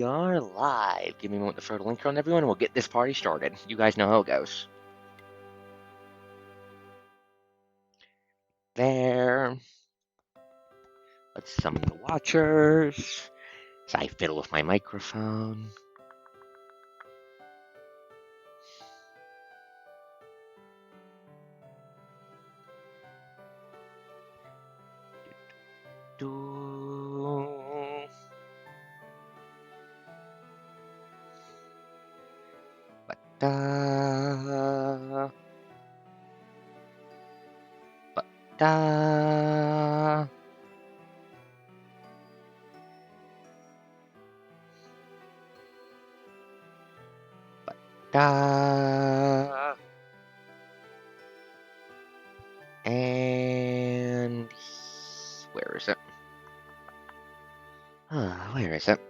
We are live. Give me a moment to throw the link on everyone and we'll get this party started. You guys know how it goes. There. Let's summon the watchers. As I fiddle with my microphone. Da. Da. Da. And where is it? Where is it?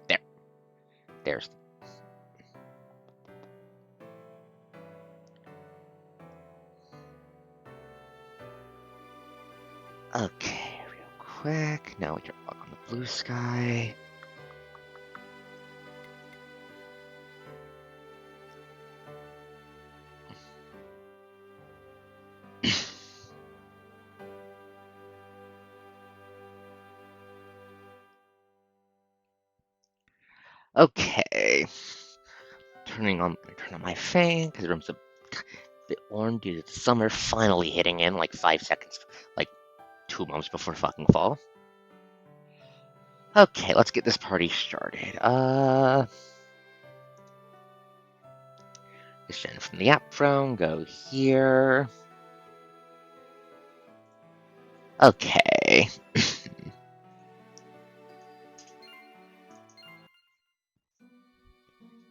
There. There's. Okay, real quick. Now we can walk on the blue sky. Okay. Turn on my fan because the room's a bit warm due to the summer finally hitting in like 5 seconds, like 2 months before fucking fall. Okay, let's get this party started. Descend from the app phone, go here. Okay.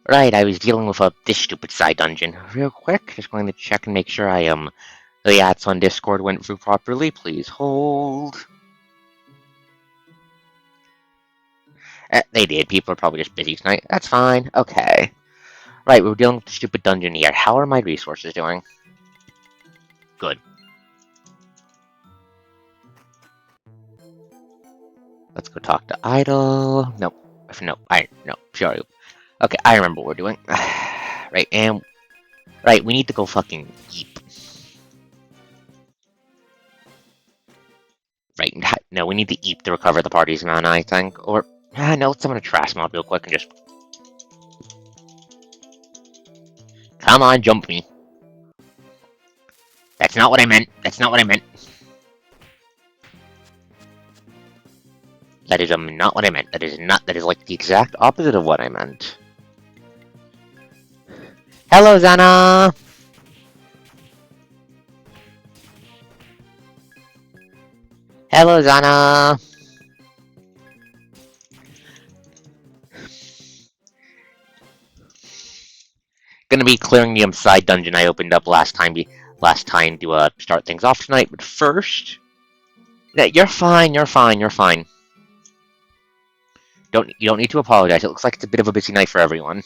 Right, I was dealing with this stupid side dungeon. Real quick, just going to check and make sure the ads on Discord went through properly. Please hold. They did. People are probably just busy tonight. That's fine. Okay. Right, we're dealing with the stupid dungeon here. How are my resources doing? Good. Let's go talk to Idol. Nope. No, sure. Okay, I remember what we're doing. Right, and... Right, we need to go fucking eep. Right, no, we need to eep to recover the party's mana, I think. Or, no, let's summon a trash mob real quick and just... Come on, jump me. That's not what I meant. That's not what I meant. That is not what I meant. That is like the exact opposite of what I meant. Hello, Zana! Hello, Zana! Gonna be clearing the side dungeon I opened up last time to start things off tonight, but first... You're fine, you're fine, you're fine. You don't need to apologize. It looks like it's a bit of a busy night for everyone.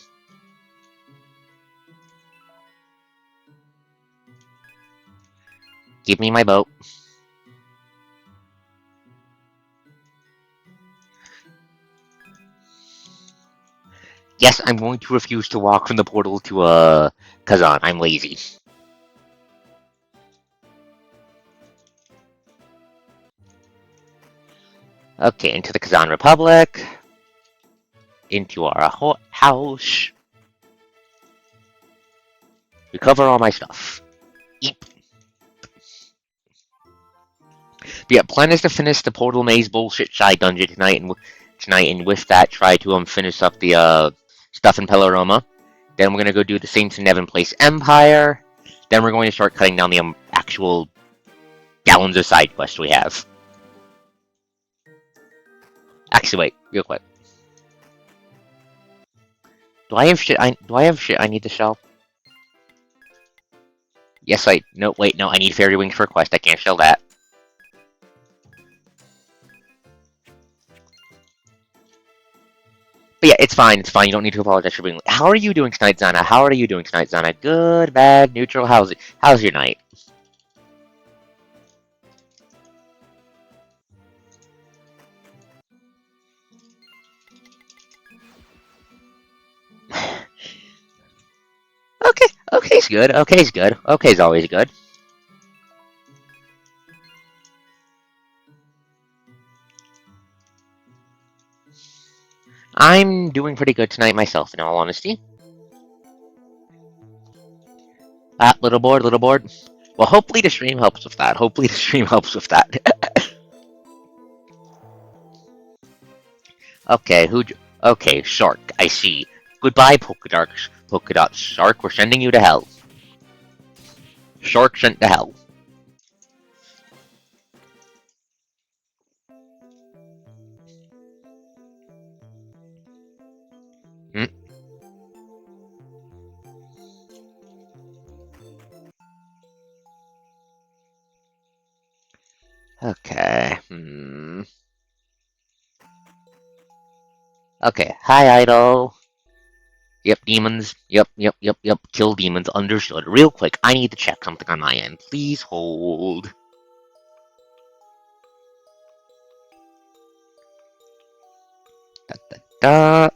Give me my boat. Yes, I'm going to refuse to walk from the portal to, Kazan. I'm lazy. Okay, into the Kazan Republic. Into our house. Recover all my stuff. Eep. But yeah, plan is to finish the Portal Maze bullshit side dungeon tonight, and with that, try to finish up the stuff in Pelaroma. Then we're gonna go do the Saints in Nevin Place Empire. Then we're going to start cutting down the actual gallons of side quests we have. Actually, wait, real quick. Do I have shit I need to sell? Yes, no, wait, no, I need Fairy Wings for a quest. I can't sell that. But yeah, it's fine, you don't need to apologize for being late. How are you doing tonight, Zana? How are you doing tonight, Zana? Good, bad, neutral, how's your night? okay's good. Okay's good. Okay's always good. I'm doing pretty good tonight myself, in all honesty. Little board, little board. Well, hopefully the stream helps with that. Hopefully the stream helps with that. Okay, okay, Shark, I see. Goodbye, Polka Dot Shark. We're sending you to hell. Shark sent to hell. Hmm? Okay. Okay. Hi, Idol. Yep, demons. Yep. Kill demons. Understood. Real quick, I need to check something on my end. Please hold. Da, da, da.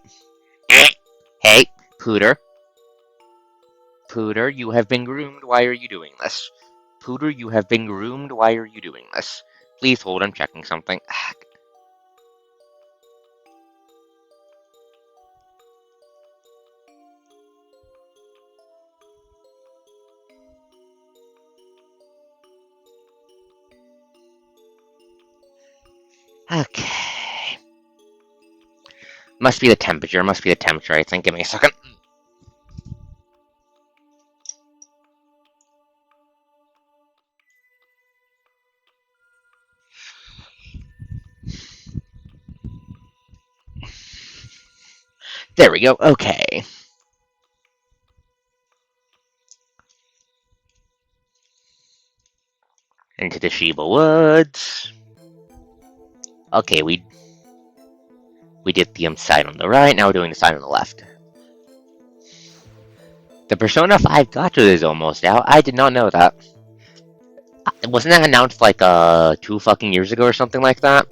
Hey, Pooter. Pooter, you have been groomed. Why are you doing this? Pooter, you have been groomed. Why are you doing this? Please hold. I'm checking something. Okay. Must be the temperature. Must be the temperature, I think. Give me a second. There we go. Okay. Into the Shiba Woods. Okay, we did the side on the right. Now we're doing the side on the left. The Persona 5 gacha is almost out. I did not know that. Wasn't that announced like 2 fucking years ago or something like that?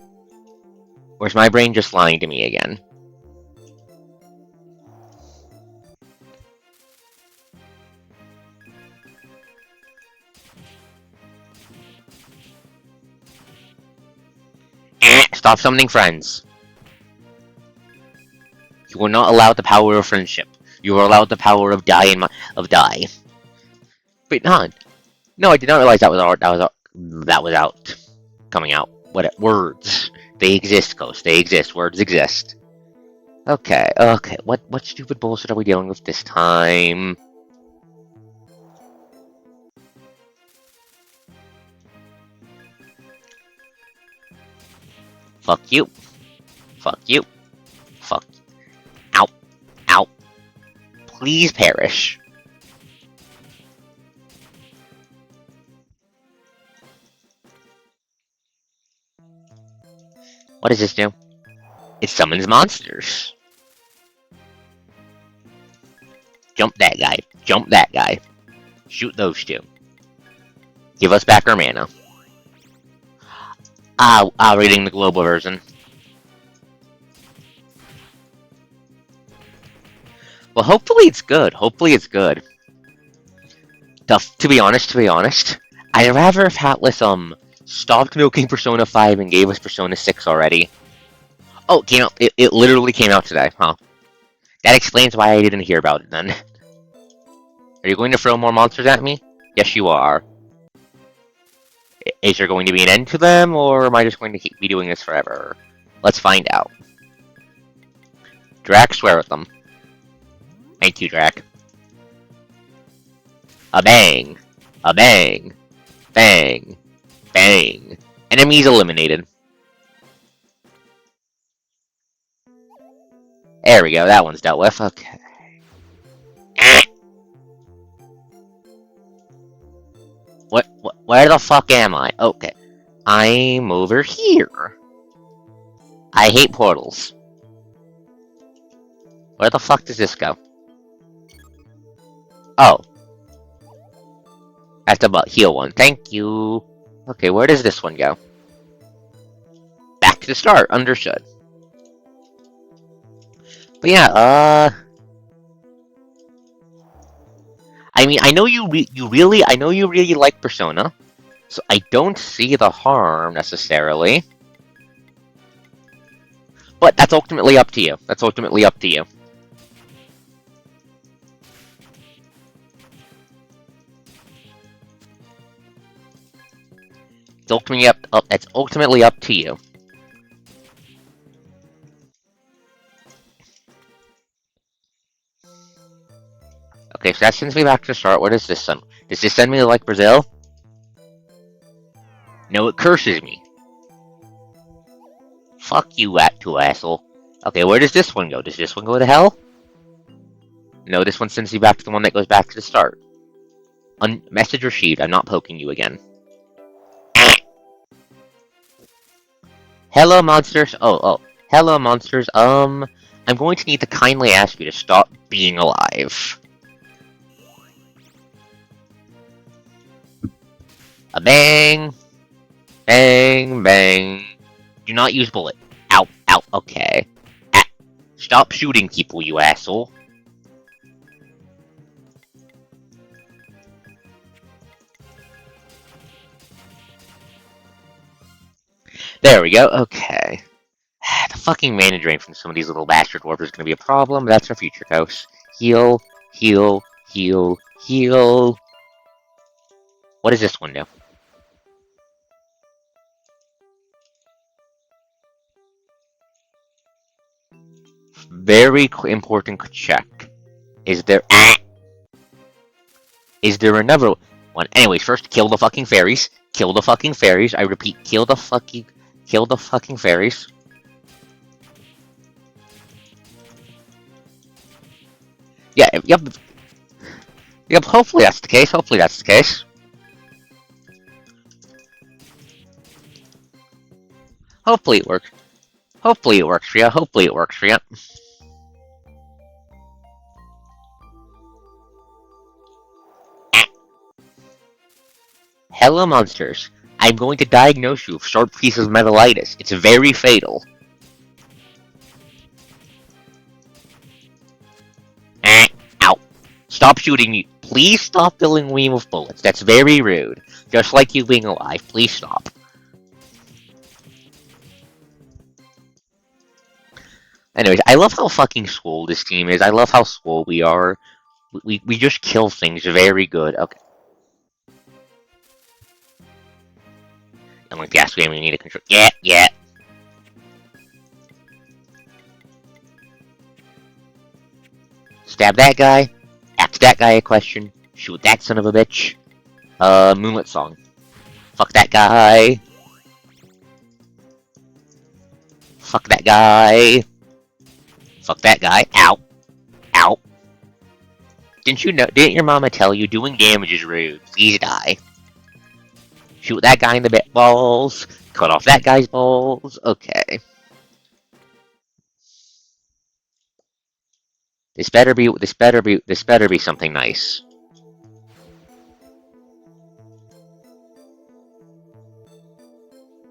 Or is my brain just lying to me again? Stop summoning friends. You are not allowed the power of friendship. You are allowed the power of die. Wait, no, I did not realize that was out. That was out. Coming out. What words? They exist, Ghost. They exist. Words exist. Okay. What stupid bullshit are we dealing with this time? Fuck you. Fuck you. Fuck. Ow. Ow. Please perish. What does this do? It summons monsters. Jump that guy. Jump that guy. Shoot those two. Give us back our mana. Reading the global version. Well, hopefully it's good. Hopefully it's good. To be honest, I'd rather if Atlas stopped milking Persona 5 and gave us Persona 6 already. Oh, it came out. It literally came out today, huh? That explains why I didn't hear about it then. Are you going to throw more monsters at me? Yes, you are. Is there going to be an end to them, or am I just going to keep be doing this forever? Let's find out. Drac, swear at them. Thank you, Drac. A bang. A bang. Bang. Bang. Enemies eliminated. There we go, that one's dealt with. Okay. Where the fuck am I? Okay. I'm over here. I hate portals. Where the fuck does this go? Oh. That's about heal one. Thank you. Okay, where does this one go? Back to the start. Understood. But yeah, I mean, I know you really like Persona, so I don't see the harm necessarily. But that's ultimately up to you. That's ultimately up to you. It's ultimately up to you. Okay, so that sends me back to the start. What does this send? Does this send me to like Brazil? No, it curses me. Fuck you, asshole. Okay, where does this one go? Does this one go to hell? No, this one sends me back to the one that goes back to the start. Message received. I'm not poking you again. Hello, monsters. Oh. Hello, monsters. I'm going to need to kindly ask you to stop being alive. A bang. Bang, bang. Do not use bullet. Ow, ow, okay. Ah. Stop shooting people, you asshole. There we go, okay. The fucking mana drain from some of these little bastard dwarves is gonna be a problem, but that's our future coast. Heal, heal, heal, heal. What does this one do? Very important check. Is there another one? Anyways, first kill the fucking fairies. Kill the fucking fairies. I repeat, kill the fucking fairies. Yeah, yep. Yep, hopefully that's the case. Hopefully that's the case. Hopefully it works. Hopefully it works for you. Hopefully it works for you. Hello, monsters. I'm going to diagnose you with short pieces of metallitis. It's very fatal. Ow. Stop shooting me. Please stop filling me with bullets. That's very rude. Just like you being alive. Please stop. Anyways, I love how fucking swole this team is. I love how swole we are. We just kill things very good. Okay. I'm like, yes, we need to control. Yeah. Stab that guy. Ask that guy a question. Shoot that son of a bitch. Moonlit Song. Fuck that guy. Fuck that guy. Fuck that guy. Ow. Ow. Didn't your mama tell you doing damage is rude? Please die. Shoot that guy in the balls. Cut off that guy's balls. Okay. This better be something nice.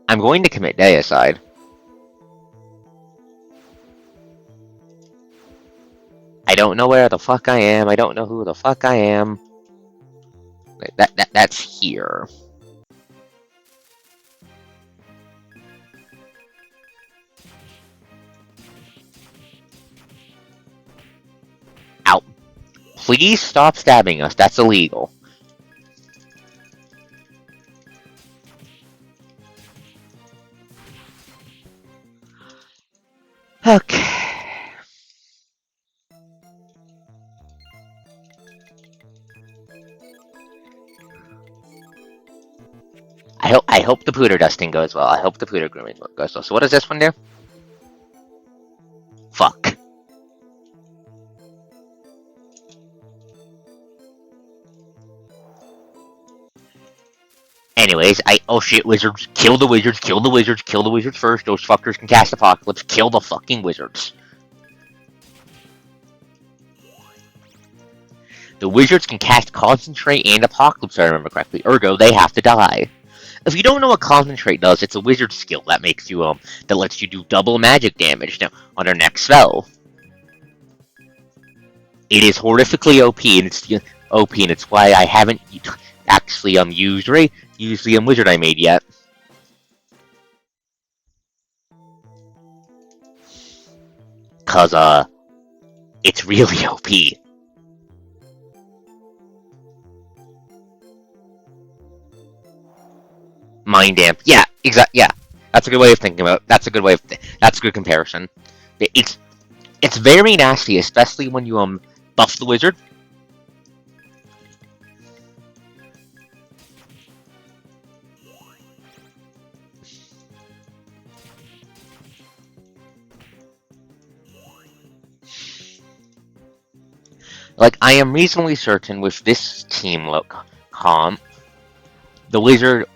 I'm going to commit deicide. I don't know where the fuck I am. I don't know who the fuck I am. That's here. Out. Please stop stabbing us. That's illegal. Okay. I hope the pooter dusting goes well. I hope the pooter grooming goes well. So what does this one do? Fuck. Anyways, oh shit, wizards. Kill the wizards, kill the wizards, kill the wizards first. Those fuckers can cast Apocalypse. Kill the fucking wizards. The wizards can cast Concentrate and Apocalypse, if I remember correctly. Ergo, they have to die. If you don't know what Concentrate does, it's a wizard skill that makes you, that lets you do double magic damage now on our next spell. It is horrifically OP, and it's, OP, and it's why I haven't actually used the wizard I made yet. Cause it's really OP. Mind Damp. Yeah, exactly. Yeah, that's a good way of thinking about it. That's a good way of. That's a good comparison. It's very nasty, especially when you buff the wizard. Like, I am reasonably certain with this team comp, the wizard.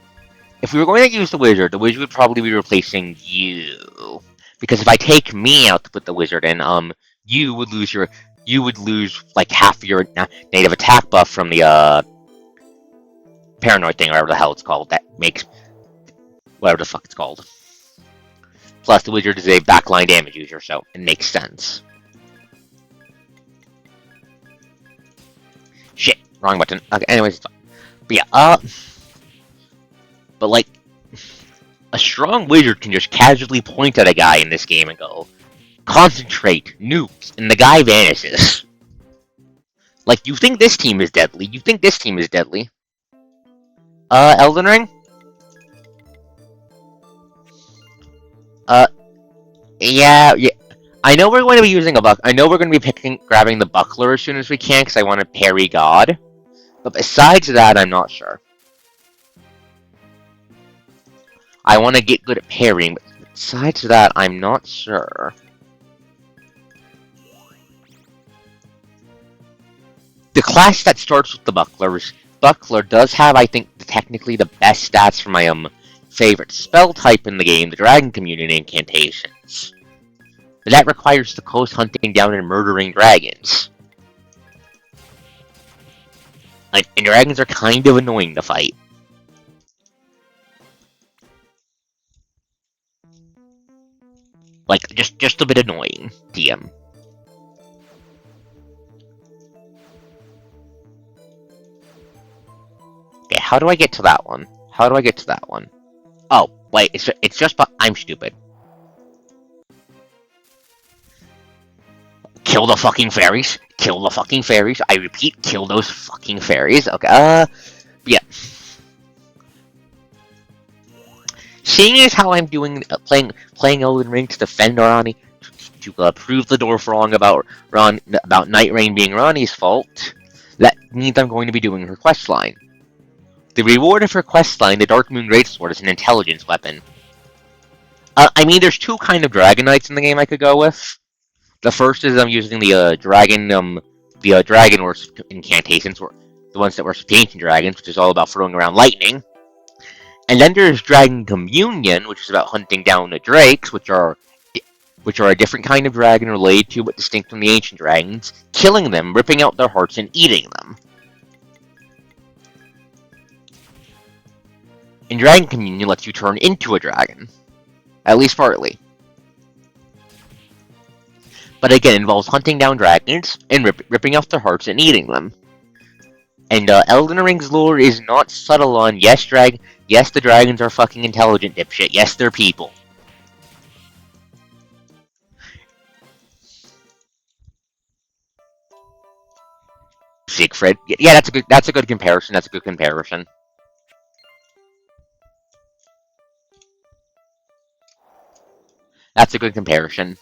If we were going to use the wizard would probably be replacing you. Because if I take me out to put the wizard in, you would lose like half of your native attack buff from the paranoid thing, or whatever the hell it's called. That makes whatever the fuck it's called. Plus, the wizard is a backline damage user, so it makes sense. Shit, wrong button. Okay, anyways, but yeah, but like, a strong wizard can just casually point at a guy in this game and go, concentrate, nukes, and the guy vanishes. Like, you think this team is deadly? You think this team is deadly? Elden Ring? Yeah. I know we're going to be using I know we're going to be grabbing the buckler as soon as we can, because I want to parry God. But besides that, I'm not sure. I want to get good at parrying, but besides that, I'm not sure. The class that starts with the Buckler does have, I think, technically the best stats for my favorite spell type in the game, the Dragon Community Incantations. But that requires the close hunting down and murdering dragons. And dragons are kind of annoying to fight. Like, just a bit annoying, TM. Okay, how do I get to that one? How do I get to that one? Oh, wait, it's just, I'm stupid. Kill the fucking fairies. Kill the fucking fairies. I repeat, kill those fucking fairies. Okay, yeah. Seeing as how I'm doing, playing Elden Ring to defend Ranni, to prove the Dwarf wrong about Night Rain being Ranni's fault, that means I'm going to be doing her questline. The reward of her questline, the Dark Moon Greatsword, is an intelligence weapon. I mean, there's two kind of Dragon Knights in the game I could go with. The first is I'm using the Dragon Worship incantations, the ones that worship the ancient dragons, which is all about throwing around lightning. And then there's Dragon Communion, which is about hunting down the drakes, which are a different kind of dragon related to but distinct from the ancient dragons, killing them, ripping out their hearts, and eating them. And Dragon Communion lets you turn into a dragon. At least partly. But again, it involves hunting down dragons, and ripping off their hearts and eating them. And Elden Ring's lore is not subtle on, yes, the dragons are fucking intelligent, dipshit. Yes, they're people. Siegfried. Yeah, that's a good comparison. That's a good comparison. That's a good comparison.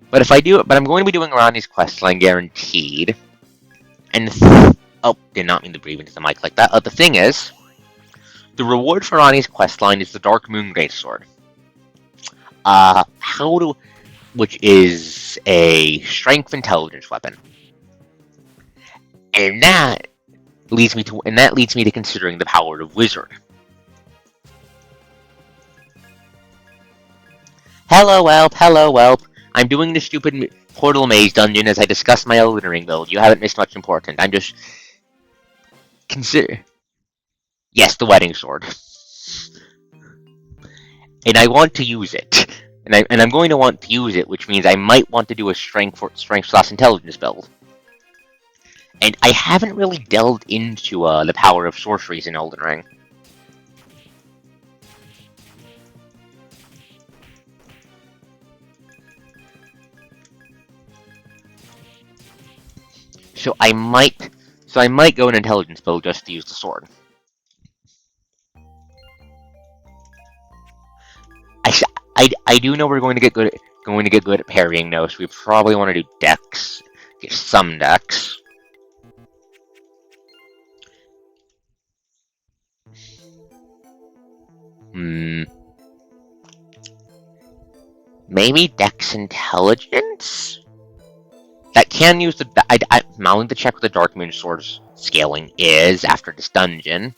But if I do it, but I'm going to be doing Ranni's questline guaranteed. And oh, did not mean to breathe into the mic like that. The thing is, the reward for Ranni's questline is the Dark Moon Greatsword. Which is a strength intelligence weapon. And that leads me to considering the power of Wizard. Hello, Welp. I'm doing the stupid Portal Maze dungeon as I discuss my Elden Ring build. You haven't missed much important. I'm just... Yes, the Wedding Sword. And I want to use it. And I'm going to want to use it, which means I might want to do a Strength/Intelligence build. And I haven't really delved into the power of sorceries in Elden Ring. So I might go an intelligence build just to use the sword. I do know we're going to get good at parrying though, so we probably want to do dex. Get some dex. Maybe dex intelligence? That can use the. I'm going to check what the Dark Moon Sword's scaling is after this dungeon.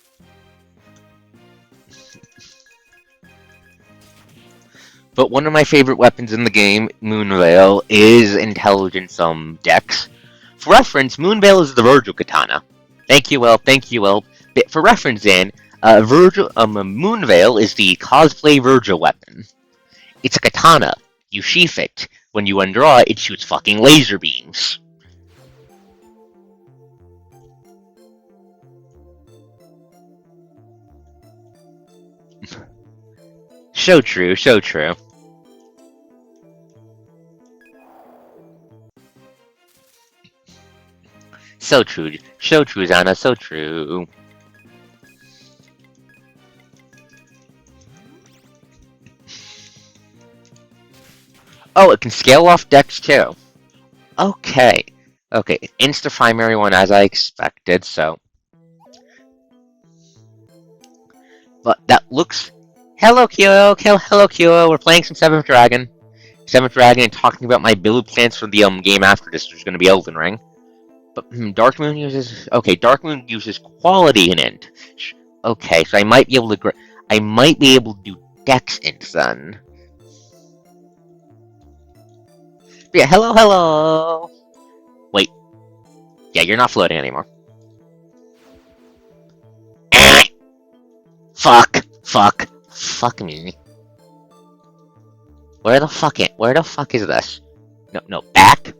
But one of my favorite weapons in the game, Moonveil, is intelligence dex. For reference, Moonveil is the Virgil katana. Thank you, Will. Thank you, Will. But for reference, then, Moonveil is the cosplay Virgil weapon. It's a katana. You sheath it. When you undraw it, it shoots fucking laser beams. So true, so true. So true, Zana, so true. Oh, it can scale off dex too. Okay. Okay, insta primary one as I expected, so. But that looks. Hello, Kyo. Hello, Kyo. We're playing some 7th Dragon. 7th Dragon and talking about my build plans for the game after this, which is going to be Elden Ring. But Dark Moon uses. Okay, Dark Moon uses quality in it. Okay, so I might be able to. I might be able to do Dex Int then. But yeah, hello. Wait. Yeah, you're not floating anymore. Fuck me. Where the fuck is this? No, back.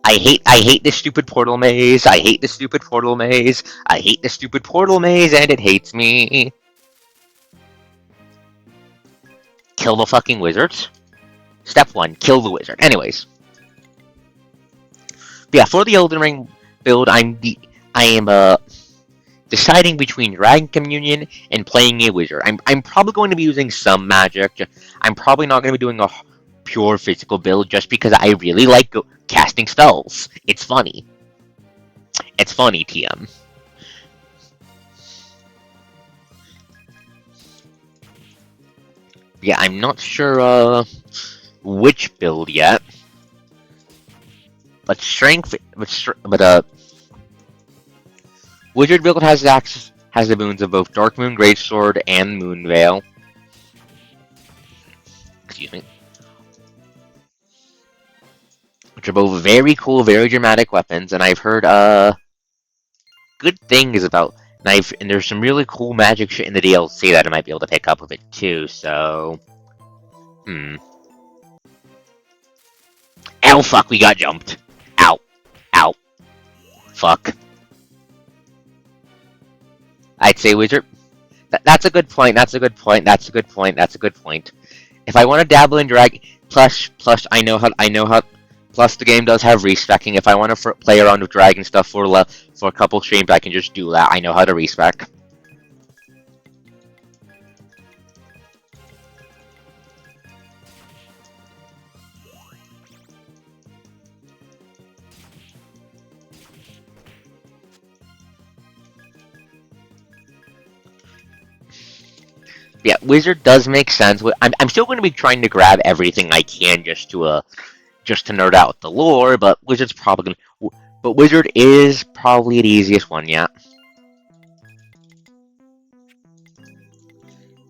I hate this stupid portal maze. I hate this stupid portal maze. I hate this stupid portal maze, and it hates me. Kill the fucking wizards. Step 1, kill the wizard. Anyways. But yeah, for the Elden Ring build, I am deciding between Dragon Communion and playing a wizard. I'm probably going to be using some magic. I'm probably not going to be doing a pure physical build just because I really like casting spells. It's funny. It's funny, TM. Yeah, I'm not sure which build yet. But Wizard build has the boons of both Dark Moon Greatsword and Moonveil. Excuse me. Which are both very cool, very dramatic weapons, and I've heard good things about. And there's some really cool magic shit in the DLC that I might be able to pick up with it too. So, Ow! Fuck! We got jumped. Ow! Fuck. I'd say wizard. That's a good point. That's a good point. If I want to dabble in drag, plus I know how. Plus the game does have respecking. If I want to play around with dragon stuff for a couple streams, I can just do that. I know how to respec. Yeah, wizard does make sense. I'm still going to be trying to grab everything I can just to nerd out with the lore, but wizard's probably gonna. But wizard is probably the easiest one, yeah.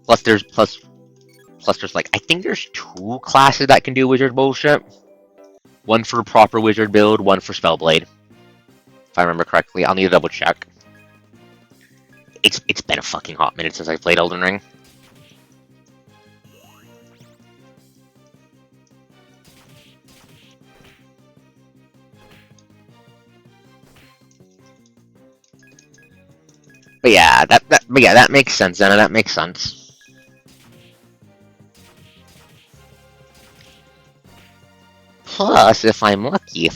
Plus there's like I think there's 2 classes that can do wizard bullshit. One for proper wizard build, one for spellblade. If I remember correctly, I'll need to double check. It's been a fucking hot minute since I played Elden Ring. But yeah, that makes sense, Anna. That makes sense. Plus, if I'm lucky.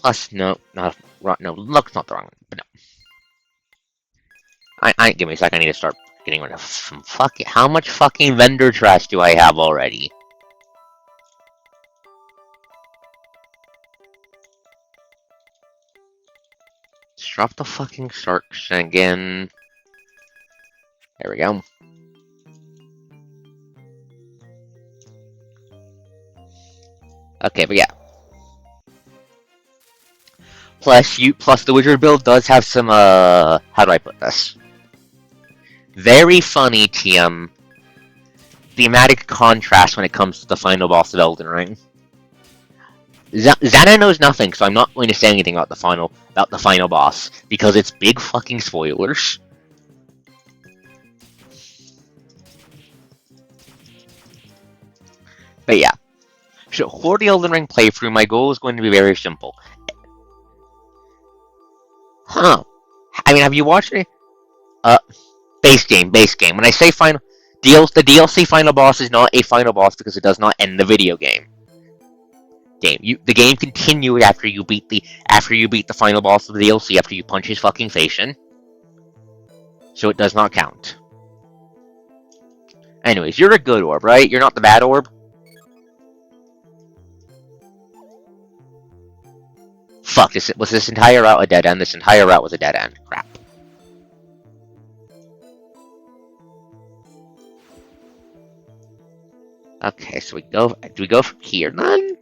Plus, no, luck's not the wrong one. But no, give me a sec. I need to start getting rid of some fucking. How much fucking vendor trash do I have already? Let's drop the fucking sharks again. There we go. Okay, but yeah. Plus, the wizard build does have some, how do I put this? Very funny, TM. Thematic contrast when it comes to the final boss of Elden Ring. Xana knows nothing, so I'm not going to say anything about the final boss, because it's big fucking spoilers. But yeah. So, for the Elden Ring playthrough, my goal is going to be very simple. Huh. I mean, have you watched it? Base game. When I say final... the DLC final boss is not a final boss because it does not end the video game. The game continues after you beat the final boss of the DLC, after you punch his fucking face in. So it does not count. Anyways, you're a good orb, right? You're not the bad orb? Fuck, was this entire route a dead end? This entire route was a dead end. Crap. Okay, so do we go from here then?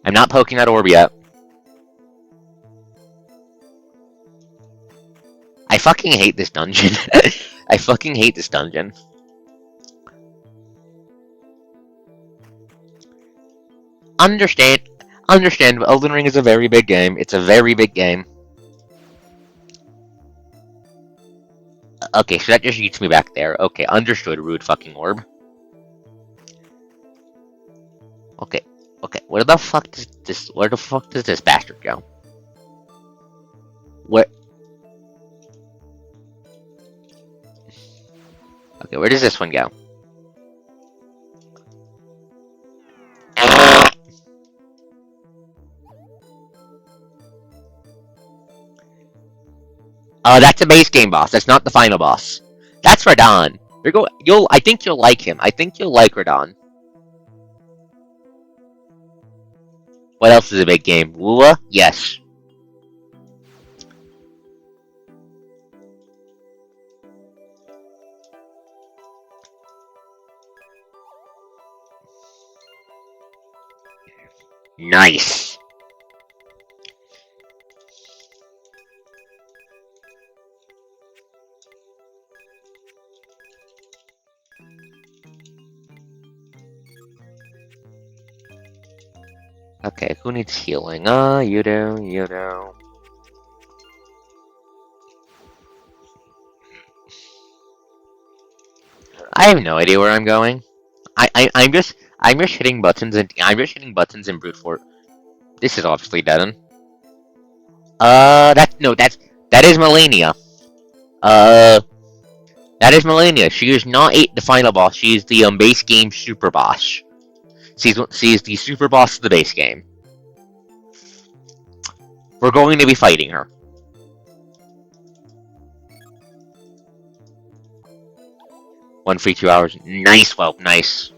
I'm not poking that orb yet. I fucking hate this dungeon. I fucking hate this dungeon. Understand, but Elden Ring is a very big game. It's a very big game. Okay, so that just gets me back there. Okay, understood, rude fucking orb. Okay, where the fuck does this bastard go? Where? Okay, where does this one go? Oh, that's a base game boss. That's not the final boss. That's Radon. I think you'll like him. I think you'll like Radon. What else is a big game? Woola? Yes. Nice. Okay, who needs healing? You do. I have no idea where I'm going. I'm just hitting buttons and brute force. This is obviously dead end. That is Melania. That is Melania. She is not the final boss. She is the base game super boss. She's the super boss of the base game. We're going to be fighting her. One free 2 hours. Nice, well, nice.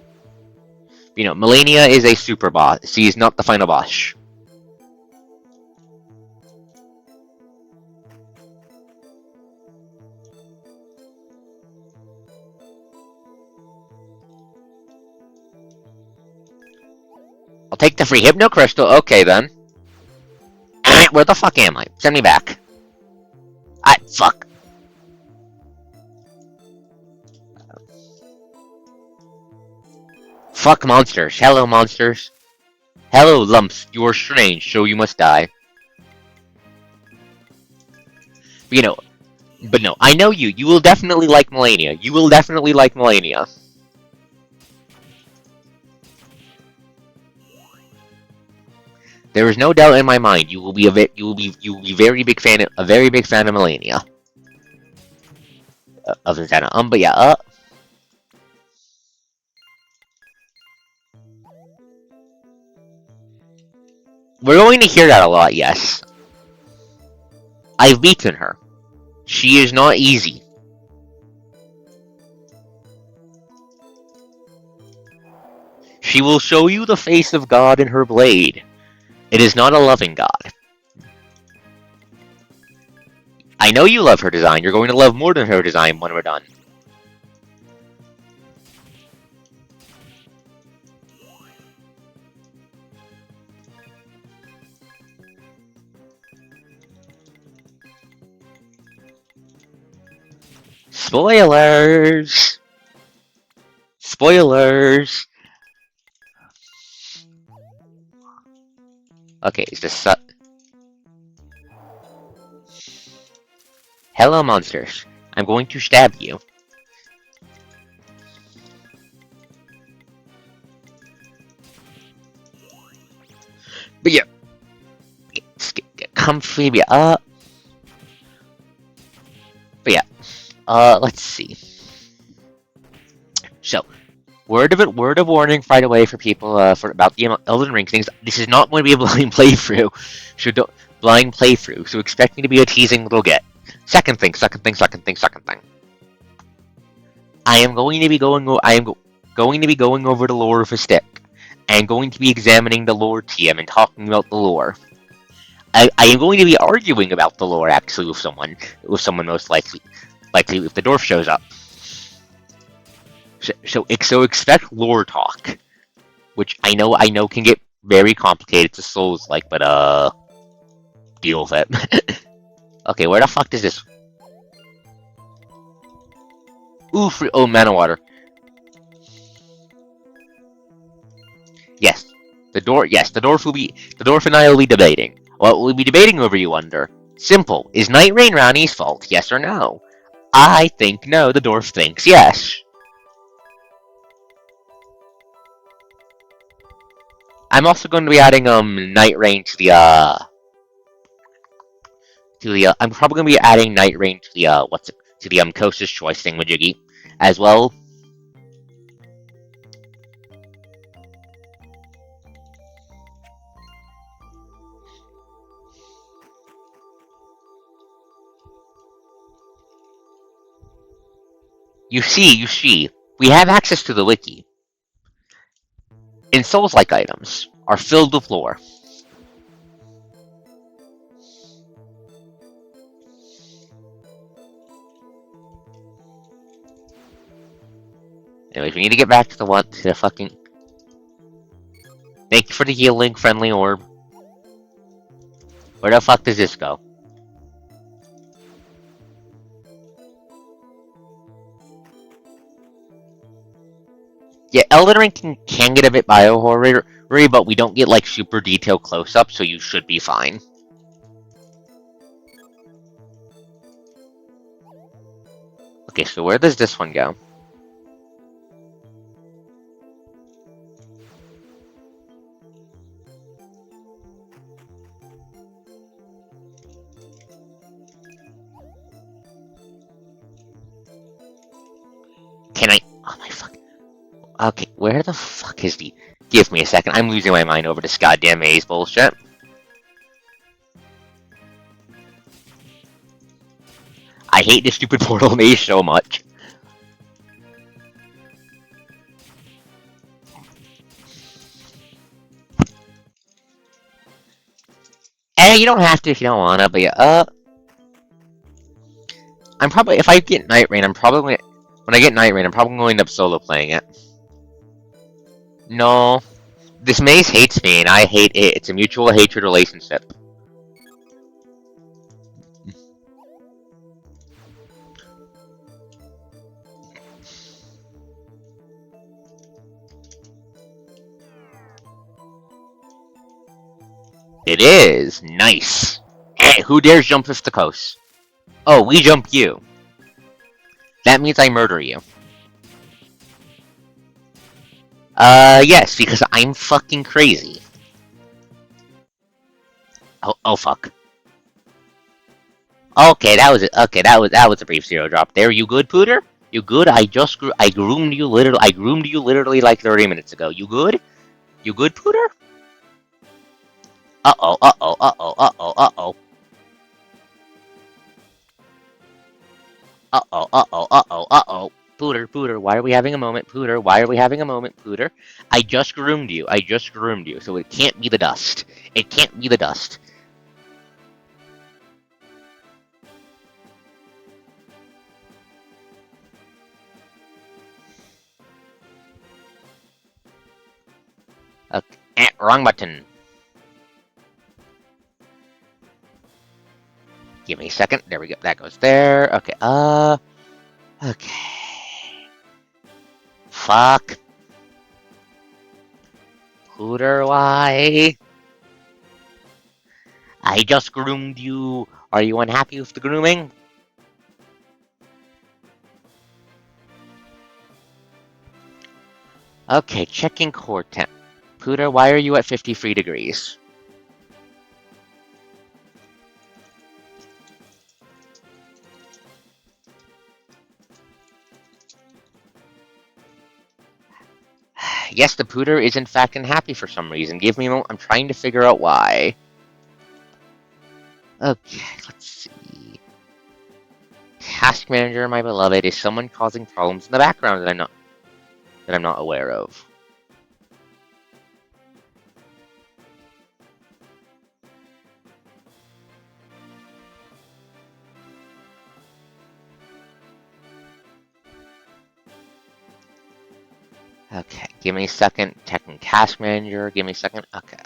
You know, Melania is a super boss. She is not the final boss. I'll take the free Hypno Crystal. Okay, then. Where the fuck am I? Send me back. Fuck. Fuck monsters. Hello, monsters. Hello, lumps. You are strange, so you must die. But no, I know you. You will definitely like Melania. There is no doubt in my mind you will be a very big fan of Melania. Of Zatanna. But yeah, we're going to hear that a lot, yes. I've beaten her. She is not easy. She will show you the face of God in her blade. It is not a loving God. I know you love her design. You're going to love more than her design when we're done. Spoilers! Spoilers! Okay, is this Hello, monsters. I'm going to stab you. But yeah. Get comfy, be up. But yeah. Let's see. So, word of warning right away for people about the Elden Ring things. This is not going to be a blind playthrough. Blind playthrough. So expect me to be a teasing little get. Second thing. I am going to be going over the lore of a stick. I am going to be examining the lore TM and talking about the lore. I am going to be arguing about the lore actually with someone most likely if the dwarf shows up. So expect lore talk, which I know can get very complicated to Souls-like, but deal with it. Okay, where the fuck is this? Ooh, mana water. Yes, the dwarf and I will be debating. What will we be debating over you under? Simple. Is Night Rain Ranni's fault? Yes or no? I think no. The dwarf thinks yes. I'm also going to be adding Night Rain to the I'm probably going to be adding Night Rain to the Coast's Choice thingamajiggy as well. You see, we have access to the wiki. And Souls-like items are filled with lore. Anyways, we need to get back to the fucking... Thank you for the healing, friendly orb. Where the fuck does this go? Yeah, Elden Ring can get a bit bio-horror-y, but we don't get, like, super detailed close-ups, so you should be fine. Okay, so where does this one go? Can I... Oh my fuck... Okay, where the fuck is the... Give me a second, I'm losing my mind over this goddamn maze bullshit. I hate this stupid portal maze so much. You don't have to if you don't wanna, but yeah, I'm probably... If I get Night Rain, I'm probably... When I get Night Rain, I'm probably going to end up solo playing it. No. This maze hates me, and I hate it. It's a mutual hatred relationship. It is! Nice! Hey, who dares jump off the coast? Oh, we jump you. That means I murder you. Yes, because I'm fucking crazy. Oh fuck. Okay, that was it. Okay, that was a brief zero drop there. You good, Pooter? You good? I groomed you literally like 30 minutes ago. You good? You good, Pooter? Uh-oh, uh-oh, uh-oh, uh-oh, uh-oh. Uh-oh, uh-oh, uh-oh, uh-oh. Pooter, why are we having a moment? Pooter, why are we having a moment? Pooter, I just groomed you, so it can't be the dust. It can't be the dust. Okay, wrong button. Give me a second. There we go. That goes there. Okay, okay. Fuck. Pooter, why? I just groomed you. Are you unhappy with the grooming? Okay, checking core temp. Pooter, why are you at 53 degrees? Yes, the Pooter is in fact unhappy for some reason. Give me a moment. I'm trying to figure out why. Okay, let's see. Task manager, my beloved, is someone causing problems in the background that I'm not aware of. Okay, give me a second. Checking task manager. Give me a second. Okay,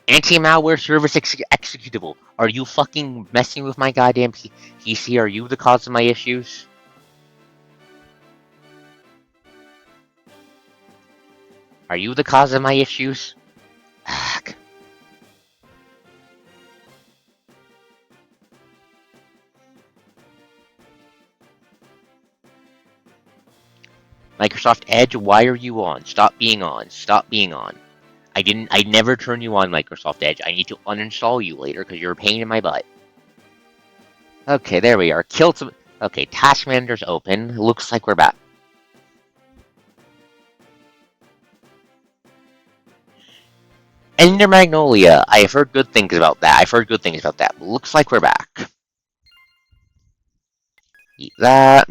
anti-malware service executable. Are you fucking messing with my goddamn PC? Are you the cause of my issues? Are you the cause of my issues? Microsoft Edge, why are you on? Stop being on. Stop being on. I never turn you on, Microsoft Edge. I need to uninstall you later because you're a pain in my butt. Okay, there we are. Killed some. Okay, Task Manager's open. Looks like we're back. Ender Magnolia. I have heard good things about that. Looks like we're back. Eat that.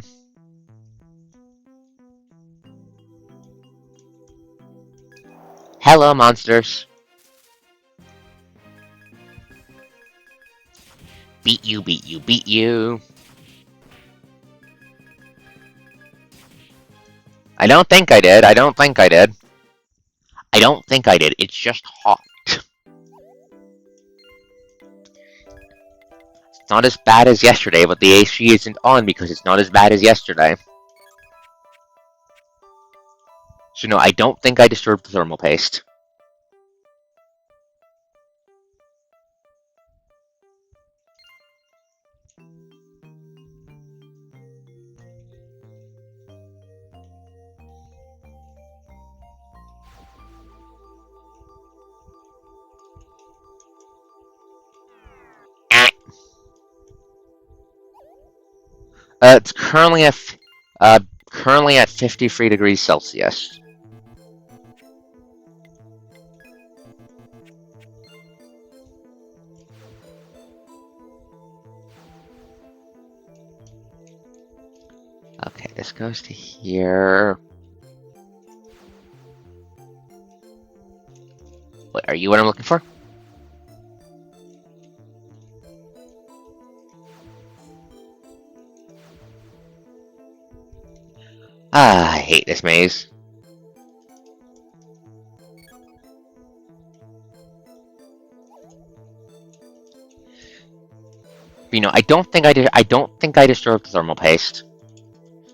Hello, monsters. Beat you, beat you, beat you. I don't think I did. I don't think I did. I don't think I did. It's just hot. It's not as bad as yesterday, but the AC isn't on because it's not as bad as yesterday. So no, I don't think I disturbed the thermal paste. It's currently at 53 degrees Celsius. Okay, this goes to here. Wait, are you what I'm looking for? Ah, I hate this maze. You know, I don't think I disturbed the thermal paste.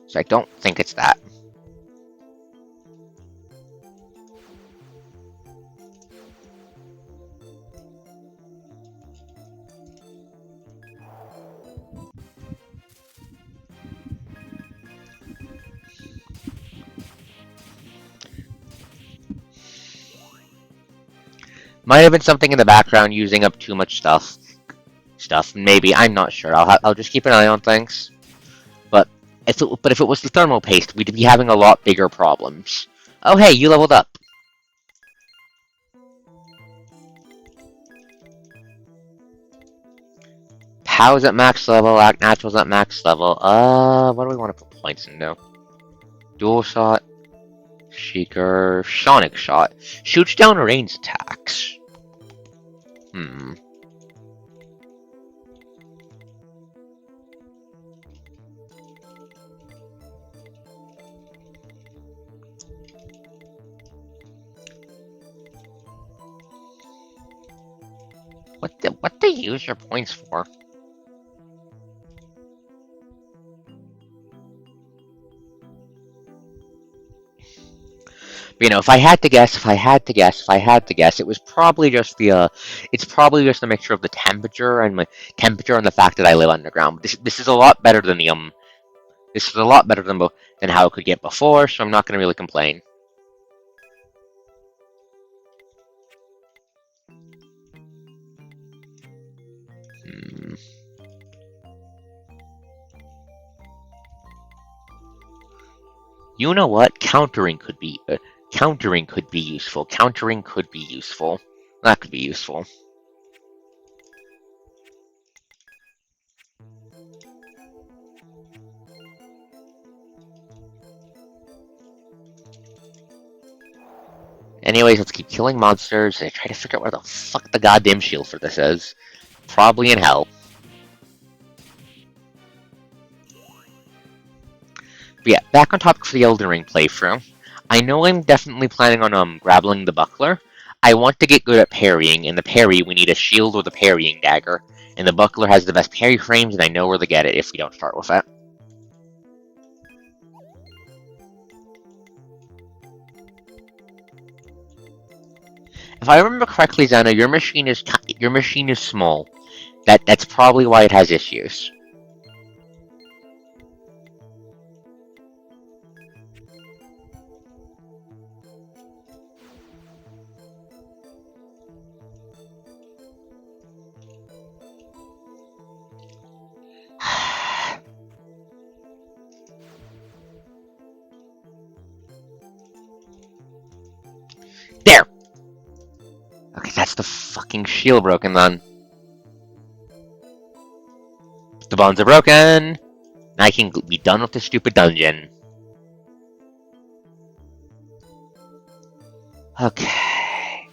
So I don't think it's that. Might have been something in the background using up too much stuff. Maybe, I'm not sure. I'll just keep an eye on things. But if it was the thermal paste, we'd be having a lot bigger problems. Oh hey, you leveled up. Pow's at max level, Act Natural's at max level. What do we want to put points into? Dual shot, Sheikah, Sonic shot. Shoots down ranged attacks. What they use your points for? You know, if I had to guess, it was probably just it's probably just a mixture of the temperature and the fact that I live underground. This is a lot better than this is a lot better than how it could get before, so I'm not going to really complain. You know what? Countering could be useful. That could be useful. Anyways, let's keep killing monsters and try to figure out where the fuck the goddamn shield for this is. Probably in hell. But yeah, back on topic for the Elden Ring playthrough. I know I'm definitely planning on grappling the buckler. I want to get good at parrying. In the parry, we need a shield or the parrying dagger. And the buckler has the best parry frames, and I know where to get it if we don't start with it. If I remember correctly, Zana, your machine is small. That's probably why it has issues. There! Okay, that's the fucking shield broken then. The bones are broken! Now I can be done with this stupid dungeon. Okay.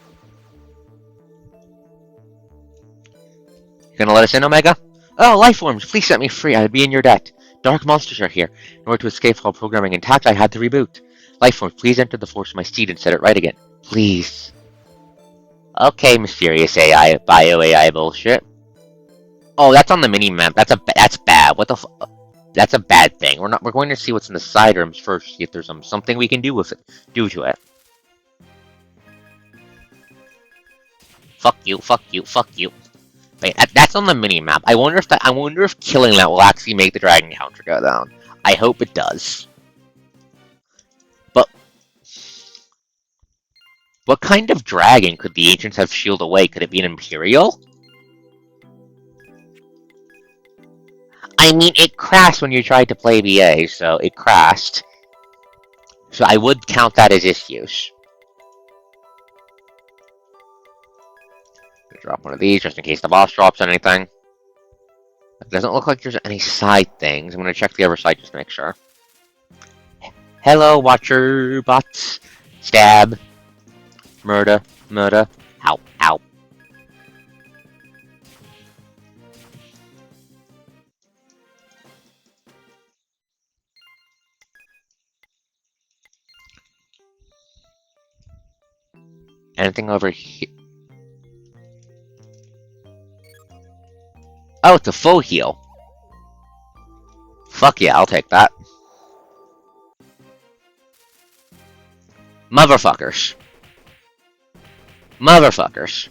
You gonna let us in, Omega? Oh, life forms! Please set me free, I'd be in your debt. Dark monsters are here. In order to escape while programming intact, I had to reboot. Life forms, please enter the force of my steed and set it right again. Please. Okay, mysterious AI, bio AI bullshit. Oh, that's on the mini map. That's bad. What the that's a bad thing. We're going to see what's in the side rooms first, see if there's something we can do to it. Fuck you, fuck you, fuck you. Wait, that's on the mini map. I wonder if killing that will actually make the dragon counter go down. I hope it does. But what kind of dragon could the ancients have shielded away? Could it be an imperial? I mean, it crashed when you tried to play BA, so it crashed. So I would count that as issues. Drop one of these just in case the boss drops anything. It doesn't look like there's any side things. I'm going to check the other side just to make sure. Hello, watcher bots. Stab. Murder. Murder. Ow. Ow. Anything over here? Oh, it's a full heal. Fuck yeah, I'll take that. Motherfuckers. Motherfuckers.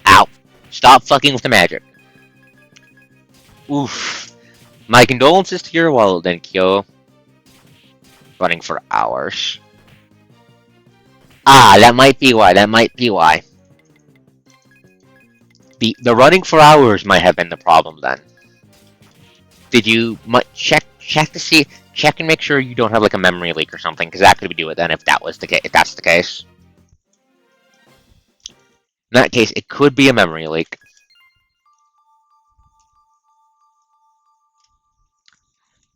Ow. Stop fucking with the magic. Oof. My condolences to your wallet, then, Kyo. Running for hours. Ah, that might be why. The running for hours might have been the problem then. Did you check and make sure you don't have like a memory leak or something? Because that could do it then if that's the case. In that case, it could be a memory leak.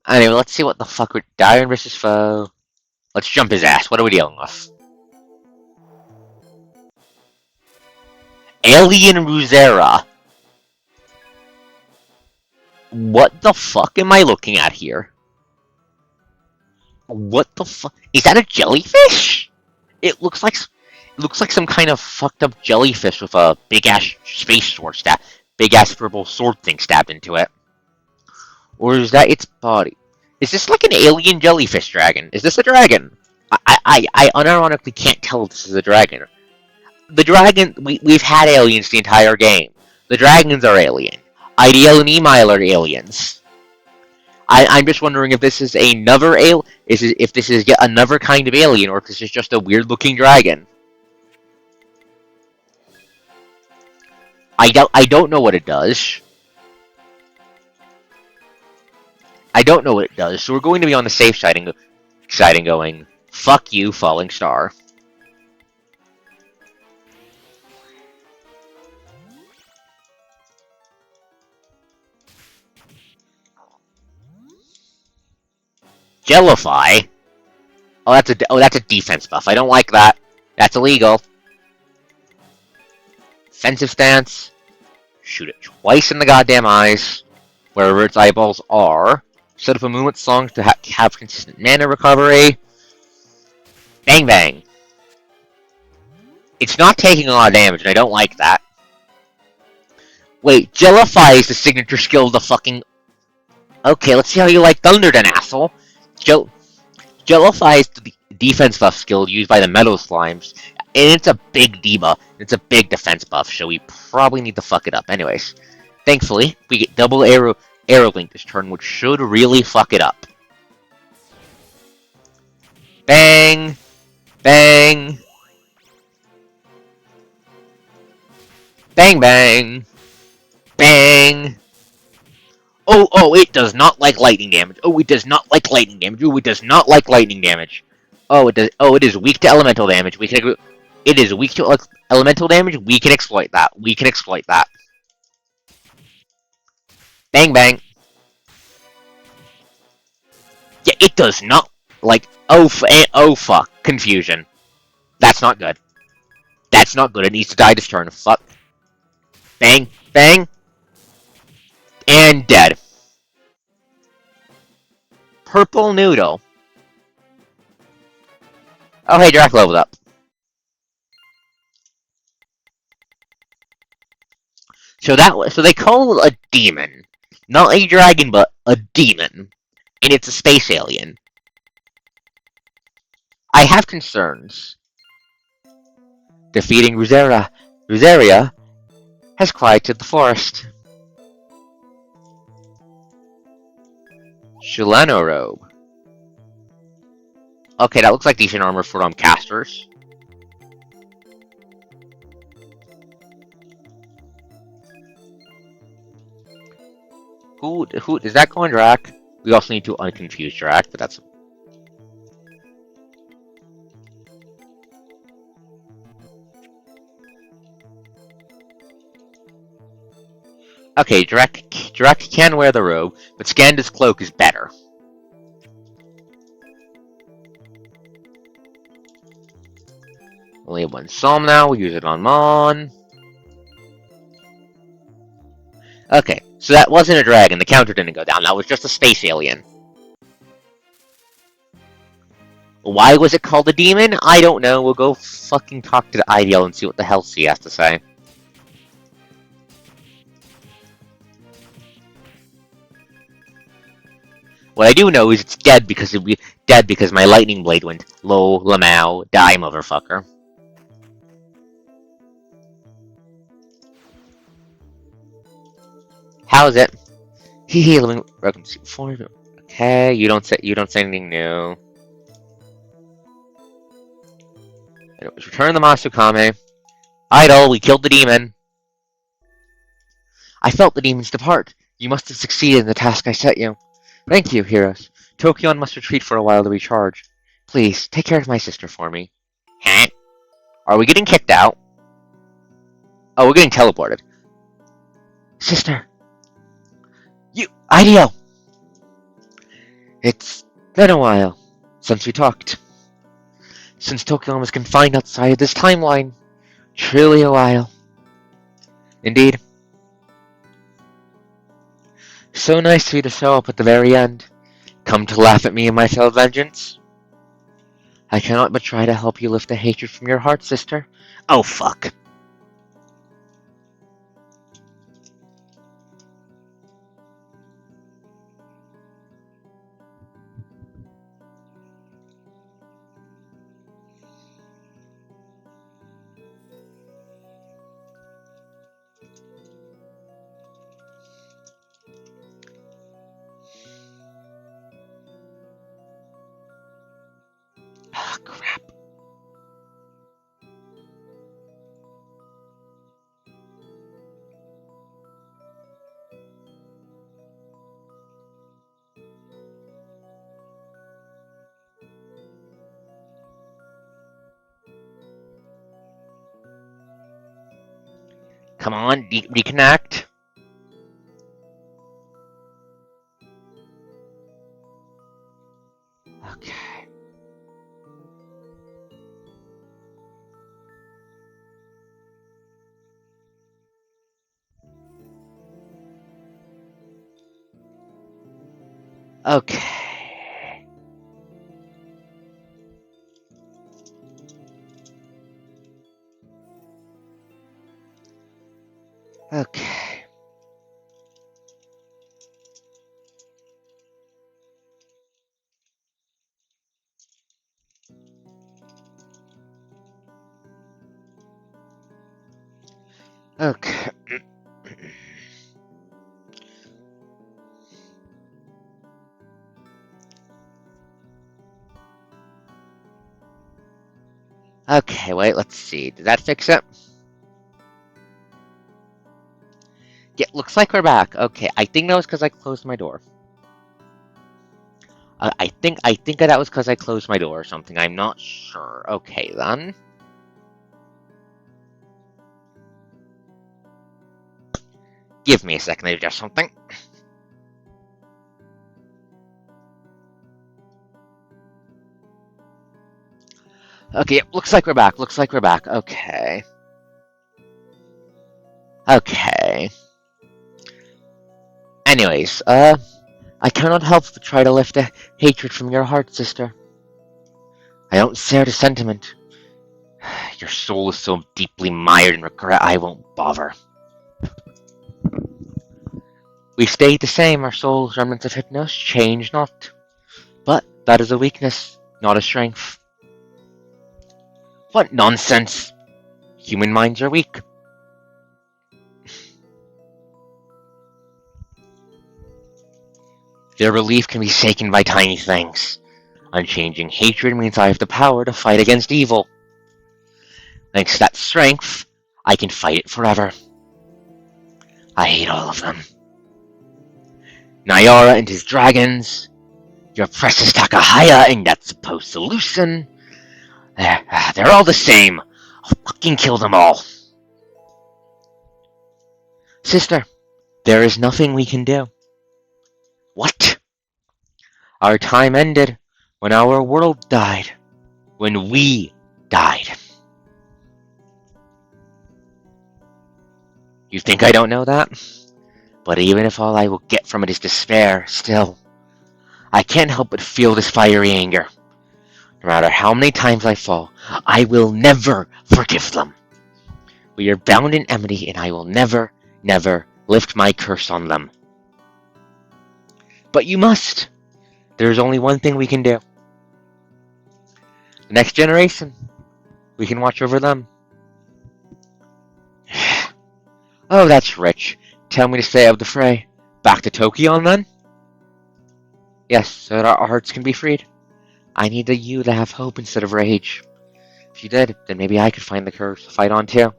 Anyway, let's see what the fuck we're Diren versus foe. Let's jump his ass. What are we dealing with? Alien Ruzera. What the fuck am I looking at here? What the fuck? Is that a jellyfish? It looks like some kind of fucked up jellyfish with a big ass big ass purple sword thing stabbed into it. Or is that its body? Is this like an alien jellyfish dragon? Is this a dragon? I unironically can't tell if this is a dragon. The dragon, we've had aliens the entire game. The dragons are alien. Ideal and Emile are aliens. I'm just wondering if this is if this is yet another kind of alien, or if this is just a weird-looking dragon. I don't know what it does. I don't know what it does, so we're going to be on the safe side and going, fuck you, falling star. Jellify? Oh, that's a defense buff. I don't like that. That's illegal. Defensive stance. Shoot it twice in the goddamn eyes, wherever its eyeballs are. Set up a movement song to have consistent mana recovery. Bang bang. It's not taking a lot of damage, and I don't like that. Wait, Jellify is the signature skill of the fucking... Okay, let's see how you like Thunder then, asshole. Jellify is the defense buff skill used by the Metal Slimes, and it's a big debuff. It's a big defense buff, so we probably need to fuck it up. Anyways, thankfully, we get double arrow link this turn, which should really fuck it up. Bang! Bang! Bang bang! Bang! Oh, it does not like lightning damage. Oh, it does not like lightning damage. Oh, it does not like lightning damage. Oh, it does. Oh, it is weak to elemental damage. It is weak to elemental damage. We can exploit that. We can exploit that. Bang bang. Yeah, it does not like. Oh fuck. Confusion. That's not good. That's not good. It needs to die this turn. Fuck. Bang bang. And dead. Purple Noodle. Oh, hey, Drac leveled up. So they call it a demon. Not a dragon, but a demon. And it's a space alien. I have concerns. Defeating Ruzeria has quieted the forest. Shilano Robe. Okay, that looks like decent armor for casters. Who is that going Drac? We also need to unconfuse Drac, but that's... Okay, Drac can wear the robe, but Scanda's cloak is better. Only have one Psalm now, we'll use it on Mon. Okay, so that wasn't a dragon, the counter didn't go down, that was just a space alien. Why was it called a demon? I don't know, we'll go fucking talk to the IDL and see what the hell she has to say. What I do know is it's dead because my lightning blade went low, lamau, die, motherfucker. How's it? Hehe, welcome to 4. Okay, you don't say anything new. Anyways, return the Masukame. Idol, we killed the demon. I felt the demons depart. You must have succeeded in the task I set you. Thank you, heroes. Tokyon must retreat for a while to recharge. Please, take care of my sister for me. Huh? Are we getting kicked out? Oh, we're getting teleported. Sister. You, IDO! It's been a while since we talked. Since Tokyon was confined outside of this timeline. Truly a while. Indeed. So nice of you to show up at the very end. Come to laugh at me and my failed vengeance? I cannot but try to help you lift the hatred from your heart, sister. Oh, fuck. Ah, crap. Come on, reconnect. Okay. Okay. Okay. Okay. Okay, wait, let's see. Did that fix it? Yeah, looks like we're back. Okay, I think that was because I closed my door. I think that was because I closed my door or something. I'm not sure. Okay, then. Give me a second to adjust something. Okay, looks like we're back. Looks like we're back. Okay. Okay. Anyways, I cannot help but try to lift the hatred from your heart, sister. I don't share the sentiment. Your soul is so deeply mired in regret, I won't bother. We stayed the same, our souls, remnants of hypnos, change not. But that is a weakness, not a strength. What nonsense! Human minds are weak. Their relief can be shaken by tiny things. Unchanging hatred means I have the power to fight against evil. Thanks to that strength, I can fight it forever. I hate all of them. Nyara and his dragons, your precious Takahaya and that supposed solution. They're all the same. I'll fucking kill them all. Sister, there is nothing we can do. What? Our time ended when our world died. When we died. You think I don't know that? But even if all I will get from it is despair, still, I can't help but feel this fiery anger. No matter how many times I fall, I will never forgive them. We are bound in enmity, and I will never, never lift my curse on them. But you must. There is only one thing we can do. The next generation. We can watch over them. Oh, that's rich. Tell me to stay out of the fray. Back to Tokyon, then? Yes, so that our hearts can be freed. I need you to have hope instead of rage. If you did, then maybe I could find the courage to fight on too.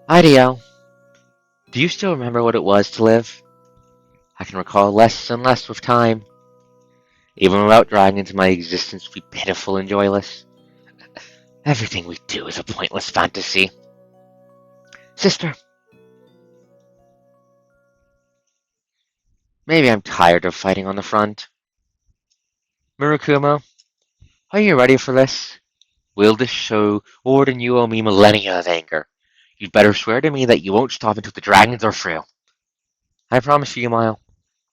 Ideal, do you still remember what it was to live? I can recall less and less with time. Even without dragons, my existence would be pitiful and joyless. Everything we do is a pointless fantasy. Sister, maybe I'm tired of fighting on the front. Murakumo, are you ready for this? Will this show more than you owe me millennia of anger? You'd better swear to me that you won't stop until the dragons are through. I promise you, Mile.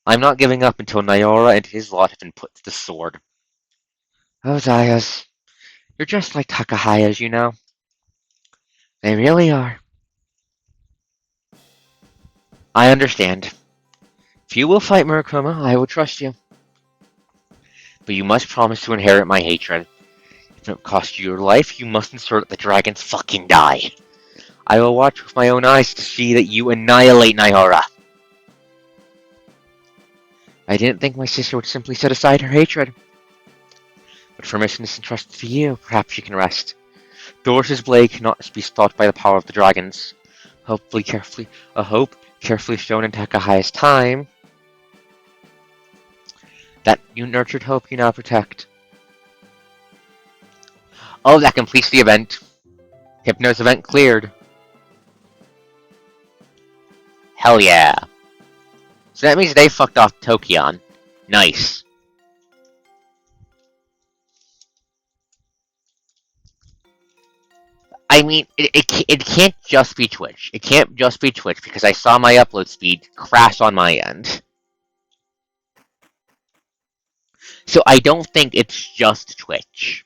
I'm not giving up until Nyora and his lot have been put to the sword. Oh, Zayas, you're just like Takahayas, you know. They really are. I understand. If you will fight Murakuma, I will trust you. But you must promise to inherit my hatred. If it costs you your life, you must ensure that the dragons fucking die. I will watch with my own eyes to see that you annihilate Nyora. I didn't think my sister would simply set aside her hatred. But for mission is entrusted to you, perhaps you can rest. Doris's blade cannot be stopped by the power of the dragons. A hope carefully shown in Takahaya's time. That you nurtured hope you now protect. Oh, that completes the event. Hypno's event cleared. Hell yeah. So that means they fucked off Tokion. Nice. I mean, it can't just be Twitch. It can't just be Twitch because I saw my upload speed crash on my end. So I don't think it's just Twitch.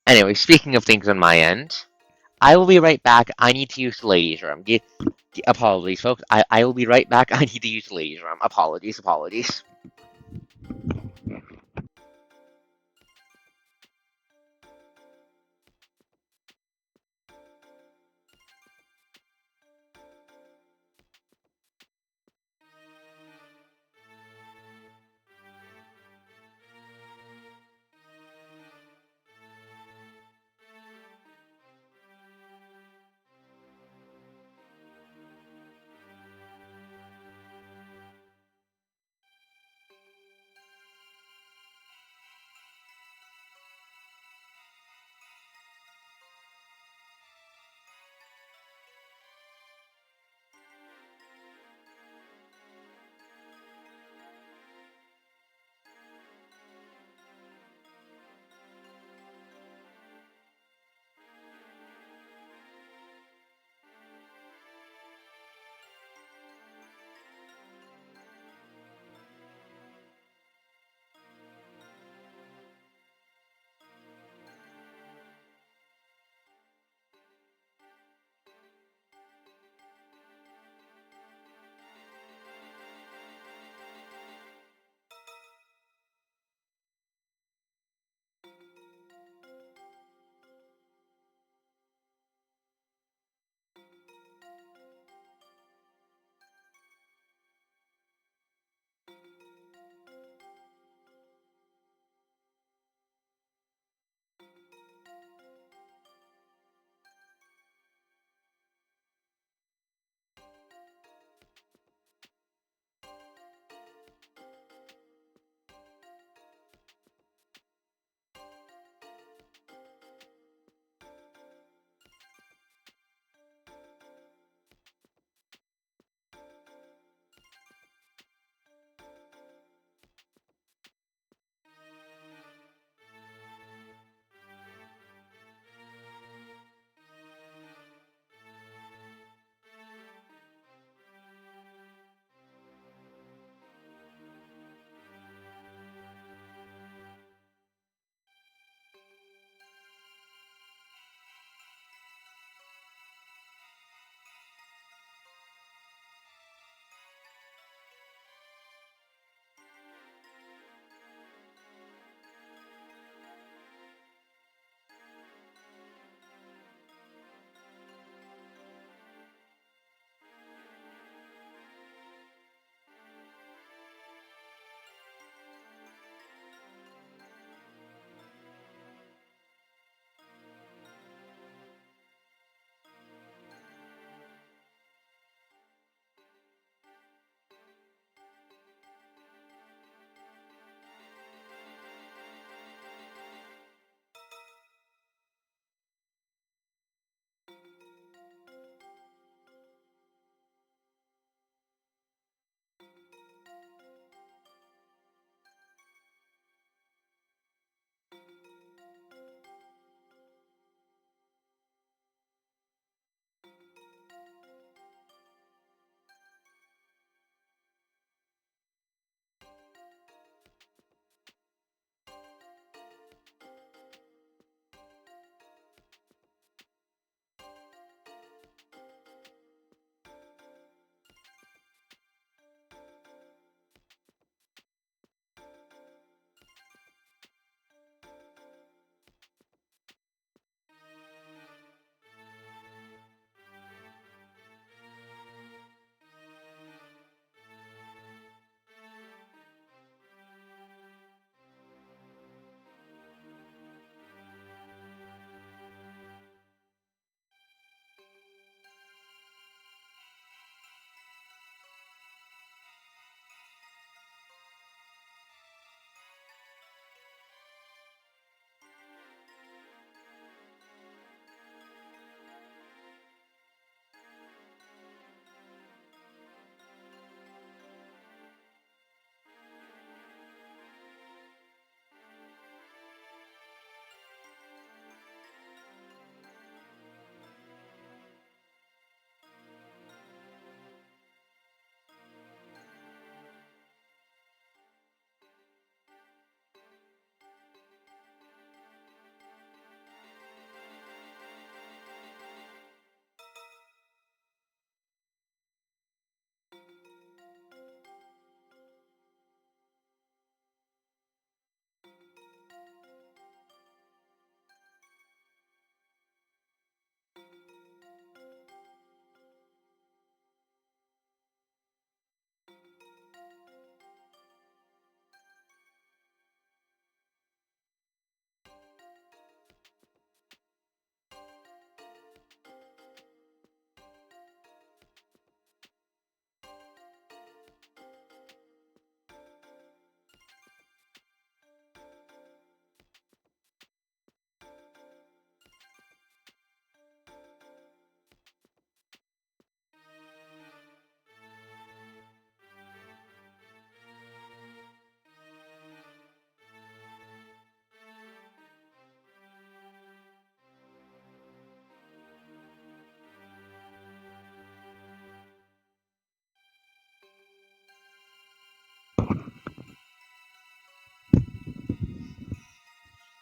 Anyway, speaking of things on my end, I will be right back. I need to use the ladies' room. Apologies, folks. I will be right back. I need to use the ladies' room. Apologies.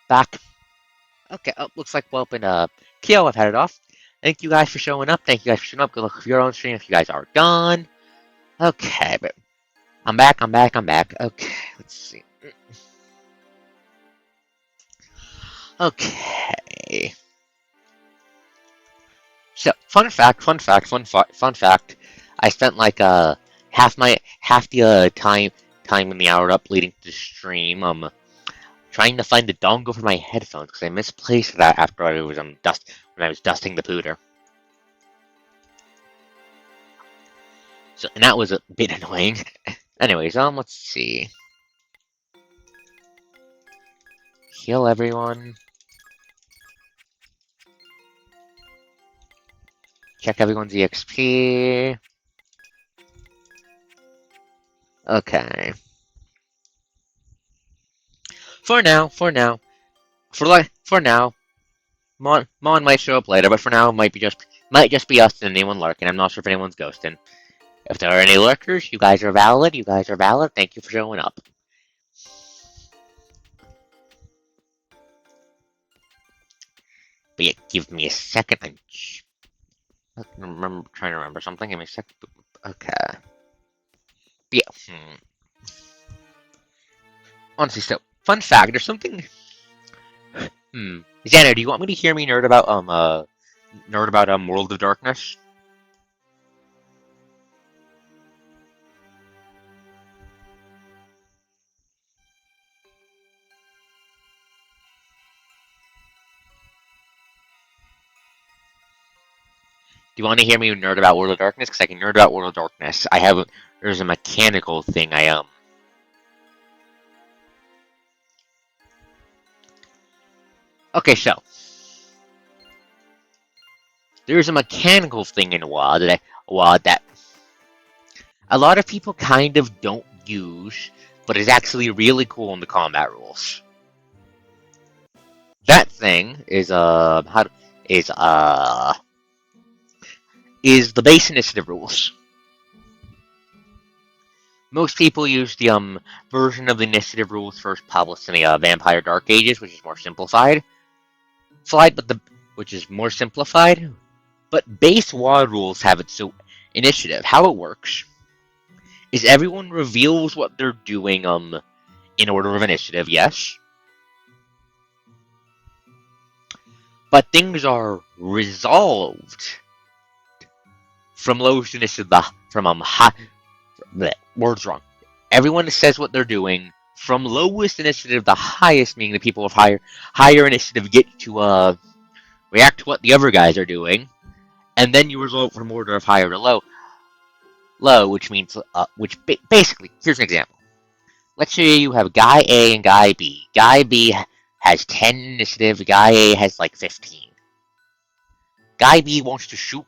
back. Okay, oh, looks like well been Kyo, I've had it off. Thank you guys for showing up. Thank you guys for showing up. Good luck with your own stream if you guys are gone. Okay, but I'm back, I'm back, I'm back. Okay, let's see. Okay. So, fun fact. I spent like half the time in the hour up leading to the stream trying to find the dongle for my headphones because I misplaced that after I was when I was dusting the pooter. So, and that was a bit annoying. Anyways, let's see. Heal everyone. Check everyone's EXP. Okay. For now, for now, Mon might show up later, but for now, might just be us and anyone lurking. I'm not sure if anyone's ghosting. If there are any lurkers, you guys are valid. You guys are valid. Thank you for showing up. But yeah, give me a second. I'm trying to remember something. Give me a second. Okay. But yeah. Honestly, so fun fact. There's something. Xander, do you want me to hear me nerd about World of Darkness? Do you want to hear me nerd about World of Darkness? Because I can nerd about World of Darkness. There's a mechanical thing Okay, so there's a mechanical thing in WoD that a lot of people kind of don't use, but is actually really cool in the combat rules. That thing is the base initiative rules. Most people use the version of the initiative rules first published in the Vampire Dark Ages, which is more simplified. Which is more simplified. But base WoD rules have it so initiative. How it works is everyone reveals what they're doing in order of initiative, yes. But things are resolved from lowest initiative from high words wrong. Everyone says what they're doing from lowest initiative the highest, meaning the people of higher initiative get to react to what the other guys are doing, and then you resolve from order of higher to low, which means basically here's an example. Let's say you have guy A and guy B. Guy B has 10 initiative. Guy A has like 15. Guy B wants to shoot.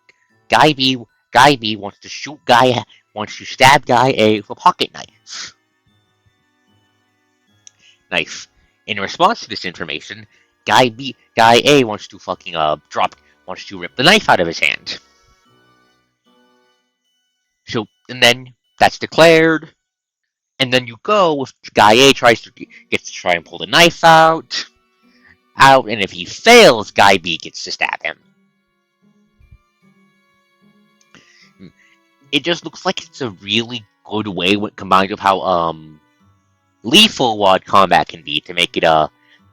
Guy B. Guy B wants to shoot. Guy wants to stab Guy A with a pocket knife. In response to this information, Guy A wants to fucking wants to rip the knife out of his hand. So, and then that's declared, and then you go if Guy A gets to try and pull the knife out, and if he fails, Guy B gets to stab him. It just looks like it's a really good way when combined with how lethal WoD combat can be to make it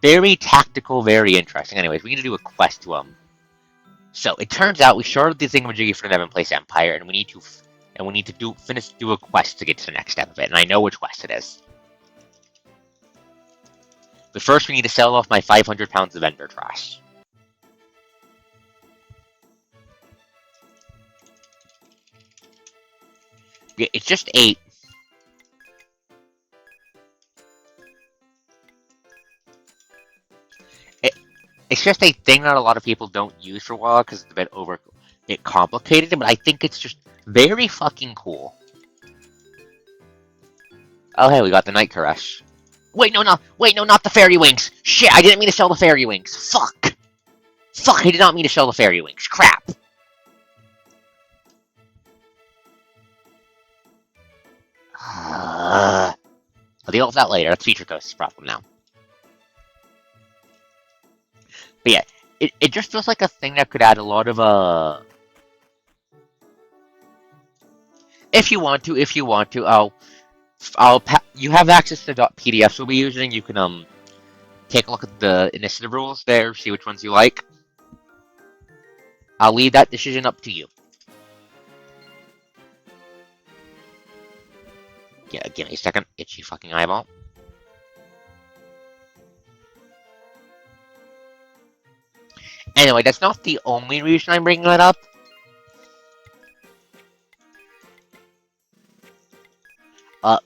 very tactical, very interesting. Anyways, we need to do a quest to So it turns out we started the thingamajiggy for the 11th place Empire, and we need to do a quest to get to the next step of it, and I know which quest it is. But first, we need to sell off my 500 pounds of vendor trash. Yeah, it's just 8. It's just a thing that a lot of people don't use for a while because it's a bit complicated, but I think it's just very fucking cool. Oh hey, we got the Night Caress. Wait, no, not the fairy wings. Shit, I didn't mean to sell the fairy wings. Fuck, I did not mean to sell the fairy wings. Crap. I'll deal with that later. That's Feature Coast's problem now. But yeah, it just feels like a thing that could add a lot of if you want to, you have access to the PDFs we'll be using. You can take a look at the initiative rules there, see which ones you like. I'll leave that decision up to you. Yeah, give me a second, itchy fucking eyeball. Anyway, that's not the only reason I'm bringing that up. Uh,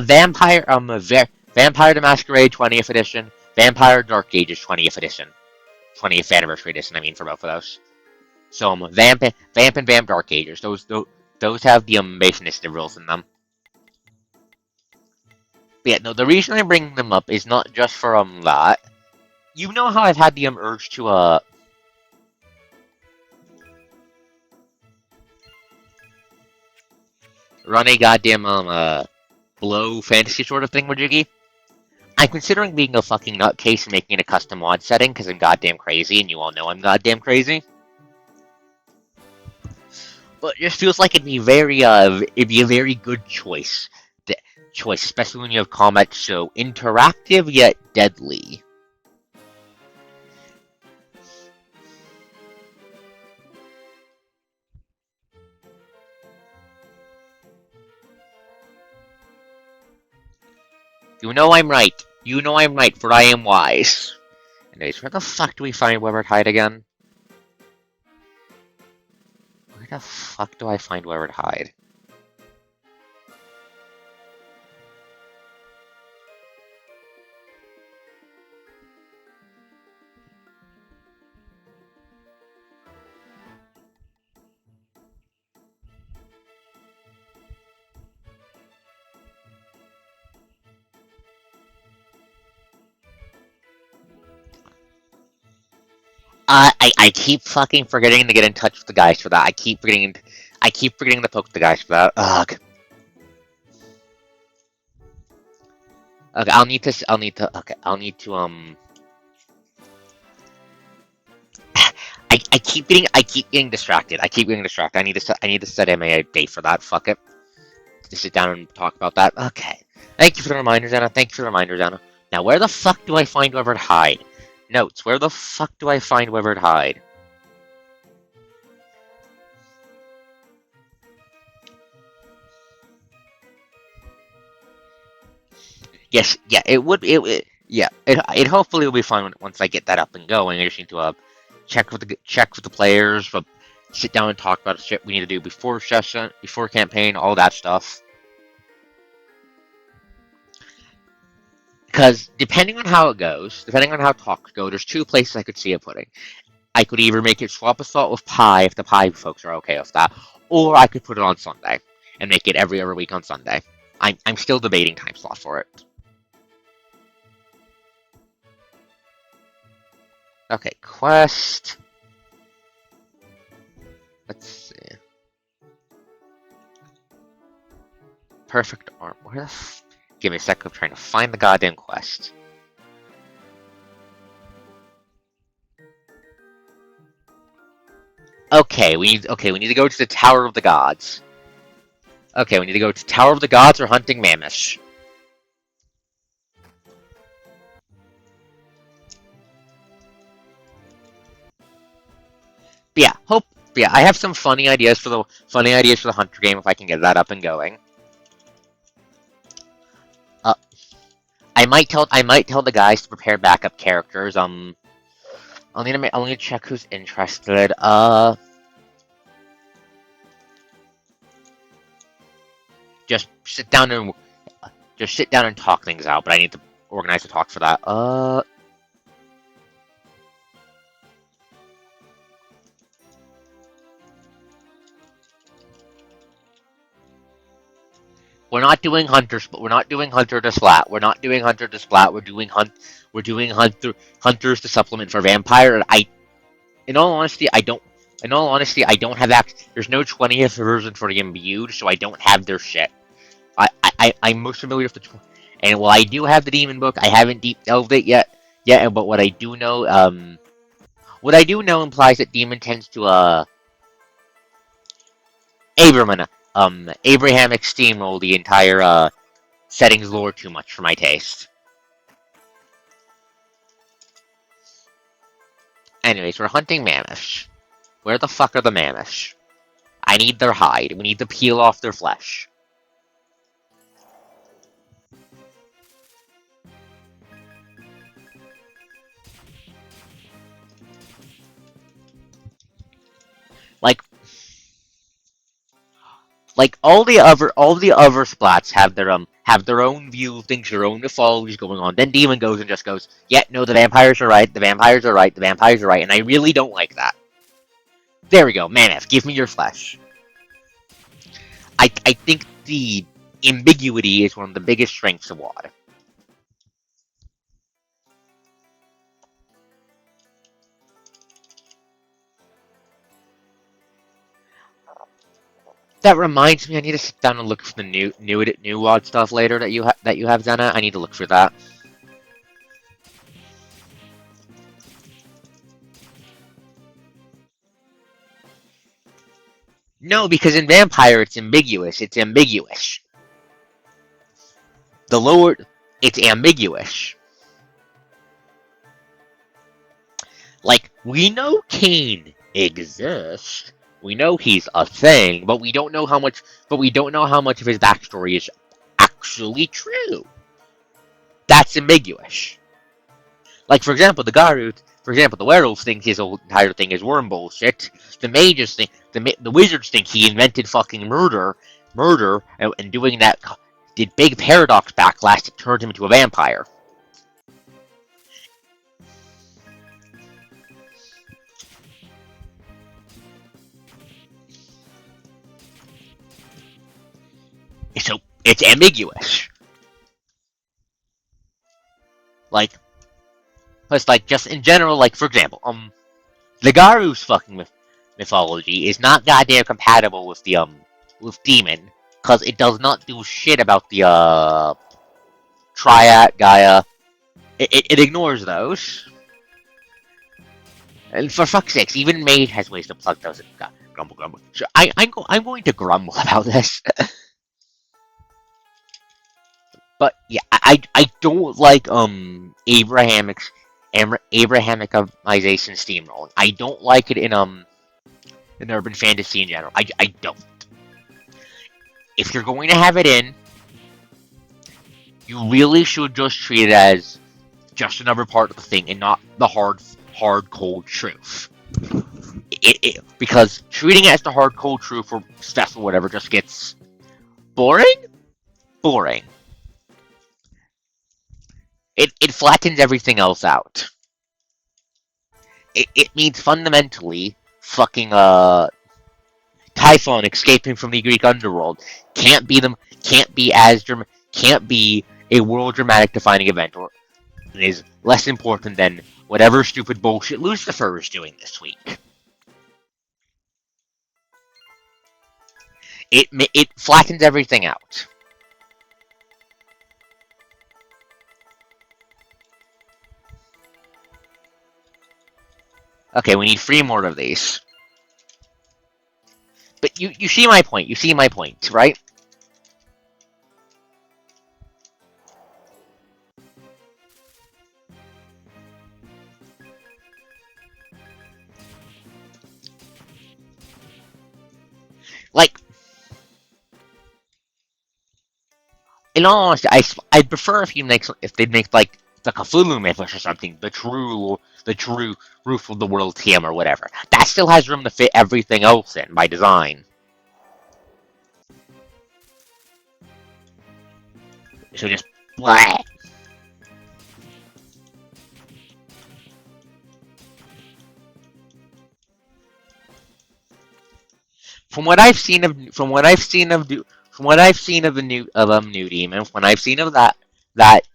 Vampire, Vampire the Masquerade 20th edition, Vampire Dark Ages 20th edition, 20th anniversary edition. I mean, for both of those. So Vamp and Vamp Dark Ages. Those have the base initiative rules in them. But yeah, no, the reason I'm bringing them up is not just for that. You know how I've had the urge to run a goddamn blow fantasy sort of thing with Jiggy. I'm considering being a fucking nutcase and making it a custom mod setting because I'm goddamn crazy, and you all know I'm goddamn crazy. But it just feels like it'd be a very good choice. Especially when you have combat so interactive yet deadly. You know I'm right. You know I'm right, for I am wise. Anyways, where the fuck do we find Weathered Hide again? Where the fuck do I find Weathered Hide? I keep fucking forgetting to get in touch with the guys for that. I keep forgetting to poke the guys for that. Ugh. Okay, I'll need to I keep getting distracted. I need to set a date for that. Fuck it. To sit down and talk about that. Okay. Thank you for the reminder, Anna. Thank you for the reminder, Anna. Now, where the fuck do I find Weathered Hide? Notes. Where the fuck do I find Weathered Hide? Yes, yeah, it hopefully will be fun once I get that up and going. I just need to check with the players, sit down and talk about shit we need to do before session, before campaign, all that stuff. Because depending on how it goes, depending on how talks go, there's two places I could see it putting. I could either make it swap a slot with Pi if the Pi folks are okay with that, or I could put it on Sunday and make it every other week on Sunday. I'm still debating time slot for it. Okay, quest. Let's see. Perfect arm. Where the Give me a sec. I'm trying to find the goddamn quest. Okay, we need to go to the Tower of the Gods. Okay, we need to go to Tower of the Gods or Hunting Mammoth. Yeah, I have some funny ideas for the Hunter game if I can get that up and going. I might tell the guys to prepare backup characters. I'll need to check who's interested. Just sit down and talk things out. But I need to organize a talk for that. We're not doing hunters, but we're not doing hunter to splat. We're not doing hunter to splat. We're doing hunters to supplement for vampire. In all honesty, I don't have access. There's no 20th version for the imbued, so I don't have their shit. I'm most familiar with and while I do have the demon book, I haven't deep delved it yet. Yeah, but what I do know implies that Demon tends to Abrahamic steamroll the entire settings lore too much for my taste. Anyways, we're hunting mammoths. Where the fuck are the mammoths? I need their hide. We need to peel off their flesh. Like, all the other splats have their own view of things, their own mythologies going on. Then Demon goes and just goes, yeah, no, the vampires are right, the vampires are right, the vampires are right, and I really don't like that. There we go, mammoth, give me your flesh. I think the ambiguity is one of the biggest strengths of WoD. That reminds me, I need to sit down and look for the new WoD stuff later that you have, Zena. I need to look for that. No, because in Vampire it's ambiguous. It's ambiguous. The lower, it's ambiguous. Like, we know Cain exists. We know he's a thing, but we don't know how much. But we don't know how much of his backstory is actually true. That's ambiguous. Like, for example, the werewolf thinks his whole entire thing is worm bullshit. The mages think, the wizards think he invented fucking murder, and doing that did big paradox backlash that turned him into a vampire. So it's ambiguous. Like, plus, like, just in general, like, for example, the Garu's fucking mythology is not goddamn compatible with Demon, because it does not do shit about the Triad, Gaia. It ignores those. And for fuck's sakes, even Mage has ways to plug those. Grumble, grumble. So I'm going to grumble about this. But yeah, I don't like Abrahamicization steamrolling. I don't like it in urban fantasy in general. I don't. If you're going to have it in, you really should just treat it as just another part of the thing and not the hard cold truth. Because treating it as the hard cold truth or stuff or whatever just gets boring. Boring. It flattens everything else out. It means fundamentally fucking Typhon escaping from the Greek underworld can't be a world dramatic defining event, or is less important than whatever stupid bullshit Lucifer is doing this week. It flattens everything out. Okay, we need 3 more of these. But you see my point. You see my point, right? Like, in all honesty, I'd prefer if they'd make like the Cthulhu myth or something, the true roof of the world TM or whatever. That still has room to fit everything else in by design. So just blah. From what I've seen of New Demon, when I've seen of that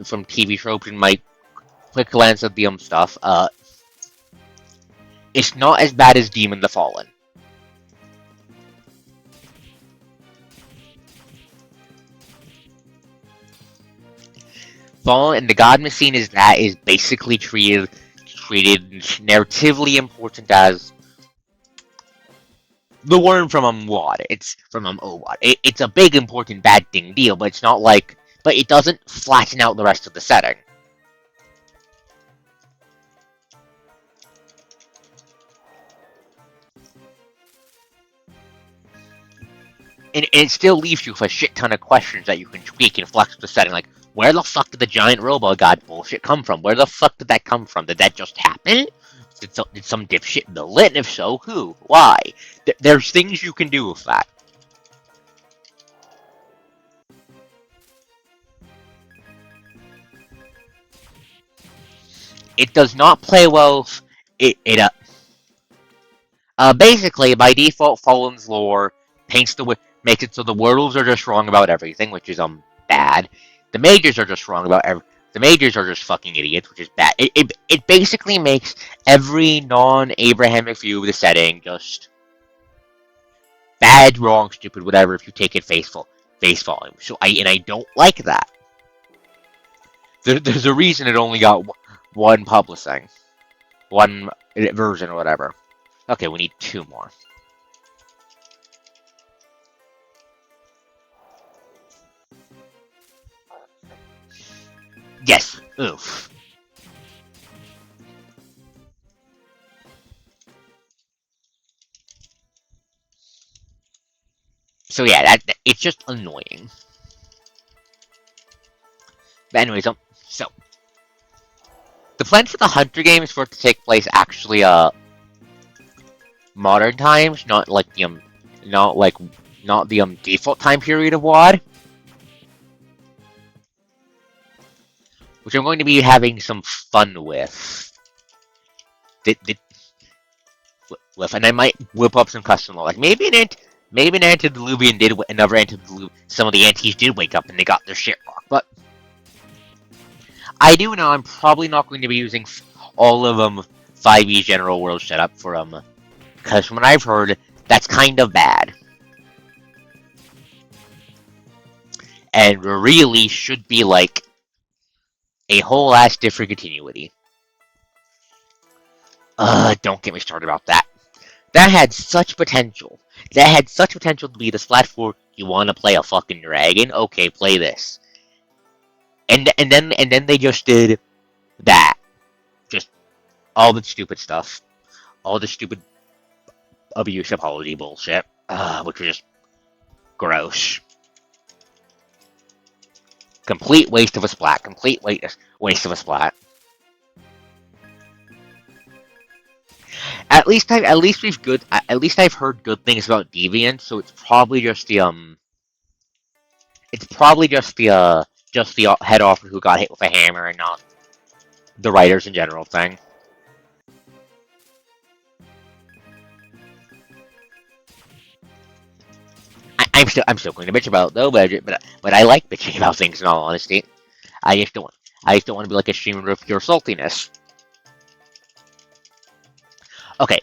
from TV tropes and my quick glance at the stuff, it's not as bad as Demon the Fallen. Fallen and the God Machine is basically treated narratively important as the worm from WAD. It's from OWAD. It's a big important bad thing deal, but it's not like but it doesn't flatten out the rest of the setting. And it still leaves you with a shit ton of questions that you can tweak and flex the setting. Like, where the fuck did the giant robot god bullshit come from? Where the fuck did that come from? Did that just happen? Did some dipshit build it? And if so, who? Why? There's things you can do with that. It does not play well. Basically, by default, Fallen's lore makes it so the werewolves are just wrong about everything, which is bad. The mages are just wrong about the mages are just fucking idiots, which is bad. It basically makes every non-Abrahamic view of the setting just bad, wrong, stupid, whatever. If you take it face value, I don't like that. There's a reason it only got one publishing, one version or whatever. Okay, we need two more. Yes. Oof. So yeah, it's just annoying. But anyways, so the plan for the Hunter game is for it to take place actually modern times, not the default time period of WoD, which I'm going to be having some fun with. And I might whip up some custom lore. Like maybe an antediluvian did another antediluvian. Some of the antis did wake up and they got their shit rocked, but I do know I'm probably not going to be using all of 5e general world setup for because from what I've heard, that's kind of bad. And really should be like a whole ass different continuity. Don't get me started about that. That had such potential. That had such potential to be the Splat 4, you wanna play a fucking dragon? Okay, play this. And then they just did that. Just all the stupid stuff. All the stupid abuse apology bullshit. Which was just gross. Complete waste of a splat. Complete waste of a splat. At least I've heard good things about Deviant, so it's probably just the head officer who got hit with a hammer and not the writers in general thing. I'm still going to bitch about it though, but I like bitching about things in all honesty. I just don't want to be like a streamer of pure saltiness. Okay,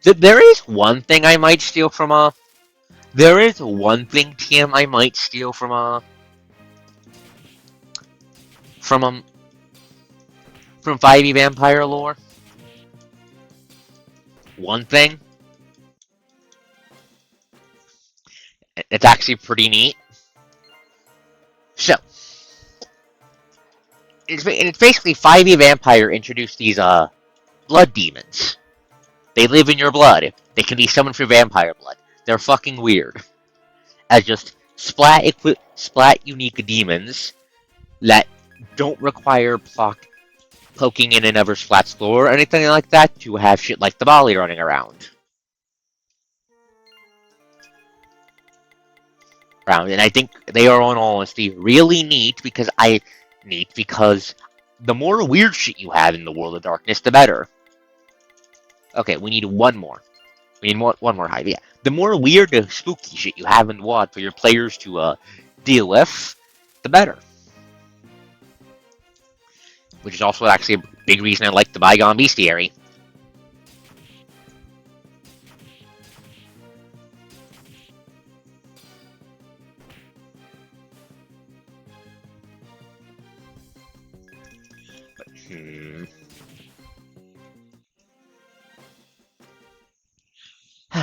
there is one thing I might steal from there is one thing TM I might steal from 5e vampire lore. One thing. It's actually pretty neat. So, it's basically 5e vampire introduced these blood demons. They live in your blood. They can be summoned for vampire blood. They're fucking weird. As just splat unique demons that don't require poking in another splat's lore or anything like that to have shit like the Bali running around. And I think they are, in all honesty, really neat because the more weird shit you have in the World of Darkness, the better. Okay, we need one more. We need one more hive. Yeah, the more weird and spooky shit you have in WoD for your players to deal with, the better. Which is also actually a big reason I like the Bygone Bestiary.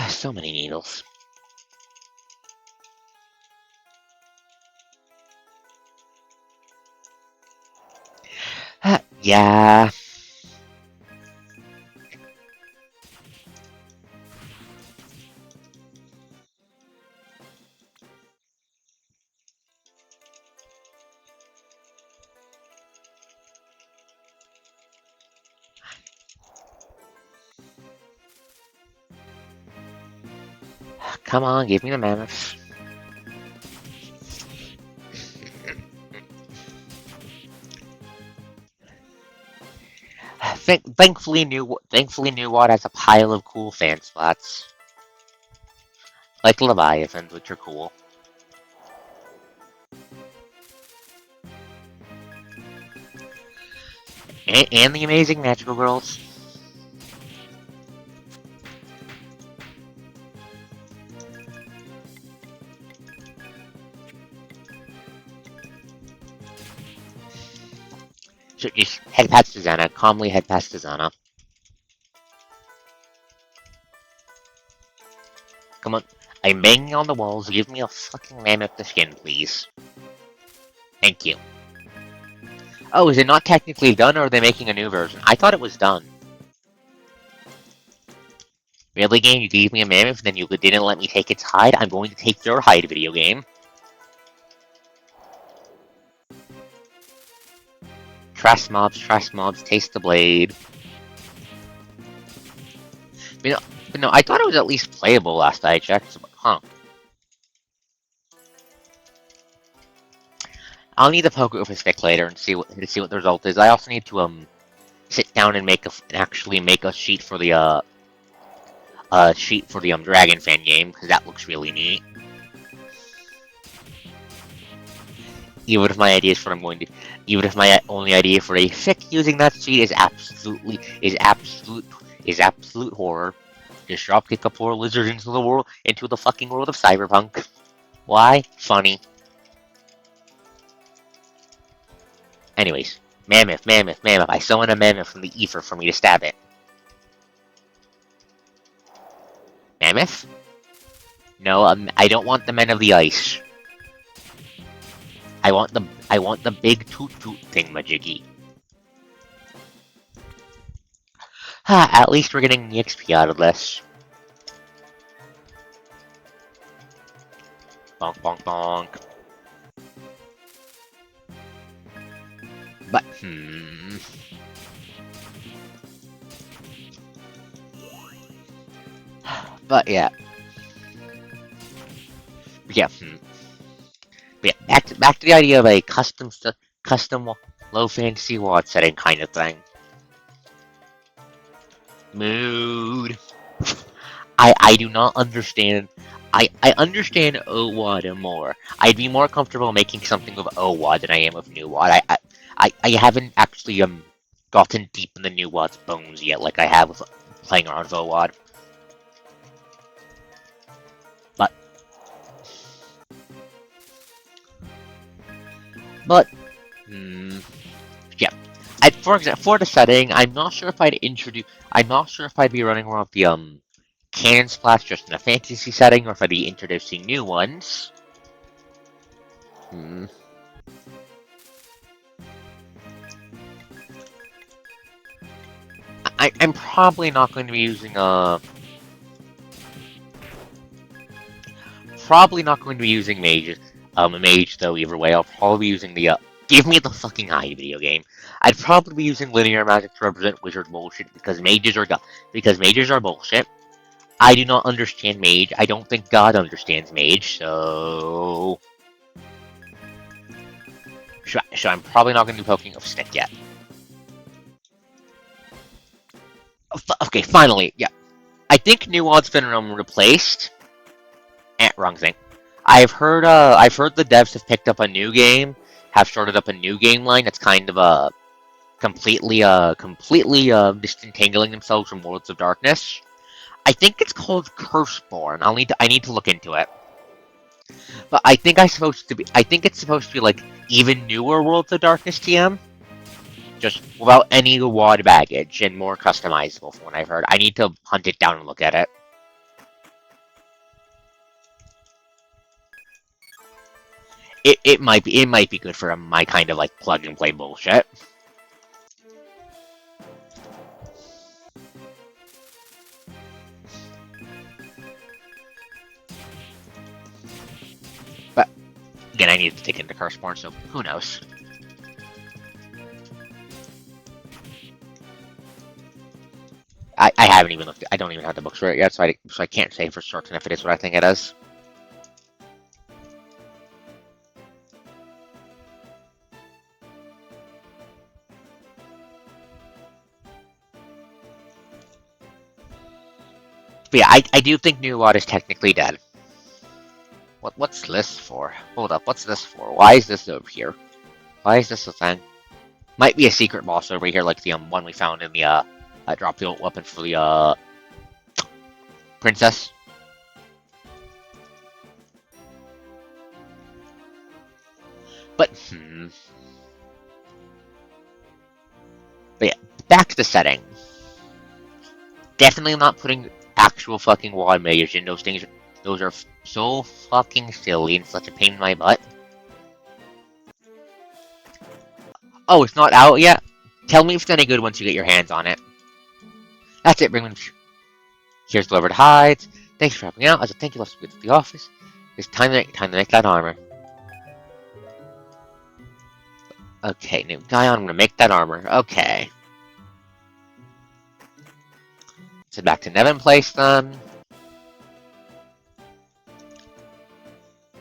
So many needles. Yeah. Come on, give me the mammoth. Thankfully, New Watt has a pile of cool fan spots, like Leviathans, which are cool. And the amazing magical girls. So just head past Susanna, calmly head past Susanna. Come on, I'm banging on the walls. Give me a fucking mammoth to skin, please. Thank you. Oh, is it not technically done, or are they making a new version? I thought it was done. Really, game? You gave me a mammoth, then you didn't let me take its hide? I'm going to take your hide, video game. Trash mobs, taste the blade. But no, I thought it was at least playable last I checked. So, huh. I'll need to poke it with a stick later and see what the result is. I also need to sit down and actually make a sheet for the Dragon Fan game, because that looks really neat. Even if my only idea for a fic using that sheet is absolute horror. Just dropkick a poor lizard into the fucking world of cyberpunk. Why? Funny. Anyways, mammoth. I summon a mammoth from the ether for me to stab it. Mammoth? No, I don't want the men of the ice. I want the big toot thingamajiggy. At least we're getting the XP out of this. Bonk, bonk, bonk. But, But, yeah. Yeah, But yeah, back to the idea of a custom low fantasy WoD setting kind of thing. Mood. I do not understand. I understand OWOD more. I'd be more comfortable making something with OWOD than I am with new WoD. I haven't actually gotten deep in the new WoD's bones yet, like I have with playing around with OWOD. But yeah. For example, for the setting, I'm not sure if I'd be running around with the Cannon Splash just in a fantasy setting, or if I'd be introducing new ones. I'm probably not going to be using mages. A mage though. Either way, I'll probably be using the give me the fucking hide, video game. I'd probably be using linear magic to represent wizard bullshit because mages are bullshit. I do not understand mage. I don't think God understands mage, so I'm probably not going to be poking of stick yet. Okay, finally, yeah. I think New WoD's been replaced. Wrong thing. I've heard the devs have picked up a new game, have started up a new game line that's kind of completely disentangling themselves from Worlds of Darkness. I think it's called Curseborn. I need to look into it. But I think it's supposed to be like even newer Worlds of Darkness TM. just without any WAD baggage and more customizable from what I've heard. I need to hunt it down and look at it. It might be good for my kind of like plug and play bullshit. But again, I need to take into Curseborn, so who knows? I haven't even looked. I don't even have the books for it yet, so I can't say for certain if it is what I think it is. But yeah, I do think New Lot is technically dead. What's this for? Hold up, what's this for? Why is this over here? Why is this a thing? Might be a secret boss over here, like the one we found in the drop the ult weapon for the princess. But But yeah, back to the setting. Definitely not putting actual fucking wad measures in. Those are so fucking silly and such a pain in my butt. Oh, it's not out yet? Tell me if it's any good once you get your hands on it. That's it, bring me. Here's delivered hides. Thanks for helping out. As a thank you, let's go to the office. It's time to make that armor. Okay, new guy on. I'm gonna make that armor. Okay. So back to Nevin Place then.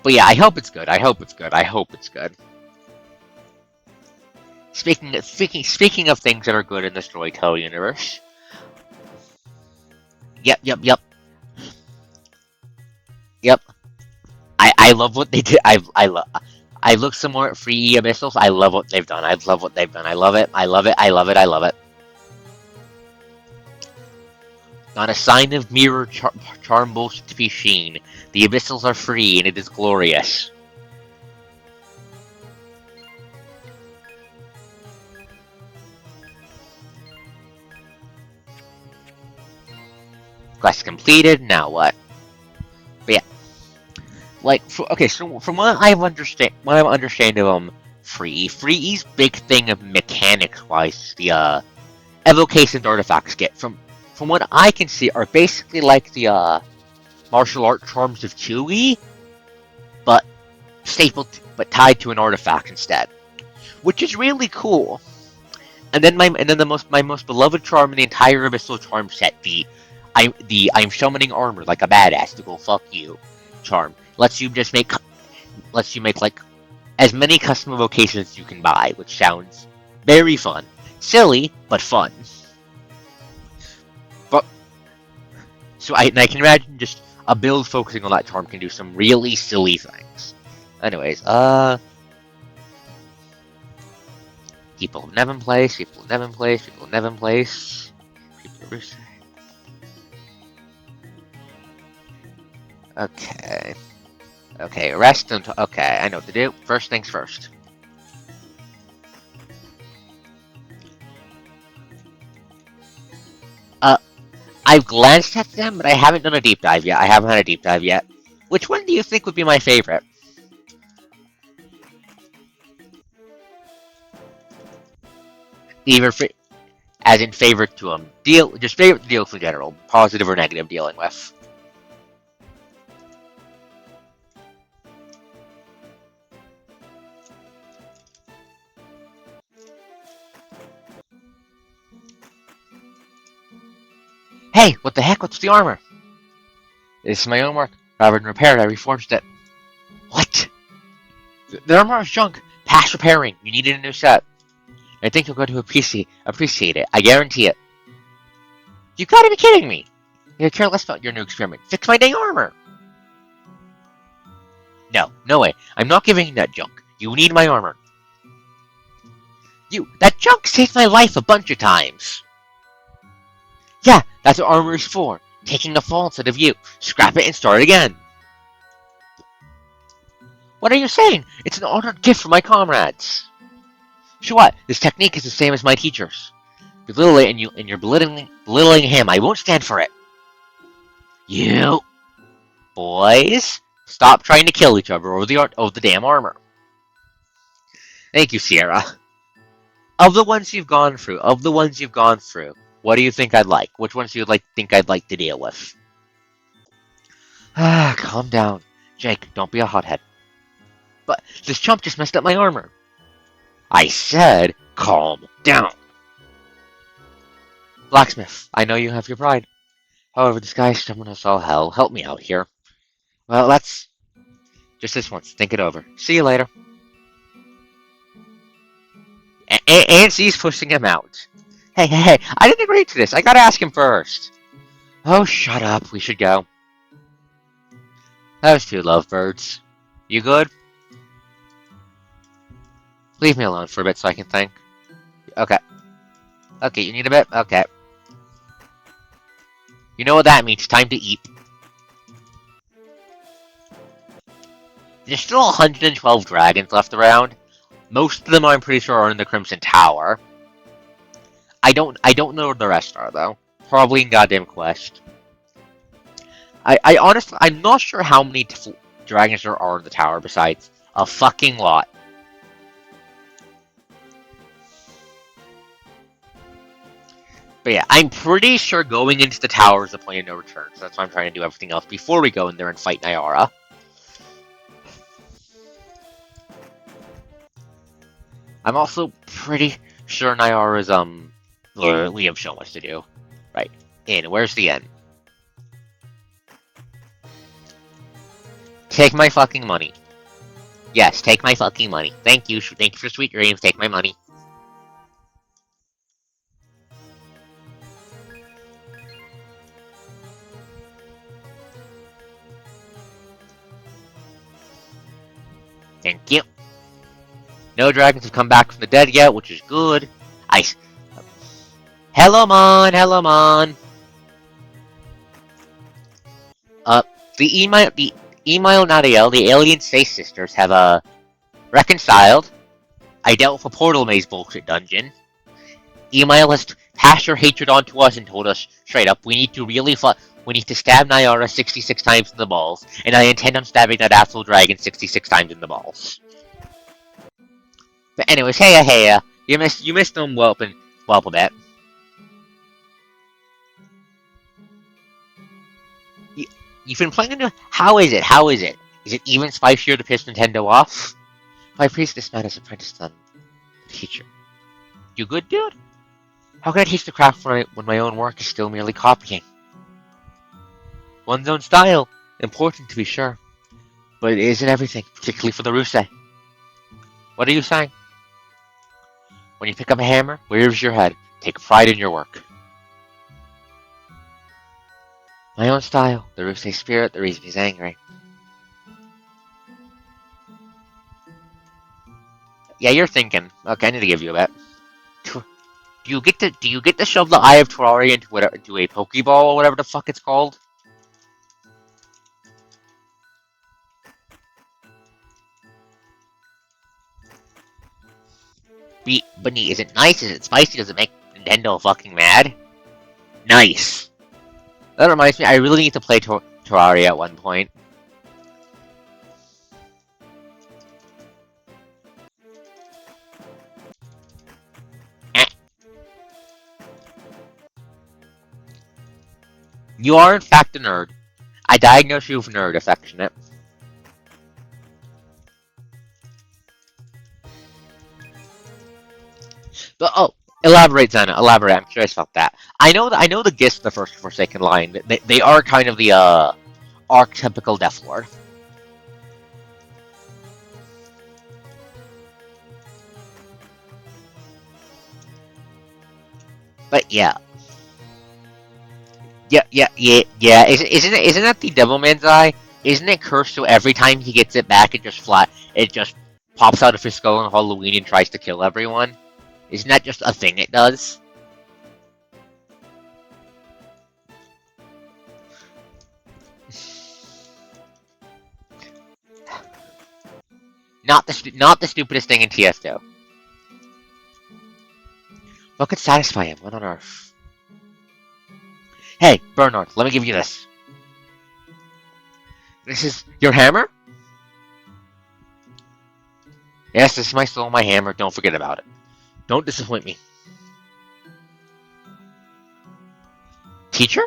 But yeah, I hope it's good. I hope it's good. I hope it's good. Speaking of things that are good in the Storytell universe. Yep. I love what they did. I looked some more at Free Abyssals. I love what they've done. I love what they've done. I love it. I love it. I love it. I love it. Not a sign of mirror charm bullshit to be seen. The Abyssals are free, and it is glorious. Quest completed. Now what? But yeah, like okay. So from what I understand of Free's big thing of mechanics wise, the evocations artifacts get from what I can see are basically like the martial art charms of Chewie, but tied to an artifact instead, which is really cool. And then my most beloved charm in the entire Abyssal charm set, I'm summoning armor like a badass to go fuck you charm, lets you make like as many custom evocations as you can buy, which sounds very fun, silly but fun. But so I can imagine just a build focusing on that charm can do some really silly things. Anyways, people of Nevin Place, people of Nevin Place, people of Nevin Place, people of Rooster. Okay, rest until. Okay, I know what to do. First things first. I've glanced at them, but I haven't done a deep dive yet. I haven't had a deep dive yet. Which one do you think would be my favorite? Either as in favorite to just favorite to deal with in general, positive or negative dealing with. Hey, what the heck? What's the armor? This is my own work. Rather than repair it, I reforged it. What? The armor is junk. Past repairing. You needed a new set. I think you're going to appreciate it. I guarantee it. You gotta be kidding me! You're careless about your new experiment. Fix my dang armor! No way. I'm not giving you that junk. You need my armor. That junk saved my life a bunch of times. Yeah, that's what armor is for. Taking a fall instead of you. Scrap it and start again. What are you saying? It's an honored gift for my comrades. So what? This technique is the same as my teacher's. Belittling and you're belittling him. I won't stand for it. You boys, stop trying to kill each other over the damn armor. Thank you, Sierra. Of the ones you've gone through, what do you think I'd like? Which ones do you think I'd like to deal with? Ah, calm down. Jake, don't be a hothead. But this chump just messed up my armor. I said, calm down. Blacksmith, I know you have your pride. However, this guy is stubborn as all hell. Help me out here. Well, let's... Just this once. Think it over. See you later. Auntie's pushing him out. Hey, I didn't agree to this. I gotta ask him first. Oh, shut up. We should go. Those two lovebirds. You good? Leave me alone for a bit so I can think. Okay. Okay, you need a bit? Okay. You know what that means. Time to eat. There's still 112 dragons left around. Most of them, I'm pretty sure, are in the Crimson Tower. I don't know where the rest are, though. Probably in goddamn Quest. I honestly, I'm not sure how many dragons there are in the tower besides a fucking lot. But yeah, I'm pretty sure going into the tower is a point of no return, so that's why I'm trying to do everything else before we go in there and fight Nyara. I'm also pretty sure Nyara's, we have so much to do. Right. Inn, where's the inn? Take my fucking money. Yes, take my fucking money. Thank you for sweet dreams, take my money. Thank you. No dragons have come back from the dead yet, which is good. Hello, Mon. The Email Nadiel, the alien space sisters, have, reconciled. I dealt with a portal maze bullshit dungeon. Email has passed her hatred onto us and told us straight up, we need to stab Nyara 66 times in the balls, and I intend on stabbing that asshole dragon 66 times in the balls. But anyways, Heya. You missed them whelp a bit. You've been playing into... How is it? Is it even spicier to piss Nintendo off? My priestess man is apprentice son. Teacher. You good, dude? How can I teach the craft when my own work is still merely copying? One's own style. Important to be sure. But it isn't everything, particularly for the Rusei. What are you saying? When you pick up a hammer, where's your head? Take pride in your work. My own style, the Rusei spirit, the reason he's angry. Yeah, you're thinking. Okay, I need to give you a bit. Do you get to shove the Eye of Terraria into a Pokeball or whatever the fuck it's called? But neat, is it nice? Is it spicy? Does it make Nintendo fucking mad? Nice. That reminds me, I really need to play Terraria at one point. You are in fact a nerd. I diagnose you with nerd affectionate. But elaborate, Zana. Elaborate. I'm curious about that. I know the gist of the first Forsaken line. They are kind of the archetypical Death Lord. But yeah. Yeah. Isn't that the Devilman's Eye? Isn't it cursed so every time he gets it back, it just pops out of his skull on Halloween and tries to kill everyone? Isn't that just a thing it does? Not the stupidest thing in TS2. What could satisfy him? What on earth? Hey, Bernard, let me give you this. This is your hammer? Yes, this is my soul, my hammer. Don't forget about it. Don't disappoint me. Teacher?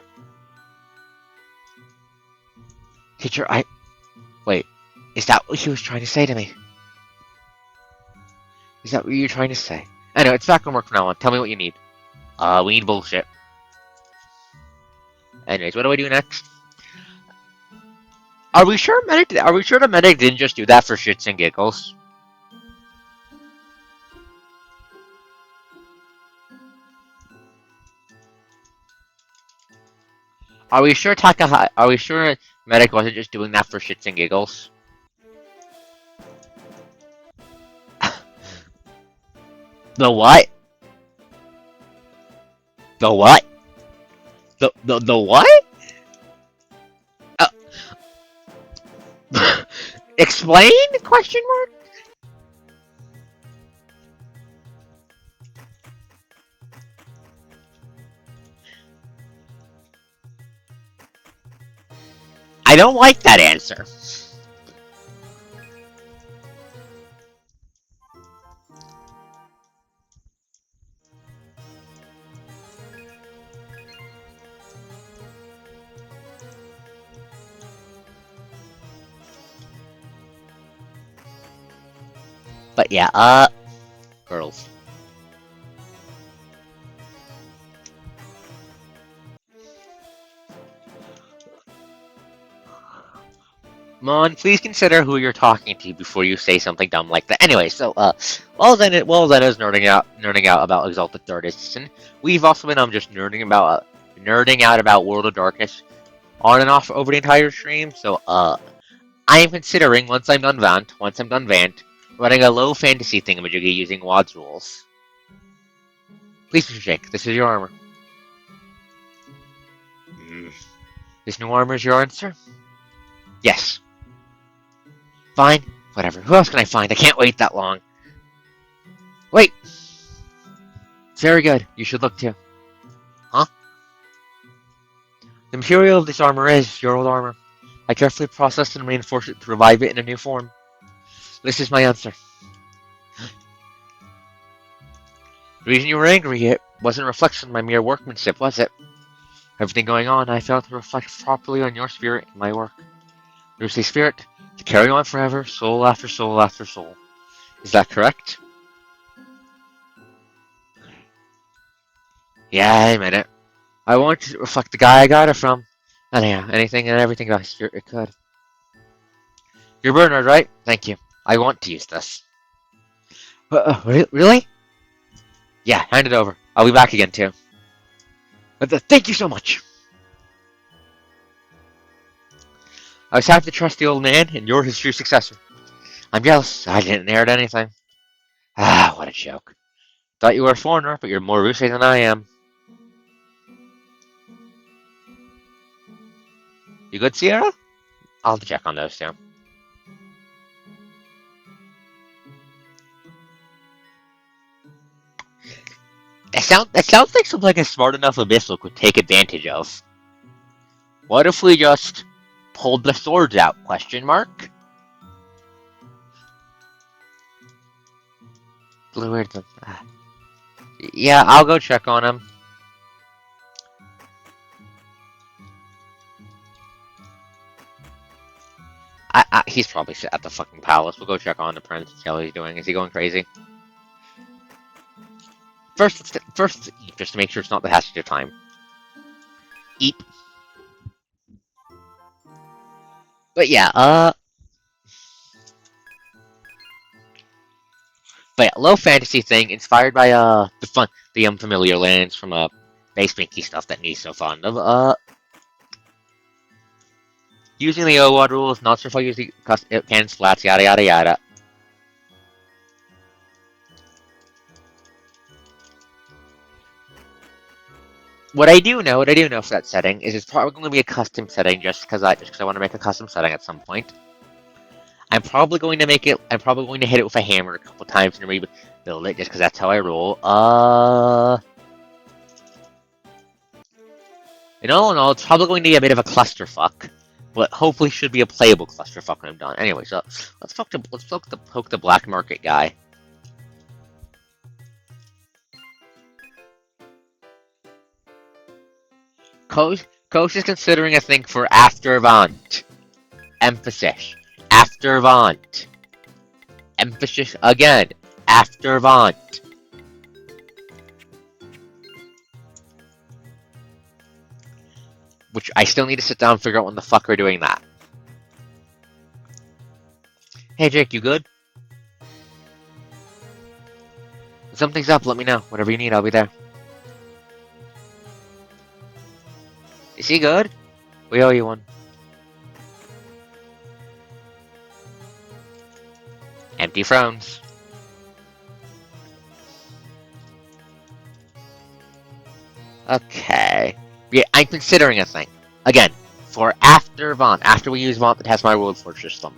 Teacher, Wait. Is that what he was trying to say to me? Is that what you're trying to say? I know, it's back on work from now on. Tell me what you need. We need bullshit. Anyways, what do I do next? Are we sure the medic didn't just do that for shits and giggles? Are we sure medic wasn't just doing that for shits and giggles? The what? The what? The what? Explain? Question mark? I don't like that answer. But yeah, girls. Mon, please consider who you're talking to before you say something dumb like that. Anyway, so while Zen is nerding out about Exalted Third Edition, we've also been just nerding out about World of Darkness on and off over the entire stream. So I am considering once I'm done Vant, running a low fantasy thingamajiggy using WAD's rules. Please, Mr. Jake, this is your armor. This new armor is your answer? Yes. Fine, whatever. Who else can I find? I can't wait that long. Wait! Very good. You should look too. Huh? The material of this armor is your old armor. I carefully processed and reinforced it to revive it in a new form. This is my answer. The reason you were angry, it wasn't a reflection of my mere workmanship, was it? Everything going on, I failed to reflect properly on your spirit in my work. There's a spirit to carry on forever, soul after soul after soul. Is that correct? Yeah, I admit it. I want to reflect the guy I got it from. Anyhow, anything and everything about spirit it could. You're Bernard, right? Thank you. I want to use this. Really? Yeah, hand it over. I'll be back again too. Thank you so much. I was happy to trust the old man, and you're his true successor. I'm jealous. I didn't inherit anything. Ah, what a joke. Thought you were a foreigner, but you're more rusty than I am. You good, Sierra? I'll have to check on those too. That sounds like something a smart enough abyssal could take advantage of. What if we just pulled the swords out? Question mark. Yeah, I'll go check on him. He's probably at the fucking palace. We'll go check on the prince. See how he's doing. Is he going crazy? First, eat, just to make sure it's not the passage of time. Eat. But yeah, But yeah, low fantasy thing, inspired by the unfamiliar lands from base binky stuff that Nee's so fond of. Using the OWAD rules, not sure if I use the can splats, yada yada yada. What I do know for that setting is it's probably going to be a custom setting just because I want to make a custom setting at some point. I'm probably going to hit it with a hammer a couple times and build it just because that's how I roll. In all, it's probably going to be a bit of a clusterfuck, but hopefully should be a playable clusterfuck when I'm done. Anyway, so let's poke the black market guy. Coach is considering a thing for aftervant. Emphasis. Aftervant. Emphasis again. Aftervant. Which I still need to sit down and figure out when the fuck we're doing that. Hey Jake, you good? If something's up, let me know. Whatever you need, I'll be there. Is he good? We owe you one. Empty frowns. Okay. Yeah, I'm considering a thing. Again, for after Vaunt, after we use Vaunt that has my World Forge system.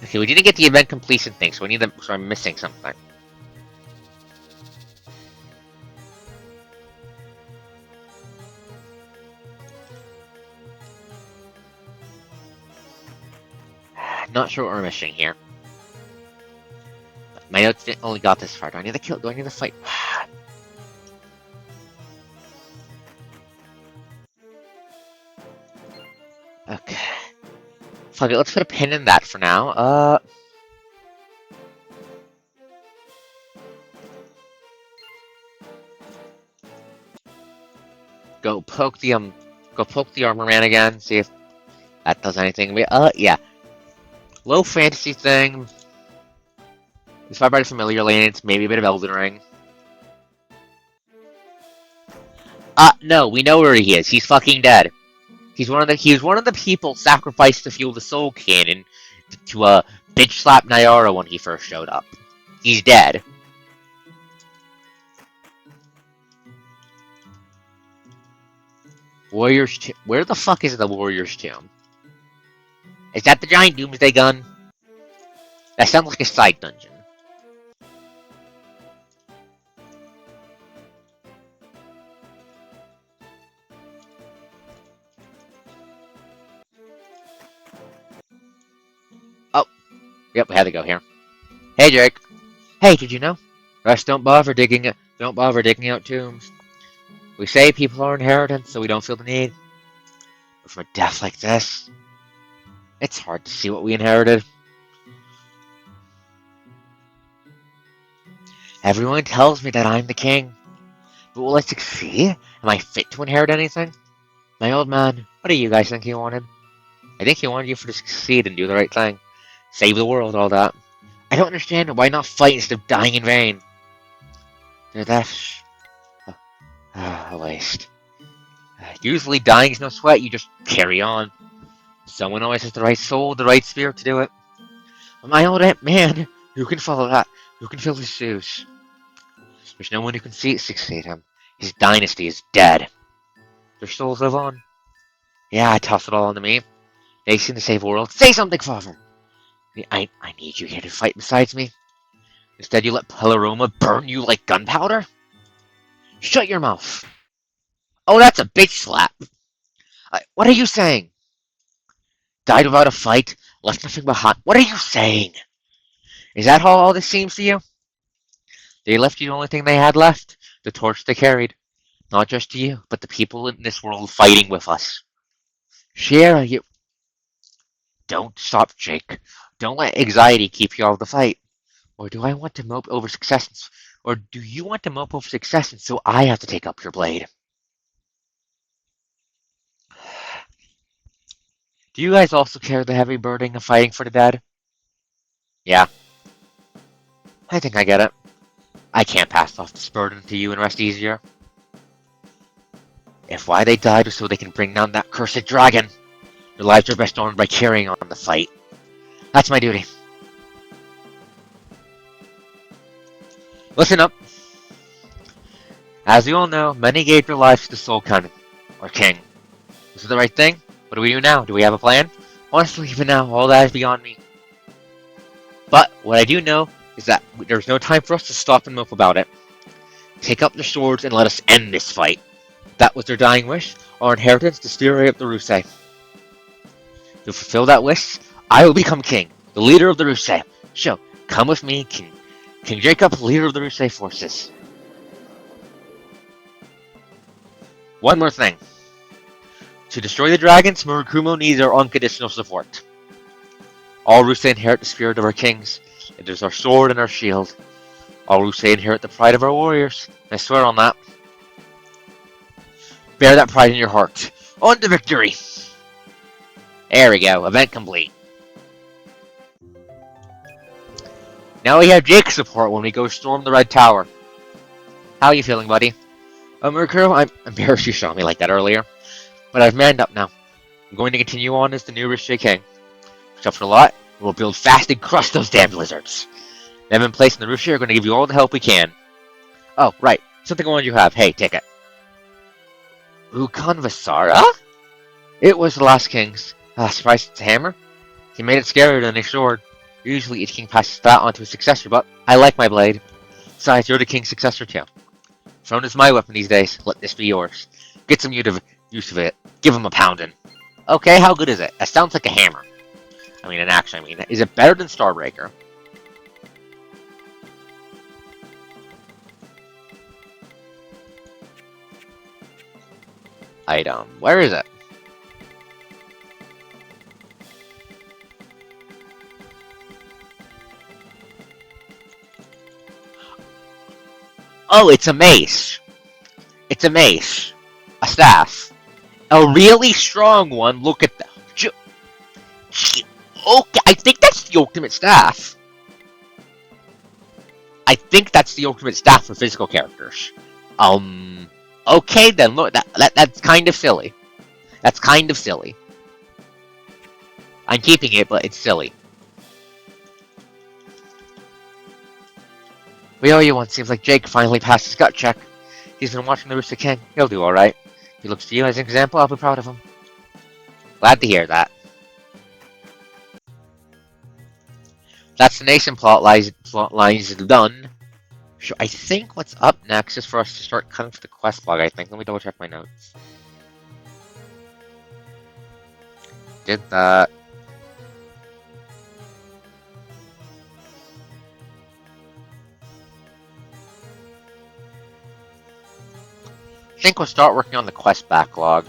Okay, we didn't get the event completion thing, so we need them. So I'm missing something. Not sure what we're missing here. My notes only got this far. Do I need to kill? Do I need to fight? Okay. Fuck it, let's put a pin in that for now. Go poke the armor man again, see if that does anything. Yeah. Low fantasy thing. Inspired by the familiar lanes, maybe a bit of Elden Ring. No, we know where he is. He's fucking dead. He was one of the people sacrificed to fuel the soul cannon to bitch slap Nyara when he first showed up. He's dead. Warrior's Tomb. Where the fuck is the Warrior's Tomb? Is that the giant doomsday gun? That sounds like a side dungeon. Oh. Yep, we had to go here. Hey, Jake. Hey, did you know? Rest don't bother digging out tombs. We say people are inheritance, so we don't feel the need. But from a death like this, it's hard to see what we inherited. Everyone tells me that I'm the king. But will I succeed? Am I fit to inherit anything? My old man, what do you guys think he wanted? I think he wanted you to succeed and do the right thing. Save the world, all that. I don't understand why not fight instead of dying in vain. That's a waste. Usually dying's no sweat, you just carry on. Someone always has the right soul, the right spirit to do it. But my old man, who can follow that? Who can fill his shoes? There's no one who can succeed him. His dynasty is dead. Their souls live on. Yeah, I toss it all onto me. They seem to save the world. Say something, father! I need you here to fight besides me. Instead, you let Pelaroma burn you like gunpowder? Shut your mouth! Oh, that's a bitch slap! What are you saying? Died without a fight, left nothing behind. What are you saying? Is that how all this seems to you? They left you the only thing they had left, the torch they carried. Not just to you, but the people in this world fighting with us. Share you. Don't stop, Jake. Don't let anxiety keep you out of the fight. Or do I want to mope over success? Or do you want to mope over success and so I have to take up your blade? Do you guys also carry the heavy burden of fighting for the dead? Yeah. I think I get it. I can't pass off this burden to you and rest easier. If why they died was so they can bring down that cursed dragon, their lives are best earned by carrying on the fight. That's my duty. Listen up. As you all know, many gave their lives to the Soul Cannon, or King. Was it the right thing? What do we do now? Do we have a plan? Honestly, even now, all that is beyond me. But what I do know is that there's no time for us to stop and mope about it. Take up the swords and let us end this fight. That was their dying wish, our inheritance to steer up the Rusei. To fulfill that wish, I will become king, the leader of the Rusei. So, come with me, King Jacob, leader of the Rusei forces. One more thing. To destroy the dragons, Murakumo needs our unconditional support. All Rusei inherit the spirit of our kings. It is our sword and our shield. All Rusei inherit the pride of our warriors. I swear on that. Bear that pride in your heart. On to victory! There we go, event complete. Now we have Jake's support when we go storm the Red Tower. How are you feeling, buddy? Murakumo, I'm embarrassed you shot me like that earlier. But I've manned up now. I'm going to continue on as the new Rusei King. Suffer a lot, we'll build fast and crush those damn lizards. Neven Place and the Rusei are going to give you all the help we can. Oh, right. Something I wanted you to have. Hey, take it. Ukan Vasara? It was the last king's. Surprised it's a hammer? He made it scarier than a sword. Usually each king passes that on to his successor, but I like my blade. Besides, you're the king's successor too. Throne is my weapon these days. Let this be yours. Get some use of it. Give him a pounding. Okay, how good is it? That sounds like a hammer. I mean, an axe, Is it better than Starbreaker? Item. Where is it? Oh, it's a mace. It's a mace. A staff. A really strong one. Look at that. Okay, I think that's the ultimate staff. I think that's the ultimate staff for physical characters. Okay then, look, that's kind of silly. That's kind of silly. I'm keeping it, but it's silly. We owe you one. Seems like Jake finally passed his gut check. He's been watching the Rusei King. He'll do alright. If he looks to you as an example, I'll be proud of him. Glad to hear that. That's the nation plot lines done. So I think what's up next is for us to start cutting for the quest log, I think. Let me double check my notes. Did that. I think we'll start working on the quest backlog.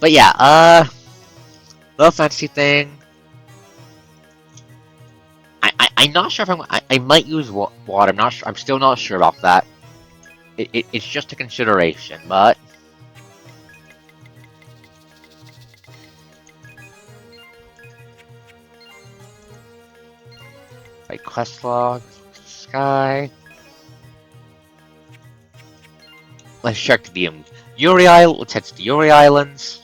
But yeah, little fantasy thing. I'm not sure if I might use water. I'm not sure. I'm still not sure about that. It's just a consideration, but like quest log, sky. Let's check the Yuri Island. Let's head to the Yuri Islands.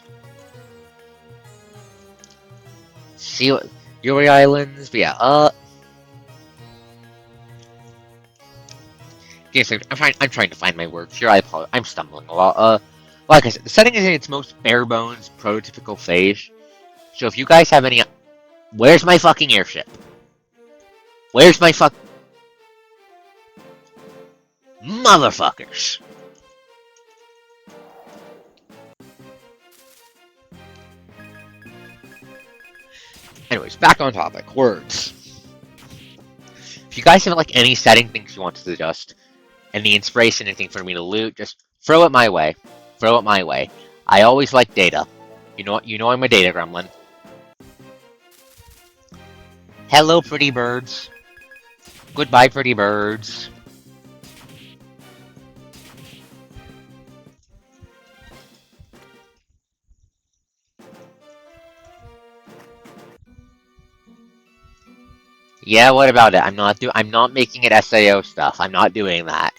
See what Yuri Islands. But yeah, I'm trying to find my words here. I apologize. I'm stumbling a lot. Like I said, the setting is in its most bare bones, prototypical phase. So if you guys have any, where's my fucking airship? Where's my motherfuckers? Anyways, back on topic. Words. If you guys have like any setting things you want to adjust, any inspiration, anything for me to loot, just throw it my way. Throw it my way. I always like data. You know I'm a data gremlin. Hello, pretty birds. Goodbye, pretty birds. Yeah, what about it? I'm not making it SAO stuff. I'm not doing that.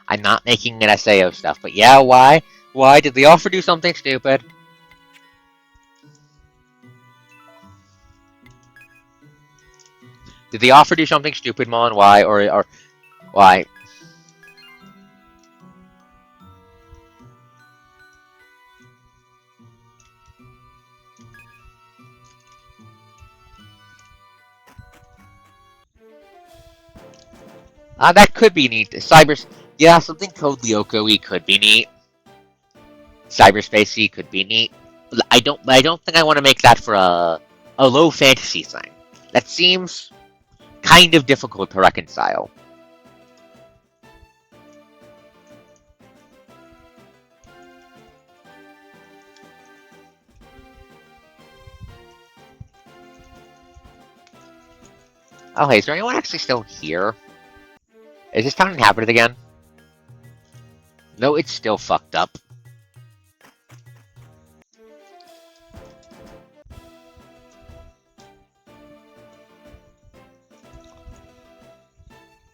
I'm not making it SAO stuff. But yeah, why? Why did the offer do something stupid? Did the offer do something stupid, Mon? Why? Or why? That could be neat. Yeah, something code Lyoko-y could be neat. Cyberspacey could be neat. I don't think I want to make that for a low fantasy thing. That seems kind of difficult to reconcile. Oh, hey, is there anyone actually still here? Is this town inhabited again? No, it's still fucked up.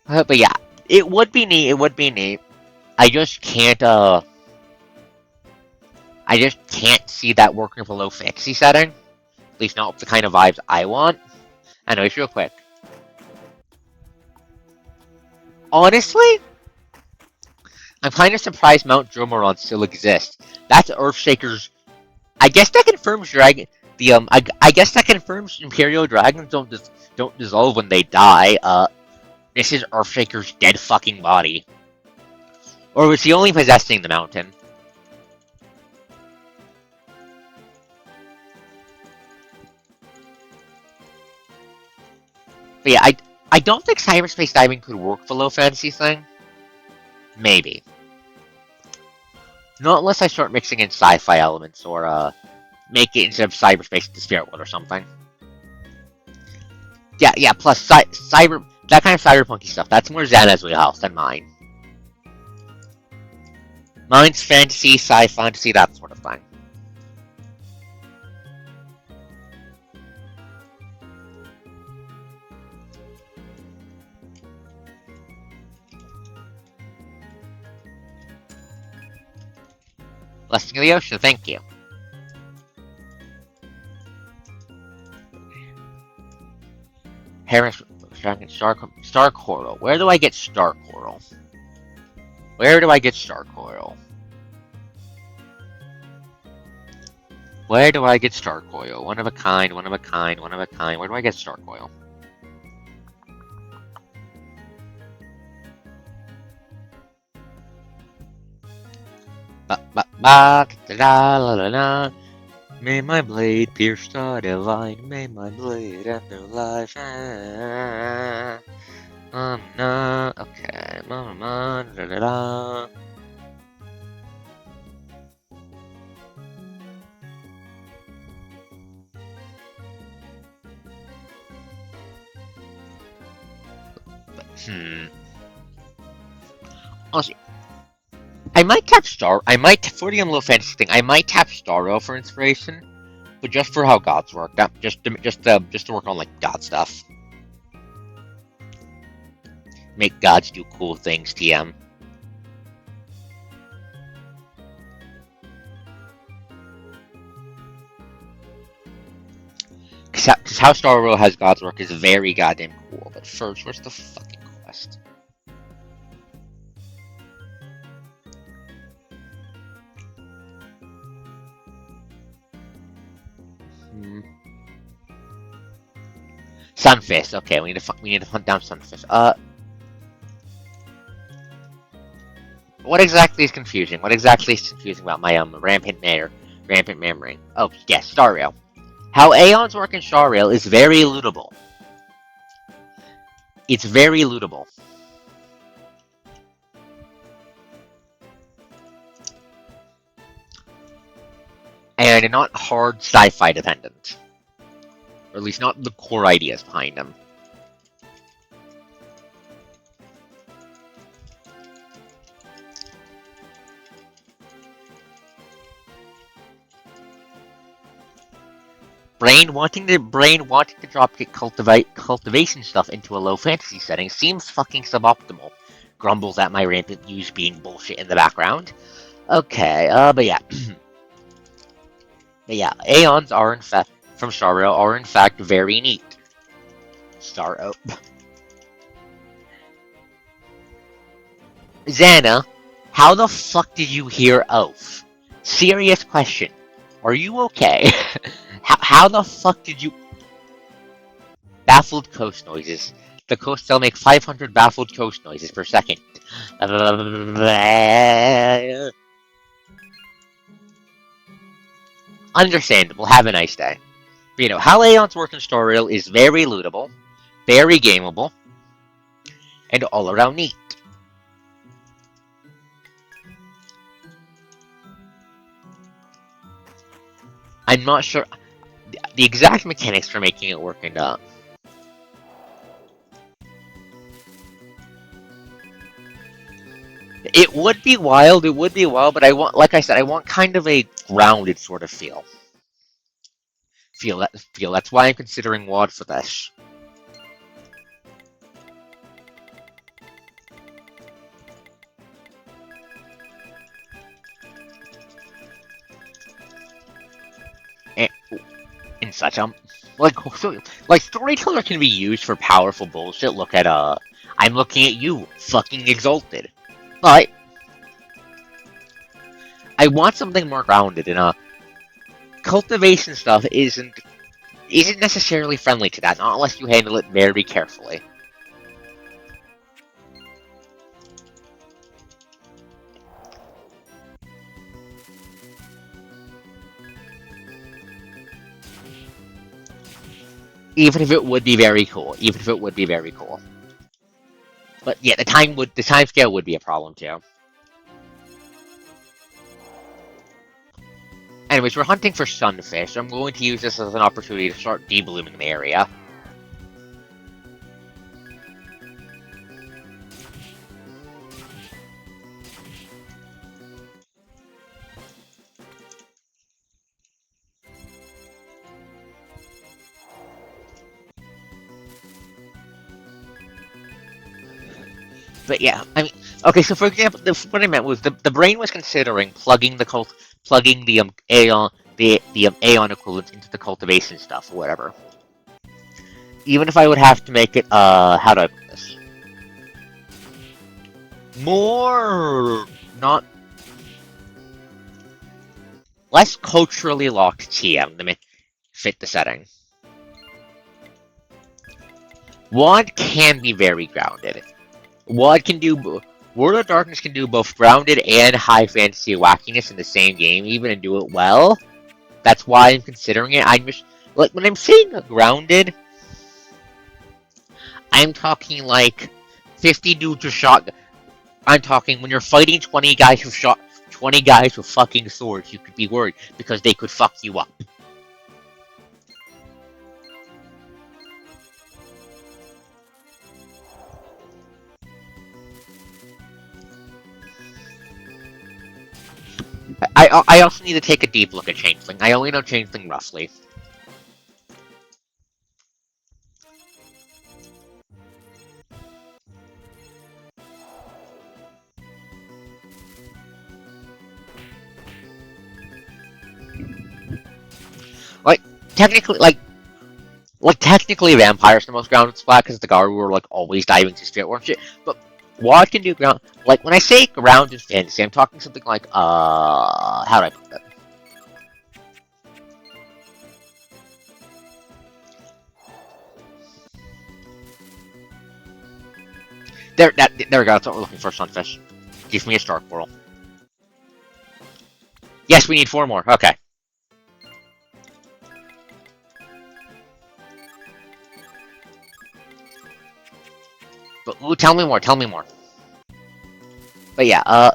But yeah, it would be neat. It would be neat. I just can't. I just can't see that working for low fantasy setting. At least not the kind of vibes I want. Anyways, real quick. Honestly, I'm kind of surprised Mount Dromeron still exists. That's Earthshaker's. I guess that confirms dragon. I guess that confirms Imperial dragons don't dissolve when they die. This is Earthshaker's dead fucking body, or was he only possessing the mountain? But yeah, I don't think cyberspace diving could work for low fantasy thing. Maybe. Not unless I start mixing in sci-fi elements or make it instead of cyberspace the spirit world or something. Yeah. Plus cyber that kind of cyberpunky stuff. That's more Xana's wheelhouse than mine. Mine's fantasy, sci-fantasy, that sort of thing. Blessing of the Ocean, thank you. Harris, Star Coral. Where do I get Star Coral? Where do I get Star Coral? Where do I get Star Coil? One of a kind, one of a kind, one of a kind. Where do I get Star Coil? Da-da-la-la-la. May my blade pierce the divine. May my blade have new life. Okay. Da-da-da. Honestly, I might tap for the low fantasy thing. I might tap Starro for inspiration, but just for how gods work. That just to work on like god stuff. Make gods do cool things. TM. Because how Starro has gods work is very goddamn cool. But first, where's the fucking quest? Sunfish. Okay, we need to hunt down Sunfish. What exactly is confusing? What exactly is confusing about my rampant memory? Oh yes, Star Rail. How Aeons work in Star Rail is very lootable. It's very lootable. And not hard sci-fi dependent. Or at least not the core ideas behind them. Brain wanting to drop cultivation stuff into a low fantasy setting seems fucking suboptimal. Grumbles at my rampant use being bullshit in the background. Okay, but yeah. But yeah, Aeons are in fact from Star Rail are in fact very neat. Star Xana, how the fuck did you hear Oath? Serious question. Are you okay? how the fuck did you... Baffled coast noises. The coast will make 500 baffled coast noises per second. Understandable. Have a nice day. But, how Aeon's working tutorial is very lootable, very gameable, and all around neat. I'm not sure the exact mechanics for making it work, and it would be wild. It would be wild, but I want, like I said, I want kind of a grounded sort of feel. Feel. That's why I'm considering WOD for this. And such. Like storyteller can be used for powerful bullshit. Look at I'm looking at you, fucking exalted. But I want something more grounded, and cultivation stuff isn't necessarily friendly to that, not unless you handle it very carefully. Even if it would be very cool. But yeah, the time scale would be a problem too. Anyways, we're hunting for sunfish. I'm going to use this as an opportunity to start deblooming the area. But yeah, I mean, okay. So for example, what I meant was the brain was considering plugging the Aeon Aeon equivalent into the cultivation stuff or whatever. Even if I would have to make it how do I put this? More not less culturally locked TM to fit the setting. WOD can be very grounded. WOD can do World of Darkness can do both grounded and high fantasy wackiness in the same game, even and do it well. That's why I'm considering it. I'm just like when I'm saying grounded, I'm talking like 50 dudes with shotgun. I'm talking when you're fighting 20 guys with fucking swords, you could be worried because they could fuck you up. I also need to take a deep look at Changeling. I only know Changeling roughly. Like technically vampires are the most grounded splat because the Garu were like always diving to straight worm shit. But WOD can do ground. Like when I say grounded fantasy, I'm talking something like how do I put that? There we go. That's what we're looking for, sunfish. Give me a star coral. Yes, we need 4 more. Okay. But ooh, tell me more. But yeah,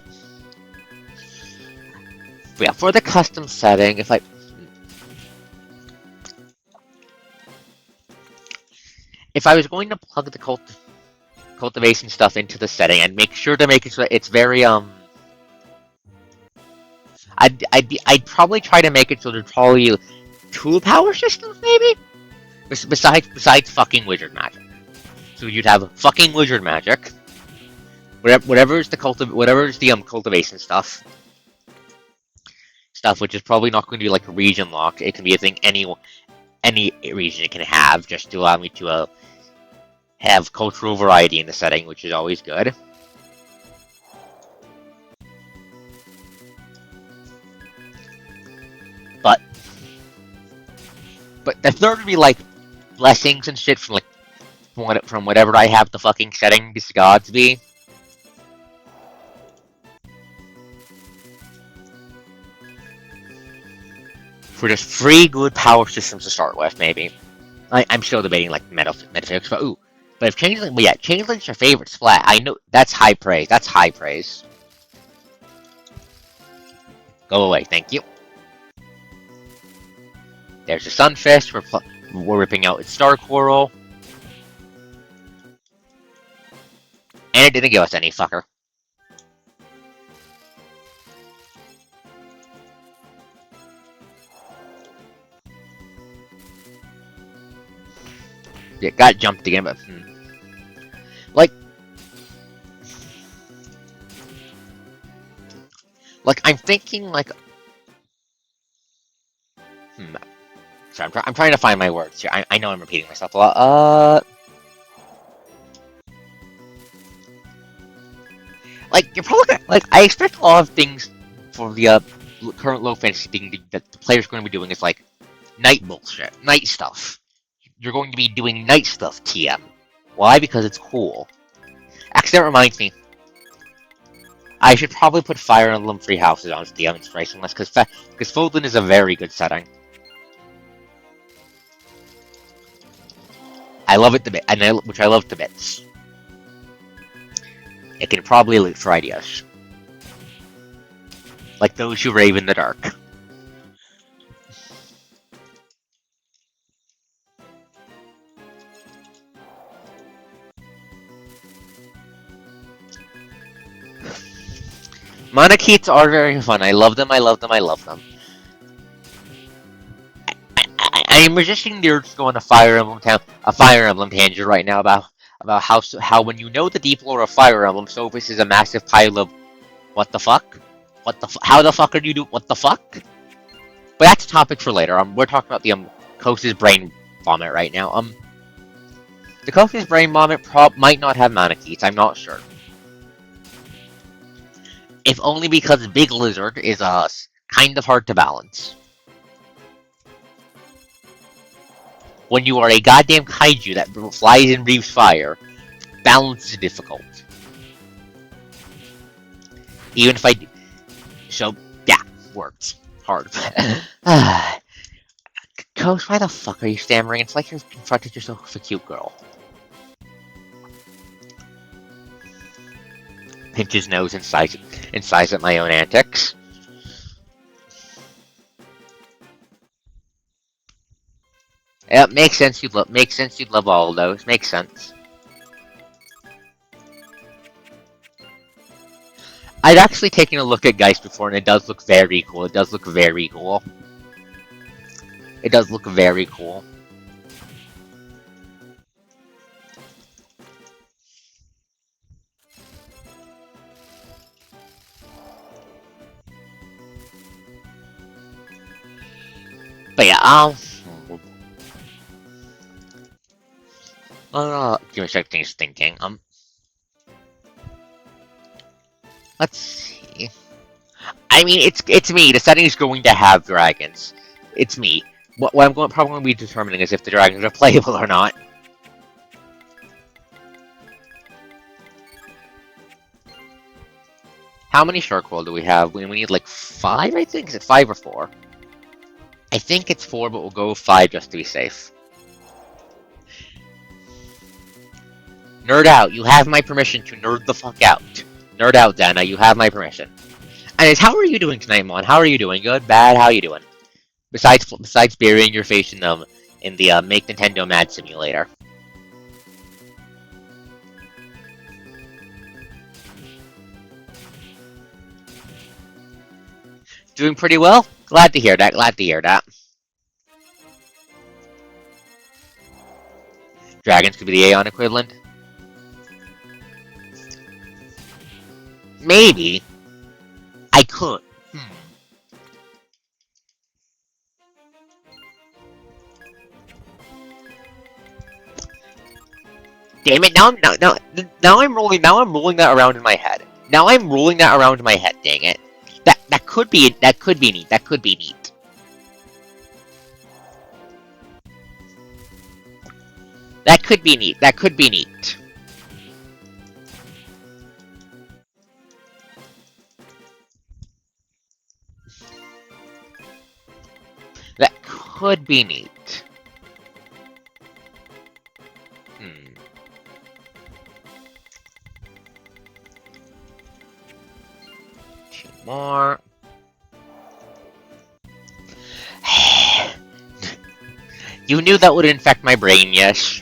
for the custom setting, if I was going to plug the cultivation stuff into the setting and make sure to make it so that it's very I'd probably try to make it so there's probably 2 power systems maybe besides fucking wizard magic. So you'd have fucking wizard magic, whatever is the cultivation stuff, which is probably not going to be like region locked. It can be a thing any region it can have, just to allow me to have cultural variety in the setting, which is always good. But the third would be like blessings and shit from like from whatever I have the fucking settings gods be. For just 3 good power systems to start with, maybe. I'm still debating like metaphysics, but ooh. But if Changeling, but yeah, Changeling's your favorite splat. I know that's high praise. That's high praise. Go away, thank you. There's a Sunfist. We're ripping out its Star Coral. And it didn't give us any, fucker. Yeah, got jumped again, but like I'm thinking like Sorry, I'm trying to find my words here. I know I'm repeating myself a lot. Like you're probably gonna, like I expect a lot of things for the current low fantasy thing that the player's going to be doing is like night bullshit, night stuff. You're going to be doing night stuff, TM. Why? Because it's cool. Actually, that reminds me. I should probably put Fire Emblem Free Houses on the demonstration list because Fodlan is a very good setting. I love it to bits, which I love to bits. It can probably loot for ideas, like those who rave in the dark. Monokeets are very fun. I love them. I love them. I love them. I'm resisting the urge to go on a Fire Emblem tangent right now about how when you know the deep lore of Fire Emblem, Sophis is a massive pile of what the fuck, how the fuck are you doing? What the fuck? But that's a topic for later. We're talking about the Kosa's brain vomit right now. The Kosa's brain vomit might not have Monokeets. I'm not sure. If only because Big Lizard is kind of hard to balance. When you are a goddamn kaiju that flies and breathes fire, balance is difficult. Even if so, yeah, works. Hard. Coach, why the fuck are you stammering? It's like you've confronted yourself with a cute girl. Pinch his nose and sighs at my own antics. Yeah, makes sense. You'd love all of those. Makes sense. I've actually taken a look at Geist before, and it does look very cool. It does look very cool. It does look very cool. But yeah, give me a second. Things thinking. Let's see. I mean, it's me. The setting is going to have dragons. It's me. What I'm probably going to be determining is if the dragons are playable or not. How many charcoal do we have? We need like 5, I think. Is it 5 or 4? I think it's 4, but we'll go 5 just to be safe. Nerd out. You have my permission to nerd the fuck out. Nerd out, Dana. You have my permission. And how are you doing tonight, Mon? How are you doing? Good? Bad? How are you doing? Besides burying your face in the Make Nintendo Mad Simulator. Doing pretty well? Glad to hear that. Glad to hear that. Dragons could be the Aeon equivalent. Maybe. I could. Damn it! Now I'm rolling that around in my head. Now I'm rolling that around in my head. Dang it! That could be neat. That could be neat. That could be neat. That could be neat. That could be neat. Two more. You knew that would infect my brain, yes?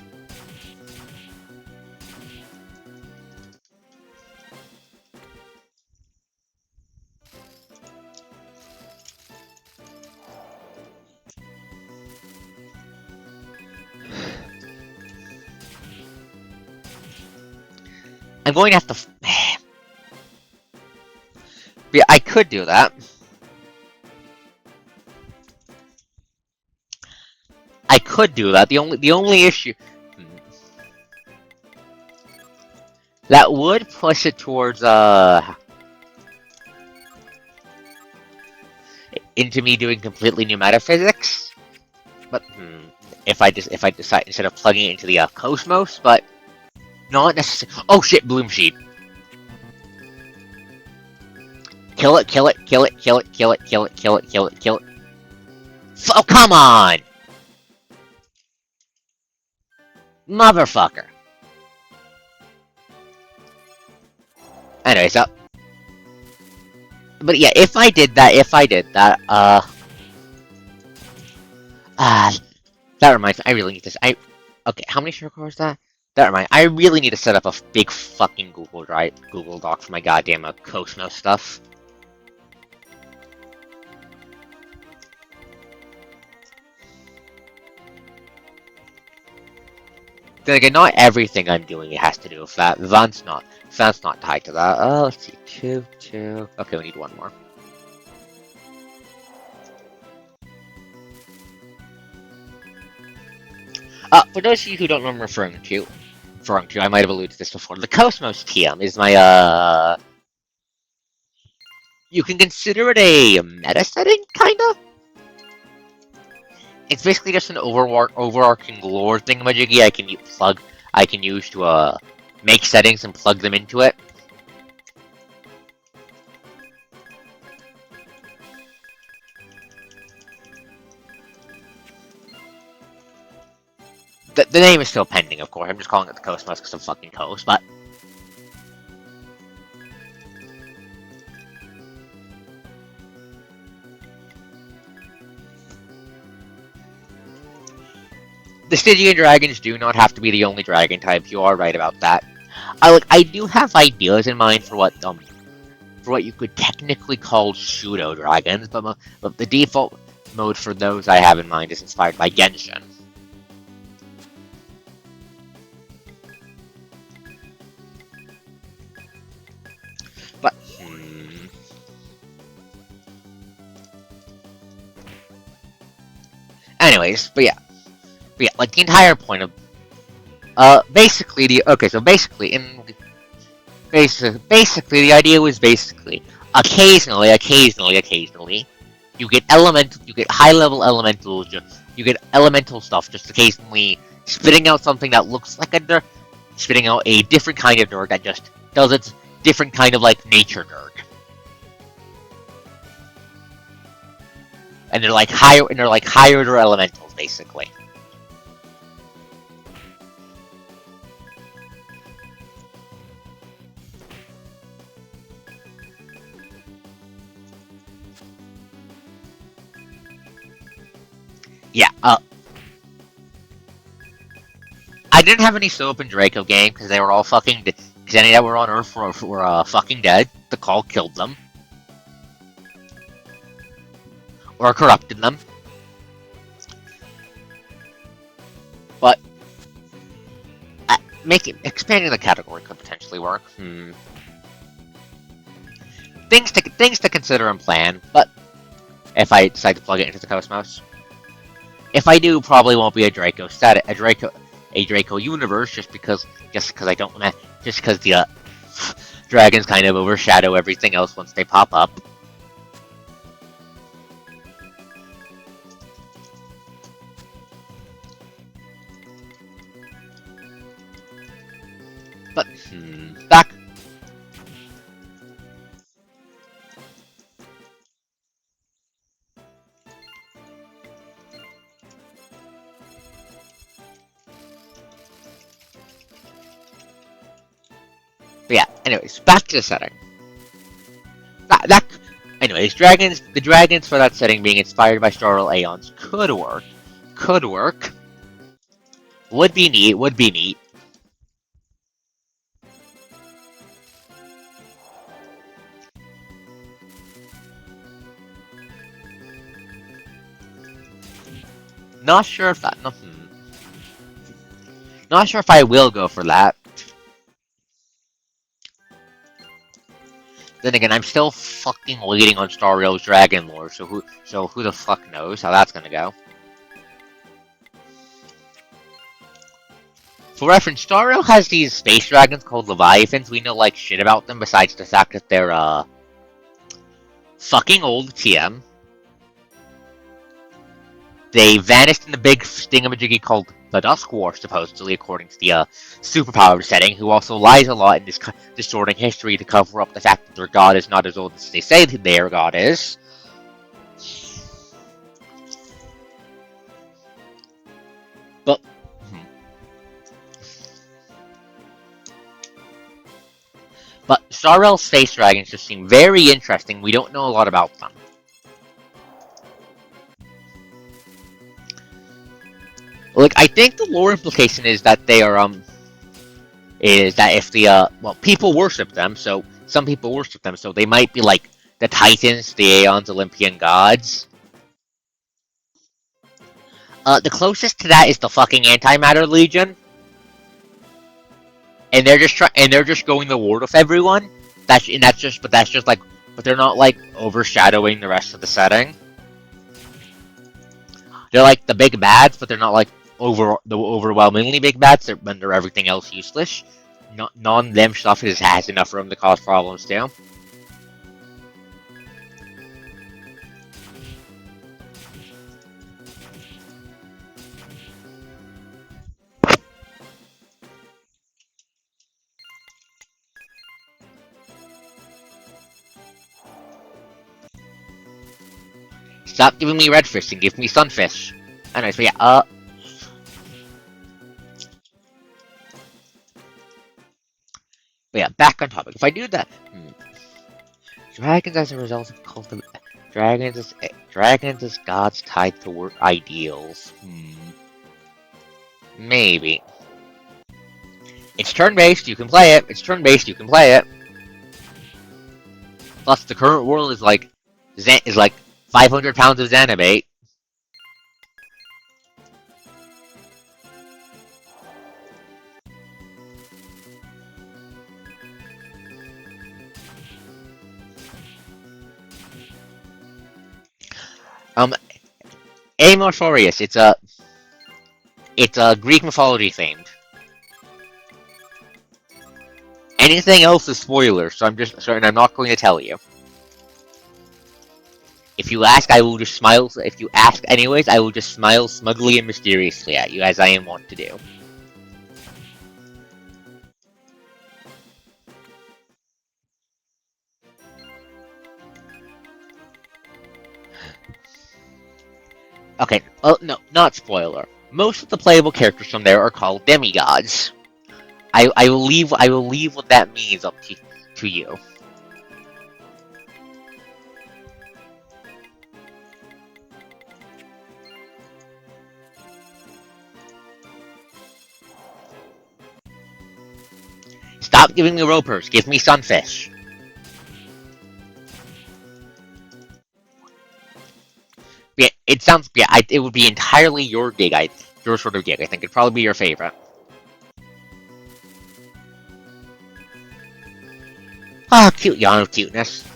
I'm going to have to... Yeah, I could do that. I could do that. The only issue... That would push it towards, into me doing completely new metaphysics. But, if I decide, instead of plugging it into the, Cosmos, but... Not necessarily... Oh shit, Bloom Sheet! Kill it, kill it, kill it, kill it, kill it, kill it, kill it, kill it, kill it. Oh, come on! Motherfucker. Anyway, so... But yeah, if I did that, that reminds me, I really need to... Okay, how many share is that? That reminds me, I really need to set up a big fucking Google Doc for my goddamn Cosmos stuff. Then again, not everything I'm doing has to do with that. That's not tied to that. Let's see, two. Okay, we need one more. For those of you who don't know what I'm referring to, I might have alluded to this before. The Cosmos TM is my you can consider it a meta setting, kinda. It's basically just an overarching lore thingamajiggy I can use to make settings and plug them into it. The name is still pending, of course. I'm just calling it the Cosmos because I'm fucking Coast, but... The Stygian dragons do not have to be the only dragon type. You are right about that. I do have ideas in mind for what you could technically call pseudo dragons, but the default mode for those I have in mind is inspired by Genshin. But anyways, but yeah, like the entire point of basically the idea was basically occasionally you get high level elemental stuff just occasionally spitting out something that looks like spitting out a different kind of nerd that just does its different kind of like nature nerd. And they're like higher order elementals basically. Yeah, I didn't have any Soap and Draco game because they were all fucking. Because any that were on Earth were fucking dead. The call killed them. Or corrupted them. But. Expanding the category could potentially work. Things to consider and plan, but. If I decide to plug it into the Cosmos. If I do, probably won't be a Draco universe, just because the dragons kind of overshadow everything else once they pop up. Back. But yeah, anyways, back to the setting. Anyways, the dragons for that setting being inspired by Starl Aeons could work. Could work. Would be neat, would be neat. Not sure if that. Not sure if I will go for that. Then again, I'm still fucking waiting on Star Rail's Dragon Lore, so who the fuck knows how that's gonna go. For reference, Star Rail has these space dragons called Leviathans. We know like shit about them besides the fact that they're fucking old TM. They vanished in the big stingamajiggy called the Dusk War, supposedly, according to the superpower setting, who also lies a lot in this distorting history to cover up the fact that their god is not as old as they say their god is. But Star Rail's space dragons just seem very interesting. We don't know a lot about them. Like, I think the lore implication is that they are, is that if the, well, people worship them, so some people worship them, so they might be like the Titans, the Aeons, Olympian gods. The closest to that is the fucking Antimatter Legion. And they're just going to war with everyone. But they're not like overshadowing the rest of the setting. They're like the big bads, but they're not like the overwhelmingly big bads. They're render everything else useless. Non-them stuff has enough room to cause problems too. Stop giving me redfish and give me sunfish. Anyways, but yeah, but yeah, back on topic. If I do that, dragons as a result of dragons as gods tied to work ideals. Maybe. It's turn-based, you can play it. It's turn-based, you can play it. Plus, the current world is like 500 pounds of Xanabate. Amorphorius, it's a Greek mythology themed. Anything else is spoiler, so I'm not going to tell you. If you ask, I will just smile. If you ask anyways, I will just smile smugly and mysteriously at you, as I am wont to do. Okay, well, no, not spoiler. Most of the playable characters from there are called demigods. I will leave what that means up to you. Stop giving me ropers. Give me sunfish. Yeah, it sounds. Yeah, it would be entirely your gig. Your sort of gig. I think it'd probably be your favorite. Ah, cute yawn of cuteness.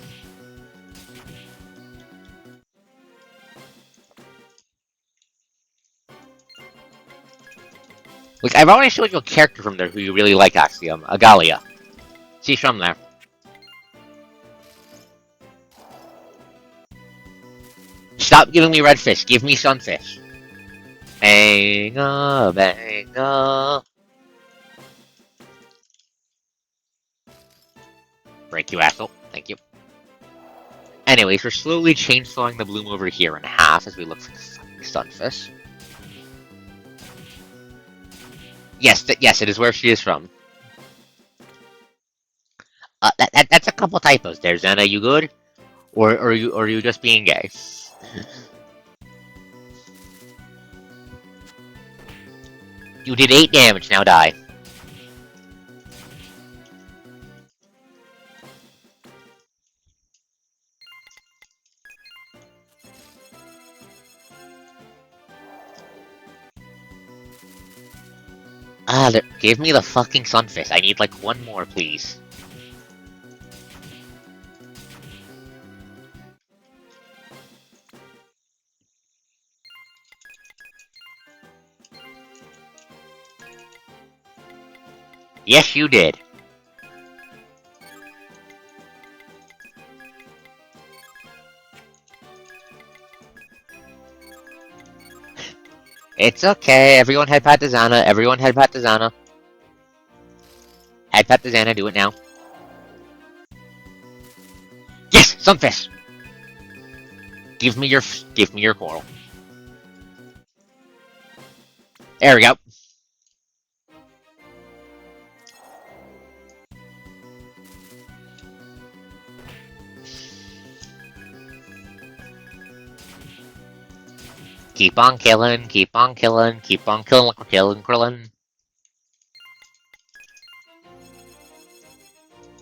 Like, I've already showed you a character from there who you really like, actually, Agalia. She's from there. Stop giving me redfish, give me sunfish. Banga, banga. Break you, asshole. Thank you. Anyways, we're slowly chainsawing the bloom over here in half as we look for the fucking sunfish. Yes, yes, it is where she is from. That's a couple typos there, Xana. You good? Or are you just being gay? You did 8 damage, now die. Give me the fucking sunfish. I need like one more, please. Yes, you did. It's okay. Everyone head pat to Xana. Everyone head pat to Xana. Head pat to Xana. Do it now. Yes, sunfish. Give me your coral. There we go. Keep on killing, keep on killing, keep on killing like we're killing Krillin.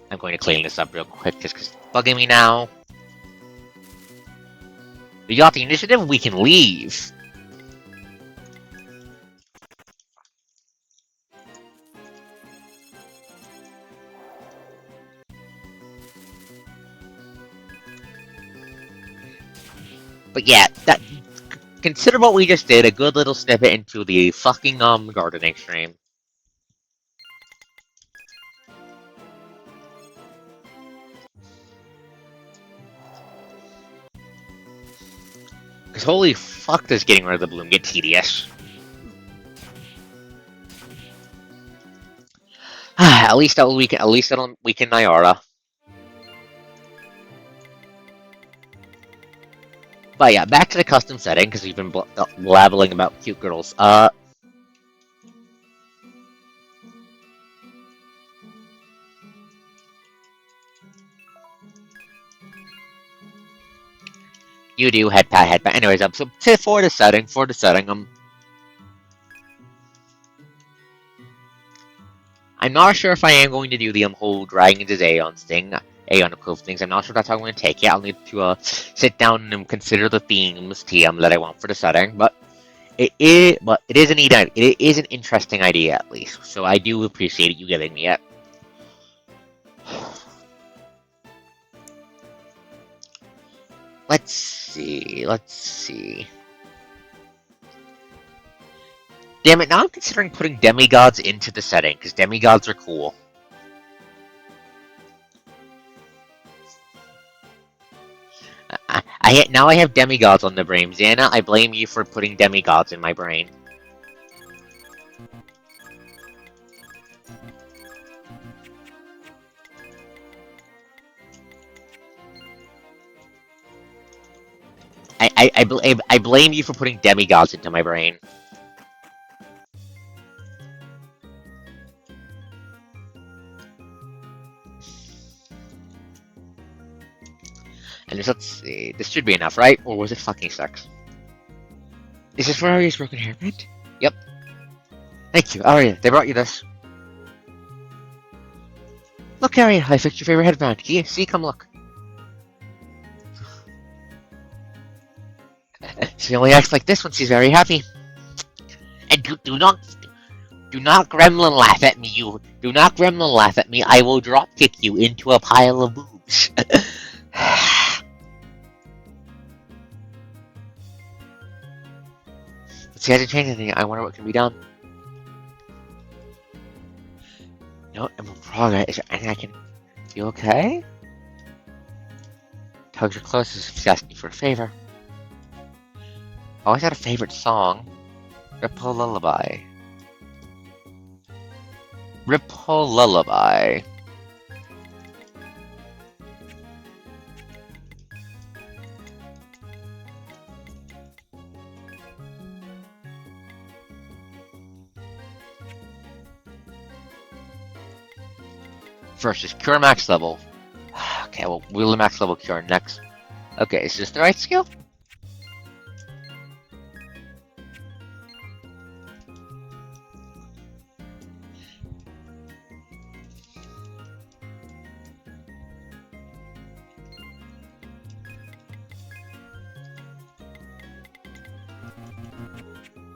I'm going to clean this up real quick just because it's bugging me now. We got the initiative, we can leave. But yeah, consider what we just did, a good little snippet into the fucking gardening stream. Cause holy fuck does getting rid of the bloom get tedious. At least that'll weaken Nyara. But yeah, back to the custom setting, because we've been blabbling about cute girls. You do, head pat. Anyways, so for the setting, I'm not sure if I am going to do the whole Dragons is Aeons thing, Aeon approved things. I'm not sure that's how I'm going to take it. I'll need to sit down and consider the themes TM that I want for the setting, but it is an interesting idea at least. So I do appreciate you giving me it. Let's see. Damn it, now I'm considering putting demigods into the setting, because demigods are cool. Now I have demigods on the brain. Xana, I blame you for putting demigods in my brain. I blame you for putting demigods into my brain. And let's see, this should be enough, right? Or was it fucking 6? Is this for Arya's broken hairband? Yep. Thank you, Arya. They brought you this. Look, Arya, I fixed your favorite headband. See, come look. She only acts like this when she's very happy. And do not gremlin laugh at me, you. Do not gremlin laugh at me. I will drop kick you into a pile of boobs. She hasn't changed anything. I wonder what can be done. No, I'm in progress. Is there anything I can... You okay? Tugs your close as if she's asking you for a favor. Always had a favorite song. Ripple Lullaby. Ripple Lullaby. versus Cure max level. Okay, well, we'll max level Cure next. Okay, is this the right skill?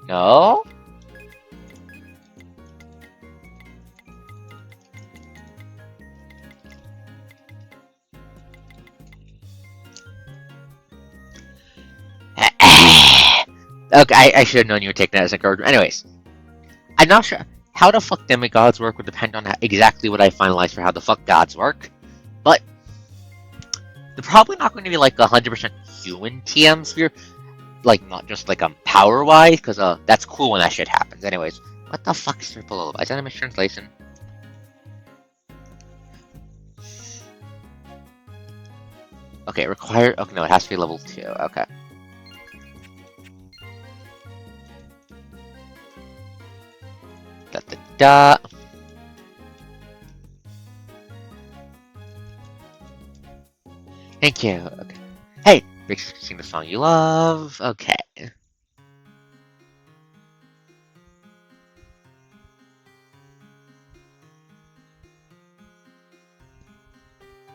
No? Okay, I should have known you would take that as encouragement. Anyways, I'm not sure how the fuck demigods work would depend on exactly what I finalize for how the fuck gods work, but they're probably not going to be like 100% human TM sphere, like not just like power wise, because that's cool when that shit happens. Anyways, what the fuck is triple lullaby? Is that a mistranslation? Okay, required. Okay, no, it has to be level 2. Okay. Da da da. Thank you. Okay. Hey, make sure to sing the song you love. Okay.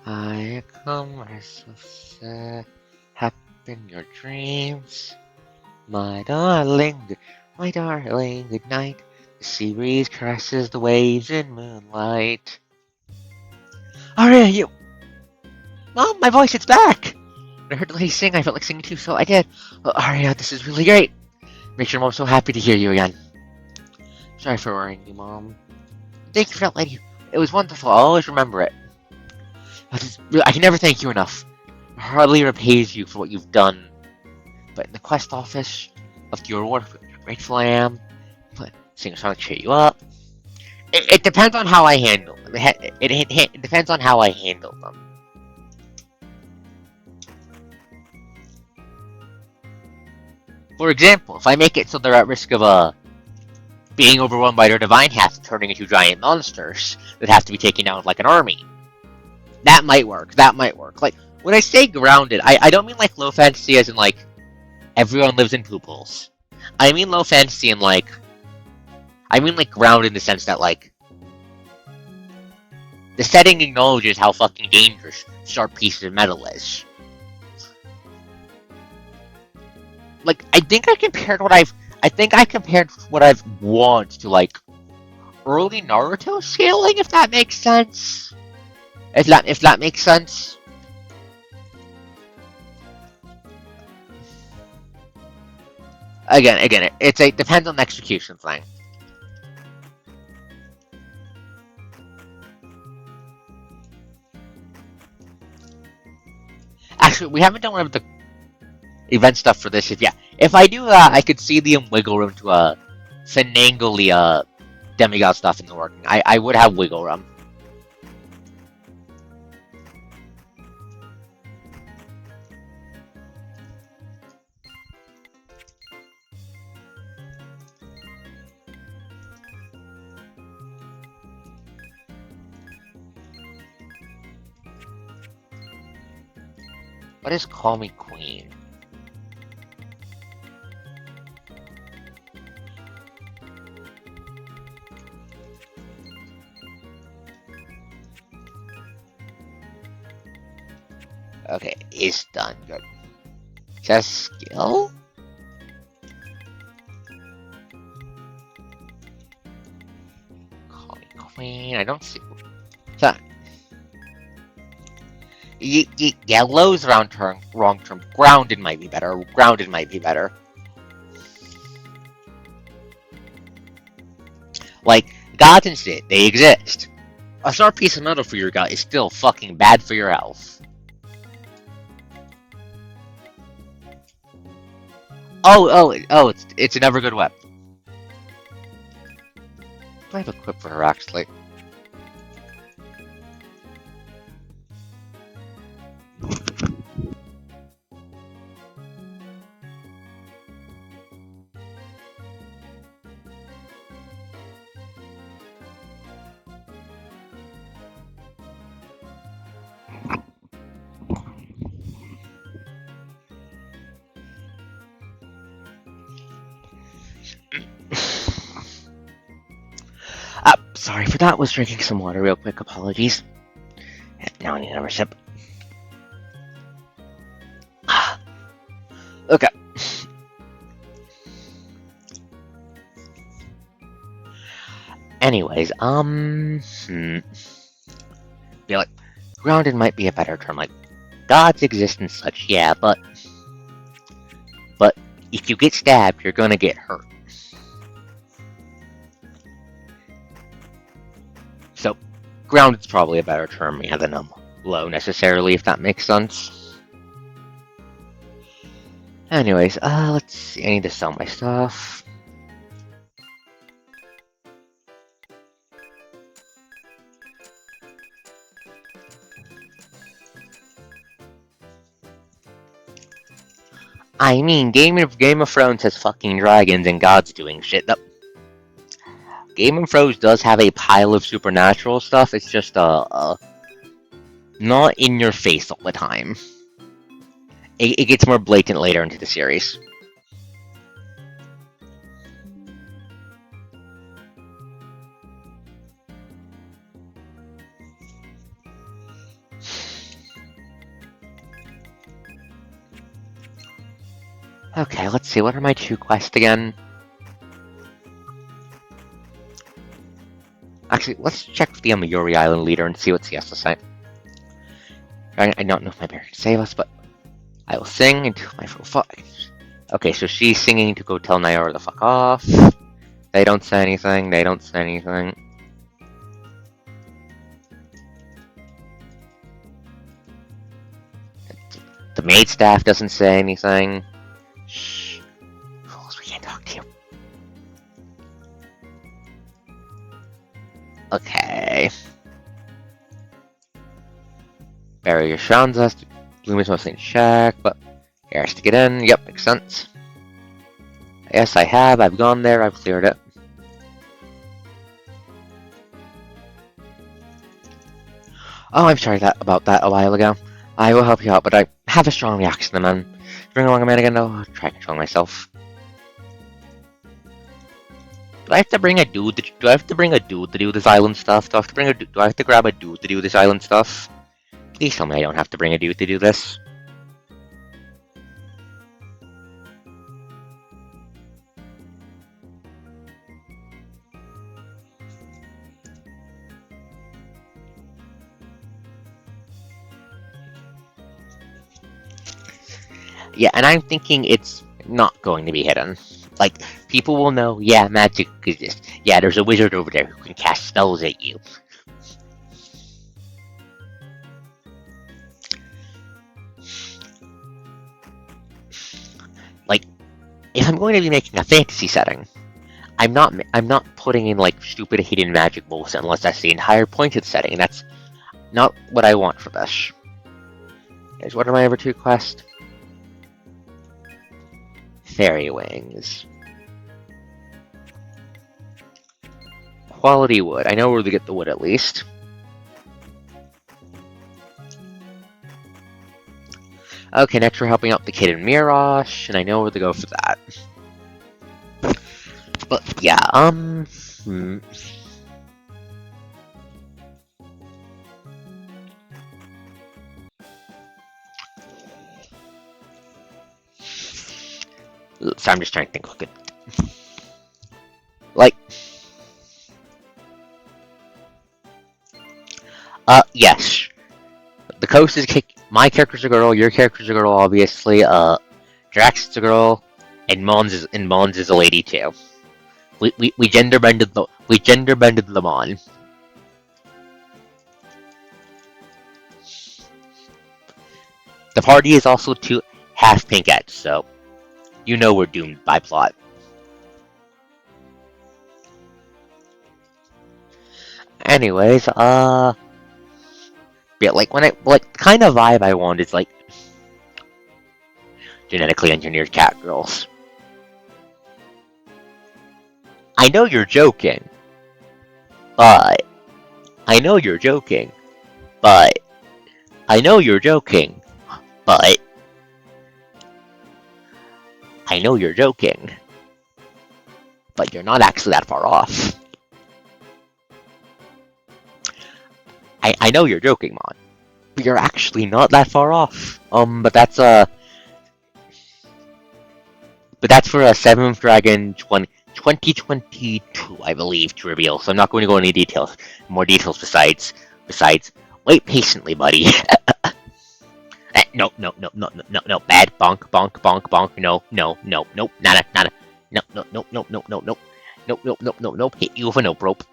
I come restless, happy in your dreams, my darling, good night. The sea breeze caresses the waves in moonlight. Aria, you, Mom, my voice, it's back. When I heard the lady sing, I felt like singing too, so I did. Well, Aria, this is really great. Makes your mom so happy to hear you again. Sorry for worrying you, Mom. Thank you for that lady. It was wonderful. I'll always remember it. I can never thank you enough. It hardly repays you for what you've done. But in the quest office, left your reward for how grateful I am. But sing a song to cheer you up. It depends on how I handle them. It depends on how I handle them. For example, if I make it so they're at risk of being overwhelmed by their divine hats and turning into giant monsters that have to be taken down with like an army, that might work. That might work. Like when I say grounded, I don't mean like low fantasy as in like everyone lives in poop holes. I mean low fantasy in like grounded in the sense that like the setting acknowledges how fucking dangerous sharp pieces of metal is. Like I think I compared what I've want to like early Naruto scaling, if that makes sense. If that makes sense. Again, it depends on the execution thing. Actually, we haven't done one of the event stuff for this. If I do that, I could see the wiggle room to finagle the demigod stuff in the working. I would have wiggle room. What is Call Me Queen? Okay, it's done. Good. Is that a skill? Call Me Queen. I don't see. So, yellow's wrong term. Grounded might be better. Grounded might be better. Like, gods and shit, they exist. A sharp piece of metal for your god is still fucking bad for your health. Oh, it's a never good weapon. Do I have a quip for her, actually? Sorry for that, was drinking some water real quick, apologies. Now I need another sip. Okay. Anyways, feel like grounded might be a better term, like gods exist and such, yeah, but if you get stabbed, you're gonna get hurt. So, grounded's probably a better term, yeah, than low necessarily, if that makes sense. Anyways, let's see, I need to sell my stuff. I mean, Game of Thrones has fucking dragons and gods doing shit. Game of Thrones does have a pile of supernatural stuff, it's just, not in your face all the time. It gets more blatant later into the series. Okay, let's see, what are my 2 quests again? Actually, let's check the Yuri Island leader and see what she has to say. I don't know if my bear can save us, but I will sing until my full 5. Okay, so she's singing to go tell Nyora to fuck off. They don't say anything, they don't say anything. The maid staff doesn't say anything. Shh. Fools, we can't talk to you. Okay. Barrier surrounds us. Bloom is mostly in check, but he has to get in. Yep, makes sense. Yes, I have. I've gone there. I've cleared it. Oh, I'm sorry about that a while ago. I will help you out, but I have a strong reaction to the man. Bring along a man again, though. I'll try to control myself. Do I have to bring a dude? Do I have to bring a dude to do this island stuff? Do I have to grab a dude to do this island stuff? Please tell me I don't have to bring a dude to do this. Yeah, and I'm thinking it's not going to be hidden. Like, people will know, yeah, magic exists. Yeah, there's a wizard over there who can cast spells at you. Like, if I'm going to be making a fantasy setting, I'm not putting in, like, stupid hidden magic bullshit unless that's the entire point of the setting, and that's not what I want for this. Here's one of my other 2 quests. Fairy wings. Quality wood. I know where to get the wood at least. Okay, next we're helping out the kid in Mirosh, and I know where to go for that. But yeah, So I'm just trying to think what could... Like... yes. The coast is my character's a girl, your character's a girl, obviously, Drax is a girl, and Mons is a lady too. We gender bended the Mon. The party is also 2 half pinkettes, so you know we're doomed by plot. Anyways, yeah, like the kind of vibe I want is like genetically engineered cat girls. I know you're joking, but I know you're joking, but I know you're joking, but I know you're joking, but you're not actually that far off. I know you're joking, Mon, but you're actually not that far off. But that's for a 7th Dragon 2022, I believe, to reveal. So I'm not going to go into more details besides. Wait patiently, buddy. No, no, no, no, no, no, no, bad, bonk, bonk, bonk, bonk, no, no, no, nope, nada, nada, no, no, no, no, no, no, no, nope, nope, nope, nope, nope, hit you with a nope rope.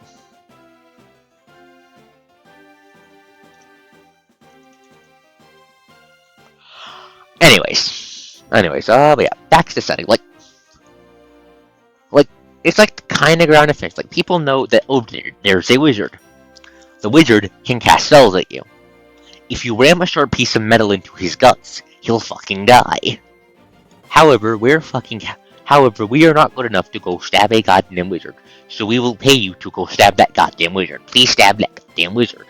But yeah, back to the setting. Like, it's like the kind of ground effects. Like, people know that, oh, there's a wizard. The wizard can cast spells at you. If you ram a sharp piece of metal into his guts, he'll fucking die. However, we are not good enough to go stab a goddamn wizard, so we will pay you to go stab that goddamn wizard. Please stab that goddamn wizard.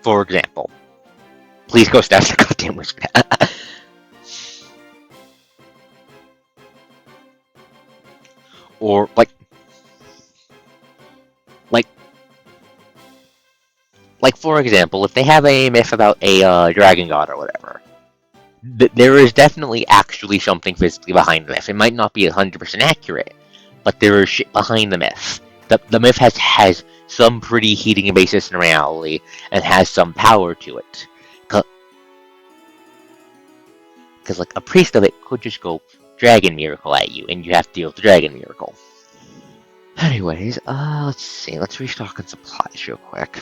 For example. Please go stab the goddamn wizard. Or, for example, if they have a myth about a dragon god or whatever, there is definitely actually something physically behind the myth. It might not be 100% accurate, but there is shit behind the myth. The myth has some pretty heating basis in reality and has some power to it. Because, like, a priest of it could just go dragon miracle at you, and you have to deal with the dragon miracle. Anyways, let's see. Let's restock on supplies real quick.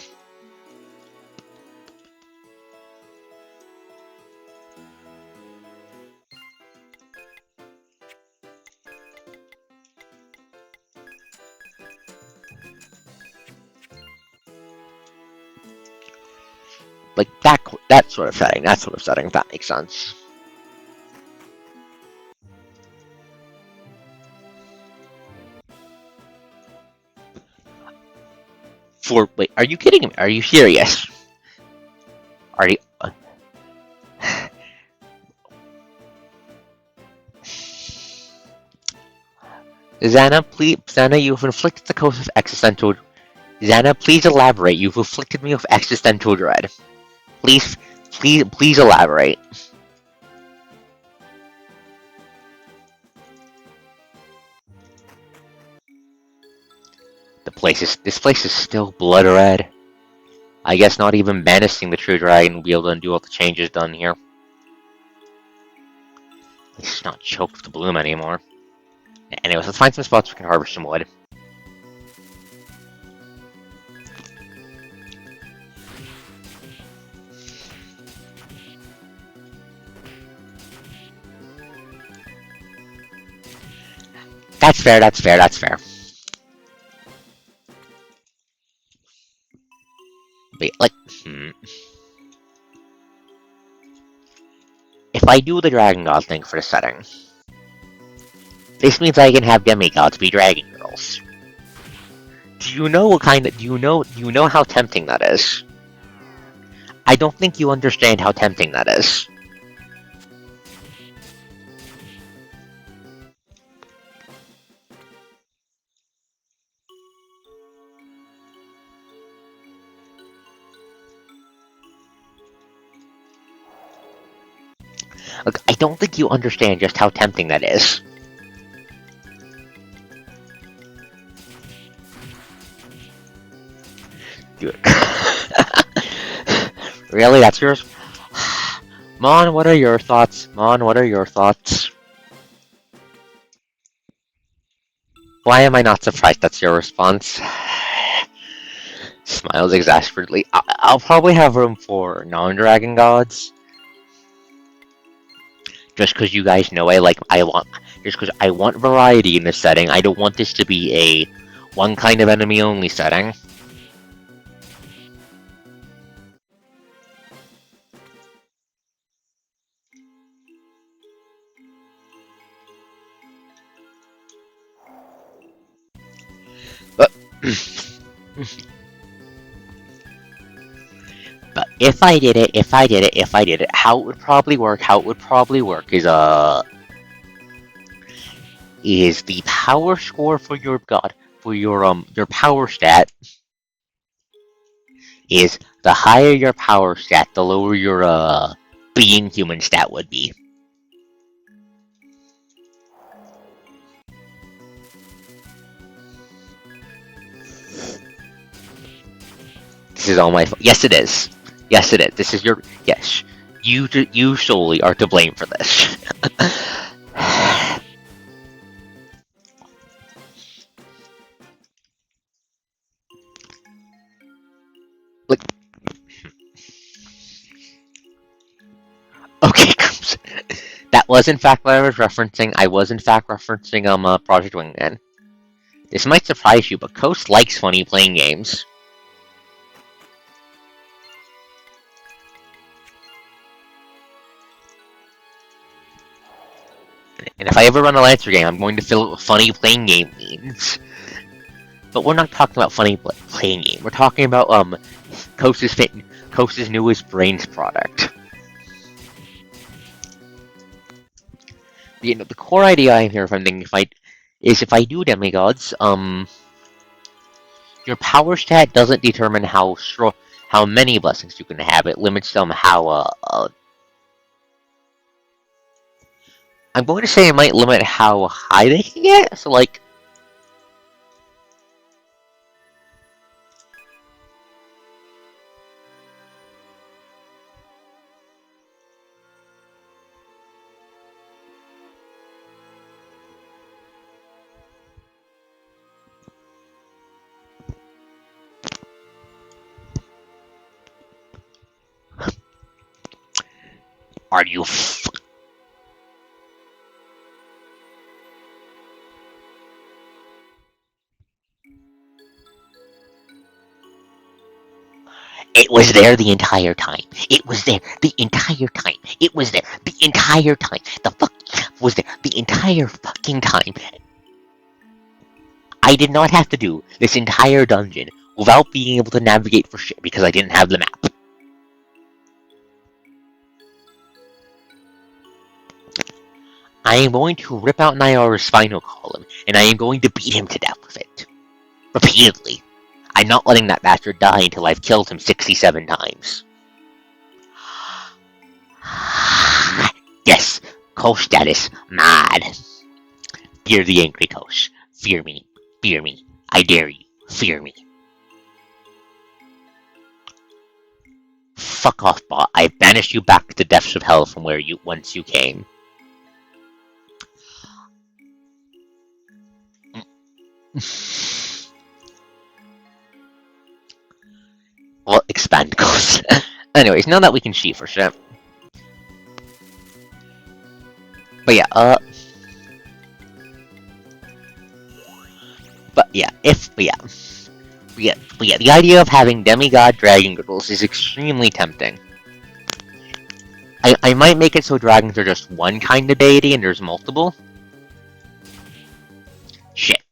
Like, that sort of setting, if that makes sense. Wait, are you kidding me? Are you serious? Are you... Xana, you've inflicted the curse of existential... Xana, please elaborate. You've afflicted me with existential dread. Please elaborate. This place is still blood red. I guess not even banishing the true dragon will be able to undo all the changes done here. It's not choked with the bloom anymore. Anyways, let's find some spots we can harvest some wood. That's fair. But, like, if I do the dragon god thing for the setting, this means I can have demigods be dragon girls. Do you know how tempting that is? I don't think you understand how tempting that is. Look, I don't think you understand just how tempting that is. Dude. Really? That's yours? Mon, what are your thoughts? Why am I not surprised that's your response? Smiles exasperately. I'll probably have room for non-dragon gods. Just because you guys know just because I want variety in this setting. I don't want this to be a one kind of enemy only setting. But But if I did it, how it would probably work is the power score for your god, for your power stat is the higher your power stat, the lower your being human stat would be. This is all my fault. Yes, it is. Yes, it is. This is your... Yes. You solely are to blame for this. Like... Okay, that was in fact what I was referencing. I was in fact referencing Project Wingman. This might surprise you, but Coast likes funny playing games. And if I ever run a Lancer game, I'm going to fill it with funny playing game memes. But we're not talking about funny playing game. We're talking about Coast's newest brains product. The core idea I'm here, if I'm thinking, if I do demigods, your power stat doesn't determine how many blessings you can have. It limits them how I'm going to say it might limit how high they can get. So like, are you? It was there the entire time. It was there the entire time. It was there the entire time. The fuck was there the entire fucking time. I did not have to do this entire dungeon without being able to navigate for shit because I didn't have the map. I am going to rip out Nyara's spinal column, and I am going to beat him to death with it. Repeatedly. I'm not letting that bastard die until I've killed him 67 times. Yes, Kosh status, mad. Fear the angry Kosh. Fear me. Fear me. I dare you. Fear me. Fuck off, bot. I banished you back to the depths of hell from where you once you came. Well, expand goes. Anyways, now that we can cheat for shit. But yeah, the idea of having demigod dragon girls is extremely tempting. I might make it so dragons are just one kind of deity and there's multiple. Shit.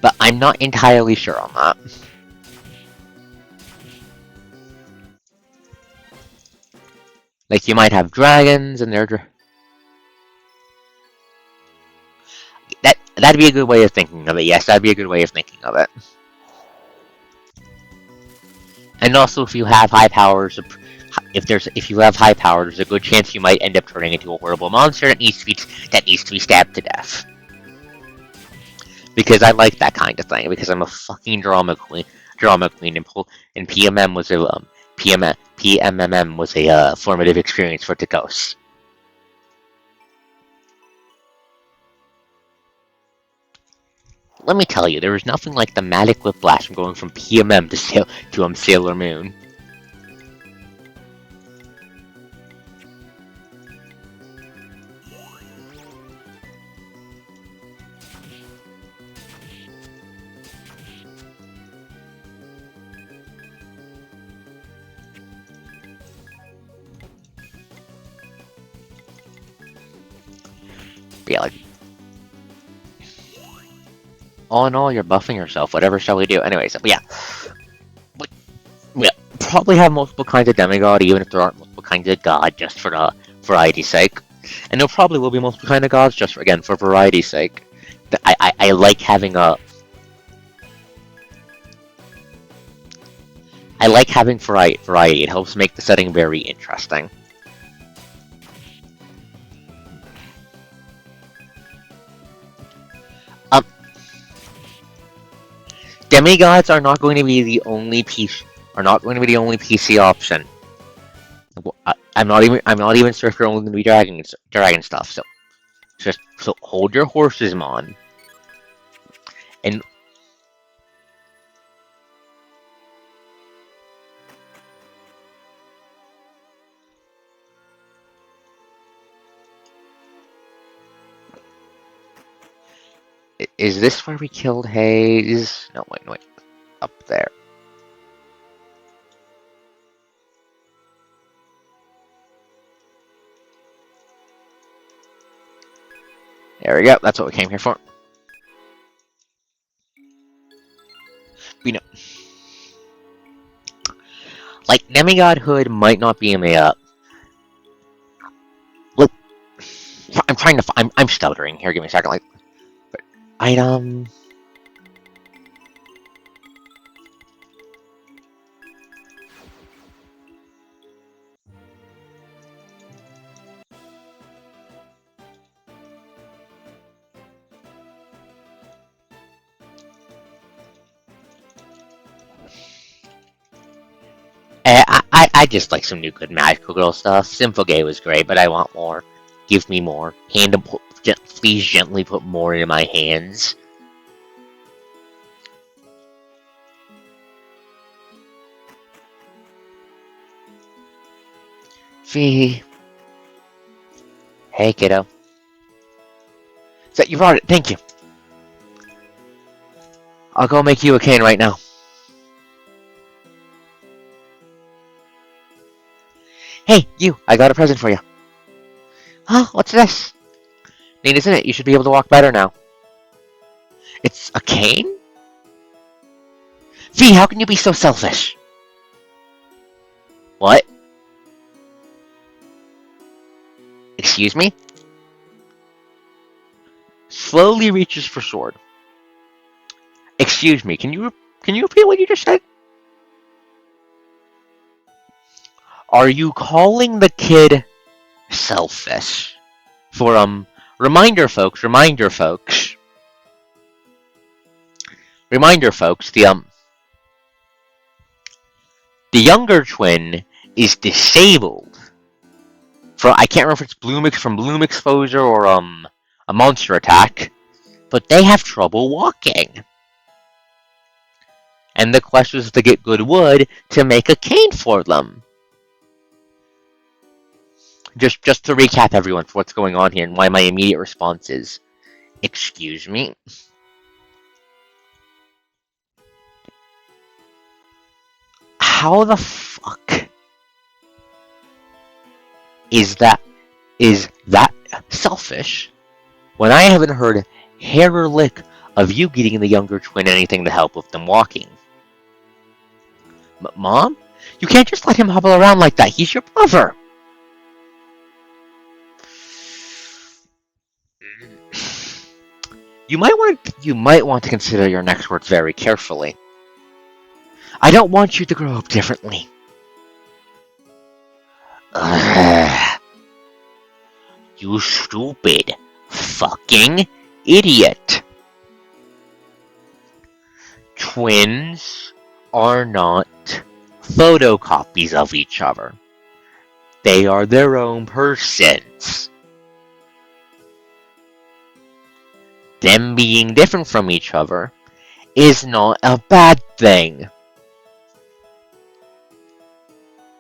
But I'm not entirely sure on that. Like, you might have dragons and they're... That'd be a good way of thinking of it. Yes, that'd be a good way of thinking of it. And also, if you have high powers, if you have high power, there's a good chance you might end up turning into a horrible monster that needs to be stabbed to death. Because I like that kind of thing. Because I'm a fucking drama queen, and PMM was a PMMM was a formative experience for Takos. Let me tell you, there is nothing like the magic whiplash from going from PMM to Sailor Moon. But yeah, like, all in all, you're buffing yourself. Whatever shall we do? Anyways, but Yeah, probably have multiple kinds of demigod, even if there aren't multiple kinds of god, just for variety's sake. And there probably will be multiple kinds of gods, just again for variety's sake. I like having a. I like having variety. It helps make the setting very interesting. Um, Demigods are not going to be the only PC option. I'm not even sure if you're only going to be dragon stuff. So just hold your horses, Mon. And is this where we killed Hayes? No, wait, up there. There we go. That's what we came here for. You know, like demigodhood might not be in the look. I'm trying to. I'm stuttering here. Give me a second. Like, item. I just like some new good magical girl stuff. Symphoge was great, but I want more. Give me more. Please gently put more in my hands. Fee. Hey, kiddo. So you brought it. Thank you. I'll go make you a cane right now. Hey, you! I got a present for you. Huh? What's this? Neat, isn't it? You should be able to walk better now. It's a cane? Fee, how can you be so selfish? What? Excuse me? Slowly reaches for sword. Excuse me, can you repeat what you just said? Are you calling the kid selfish? For, reminder folks, the younger twin is disabled. I can't remember if it's from bloom exposure or, a monster attack, but they have trouble walking. And the quest was to get good wood to make a cane for them. Just to recap everyone for what's going on here and why my immediate response is, excuse me? How the fuck is that selfish when I haven't heard hair or lick of you getting the younger twin anything to help with them walking? Mom? You can't just let him hobble around like that. He's your brother. You might want to consider your next words very carefully. I don't want you to grow up differently. You stupid fucking idiot. Twins are not photocopies of each other. They are their own persons. Them being different from each other is not a bad thing.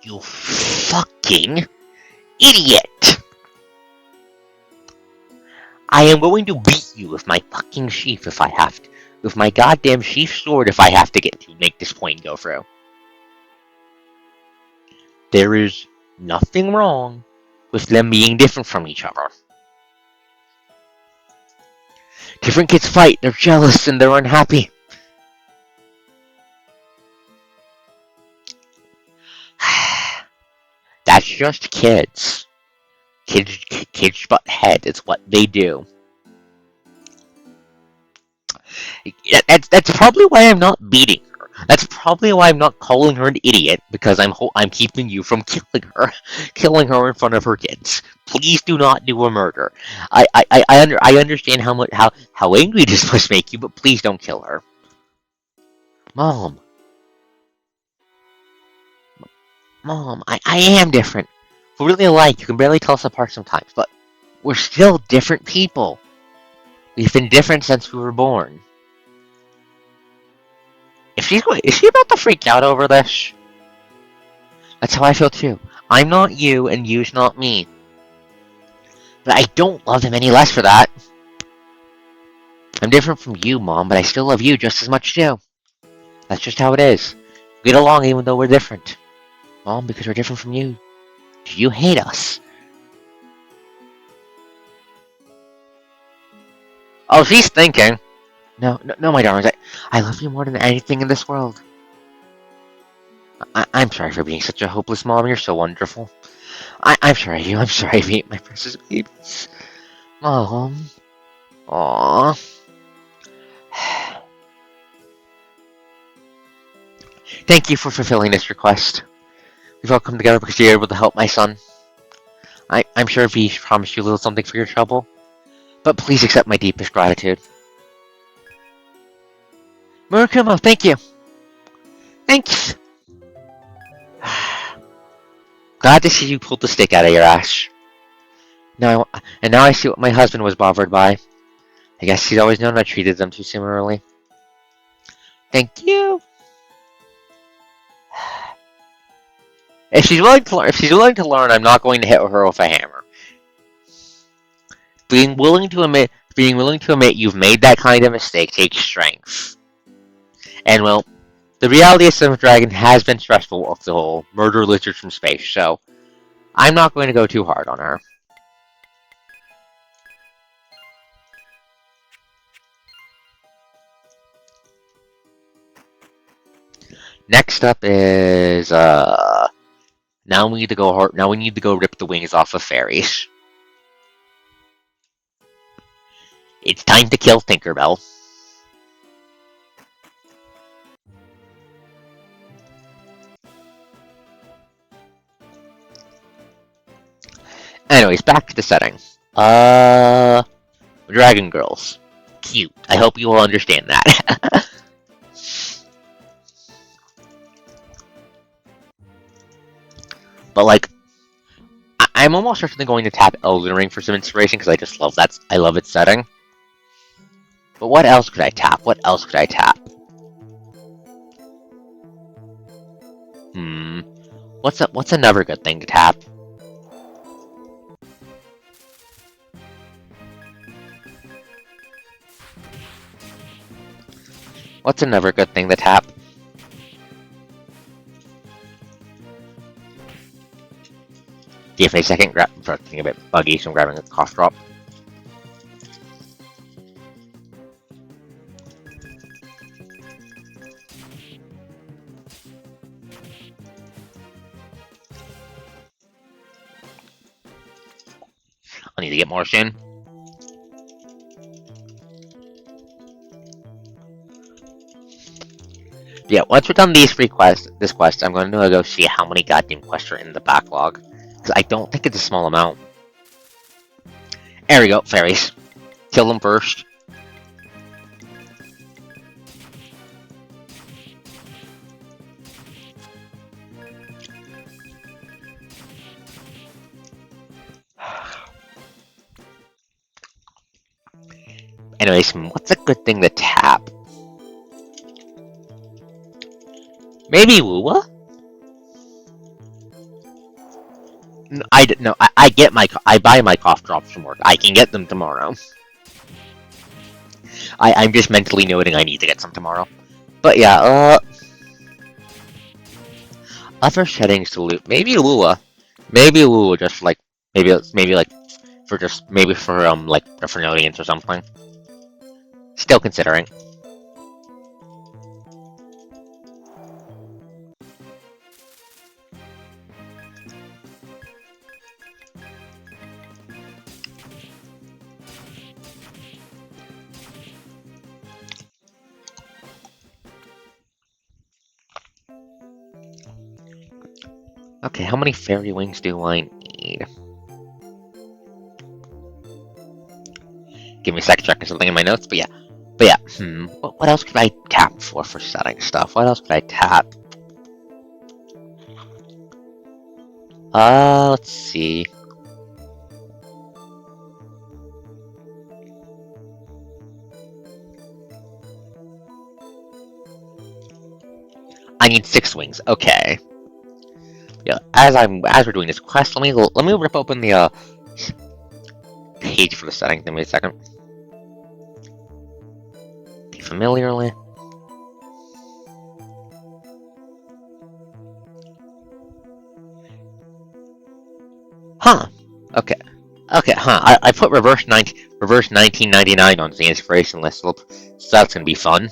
You fucking idiot! I am going to beat you with my fucking sheath if I have to. With my goddamn sheath sword if I have to make this point go through. There is nothing wrong with them being different from each other. Different kids fight, they're jealous, and they're unhappy. That's just kids. Kids butt head. It's what they do. That's probably why I'm not beating her. That's probably why I'm not calling her an idiot, because I'm keeping you from killing her in front of her kids. Please do not do a murder. I understand how angry this must make you, but please don't kill her. Mom, I am different. We're really alike. You can barely tell us apart sometimes, but we're still different people. We've been different since we were born. Is she about to freak out over this? That's how I feel too. I'm not you, and you's not me. But I don't love him any less for that. I'm different from you, Mom, but I still love you just as much too. That's just how it is. We get along even though we're different. Mom, because we're different from you. Do you hate us? Oh, she's thinking. No, my darlings. I love you more than anything in this world. I'm sorry for being such a hopeless mom. You're so wonderful. I'm sorry, you. I'm sorry, me, my precious babies. Mom. Aww. Thank you for fulfilling this request. We've all come together because you're able to help my son. I'm sure V promised you a little something for your trouble, but please accept my deepest gratitude. Murakumo, thank you. Thanks. Glad to see you pulled the stick out of your ass. Now I see what my husband was bothered by. I guess he's always known I treated them too similarly. Thank you. If she's willing to learn, I'm not going to hit her with a hammer. Being willing to admit you've made that kind of mistake takes strength. And well, the reality of Seventh Dragon has been stressful with the whole murder lizards from space, so I'm not going to go too hard on her. Next up is now we need to go rip the wings off of fairies. It's time to kill Tinkerbell. Anyways, back to the setting. Dragon Girls. Cute. I hope you all understand that. But like, I'm almost certainly going to tap Elden Ring for some inspiration because I just love that. I love its setting. But what else could I tap? What else could I tap? What's another good thing to tap? What's another good thing to tap? Give me a second. Something a bit buggy, so I'm grabbing a cough drop. I need to get more soon. Yeah, once we're done this quest, I'm going to go see how many goddamn quests are in the backlog. Because I don't think it's a small amount. There we go, fairies. Kill them first. Anyways, what's a good thing to tap? Maybe Wuwa? I buy my cough drops from work. I can get them tomorrow. I'm just mentally noting I need to get some tomorrow. But yeah, other settings to loot. Maybe Lua. Maybe Lua just like maybe like for an audience or something. Still considering. Okay, how many fairy wings do I need? Give me a sec, checking something in my notes, but yeah. What else could I tap for setting stuff? What else could I tap? Let's see. I need 6 wings. Okay. Yeah. As we're doing this quest, let me rip open the page for the setting. Give me a second. Familiarly. Huh. Okay. Okay, huh. I put reverse 1999 on the inspiration list, so that's gonna be fun.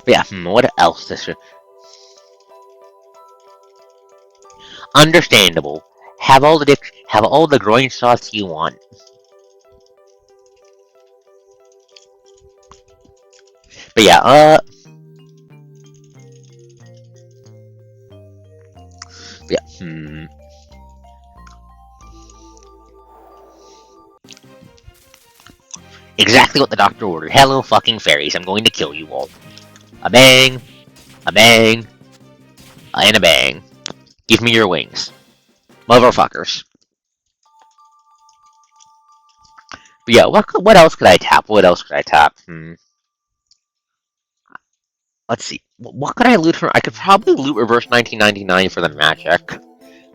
But yeah, what else this should... Understandable. Have all the groin shots you want. But yeah, Exactly what the doctor ordered. Hello, fucking fairies. I'm going to kill you all. A bang, a bang, and a bang. Give me your wings. Motherfuckers. But yeah, what else could I tap? What else could I tap? Let's see. What could I loot from? I could probably loot reverse 1999 for the magic.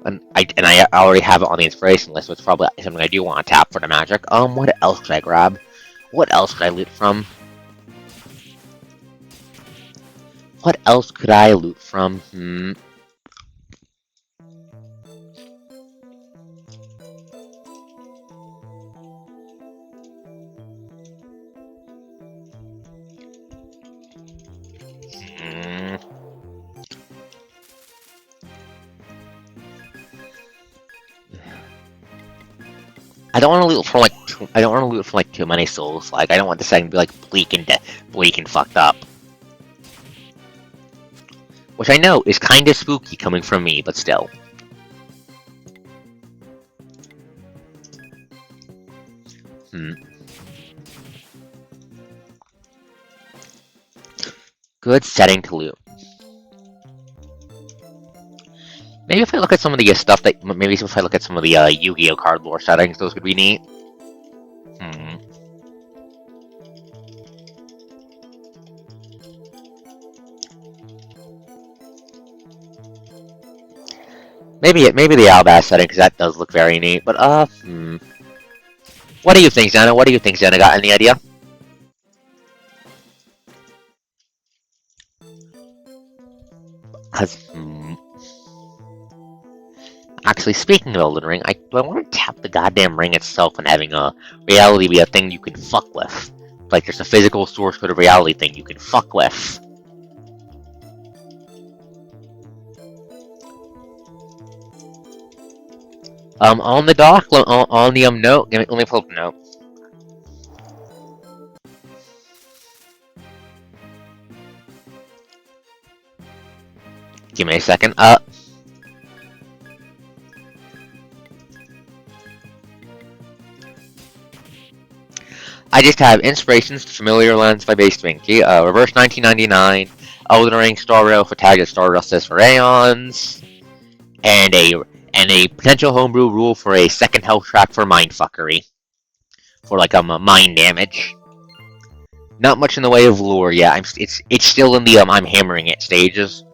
And I already have it on the inspiration list, so it's probably something I do want to tap for the magic. What else could I grab? What else could I loot from? What else could I loot from? I don't want to loot for like too many souls. Like I don't want this thing to be like bleak and fucked up. Which I know is kind of spooky coming from me, but still. Good setting to loot. Maybe if I look at some of the stuff that... Maybe if I look at some of the Yu-Gi-Oh! Card lore settings, those could be neat. Maybe the Albaz setting, because that does look very neat. But, What do you think, Xana? What do you think, Xana? Got any idea? Because, Actually, speaking of Elden Ring, do I want to tap the goddamn ring itself and having reality be a thing you can fuck with? Like, there's a physical source code of reality thing you can fuck with. On the dock, on the note, let me pull up the note. Give me a second. I just have Inspirations to Familiar Lands by Base Twinkie, Reverse 1999, Elden Ring, Star Rail for Target, Star Rail says for Aeons, and a potential homebrew rule for a second health track for Mindfuckery. For like mind damage. Not much in the way of lore, yeah. It's still in the I'm hammering it stages.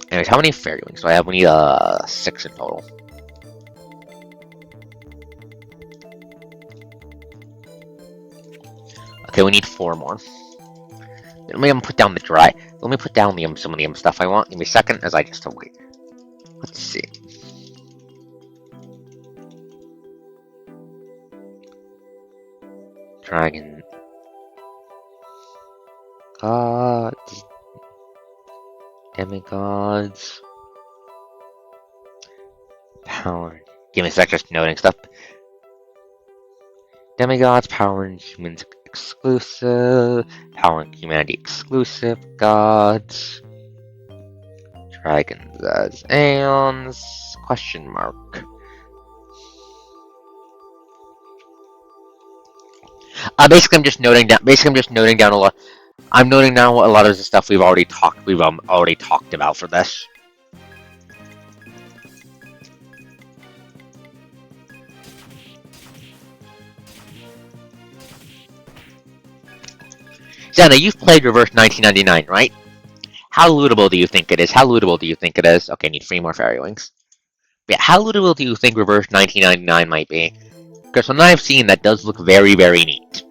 Anyways, how many fairy wings do I have? We need 6 in total. Okay, we need 4 more. Let me put down the dry. Let me put down the some of the stuff I want. Give me a second as I just wait. Let's see. Dragon. Gods. Demigods. Power. Give me a sec, just noting stuff. Demigods, power, and humans exclusive, power and humanity exclusive, gods, dragons as aeons, question mark. Basically, I'm just noting down. Basically, I'm just noting down a lot. I'm noting down what a lot of the stuff we've already talked. We've already talked about for this. Xana, you've played Reverse 1999, right? How lootable do you think it is? How lootable do you think it is? Okay, need 3 more fairy wings. But yeah, how lootable do you think Reverse 1999 might be? Because from what I've seen, that does look very, very neat.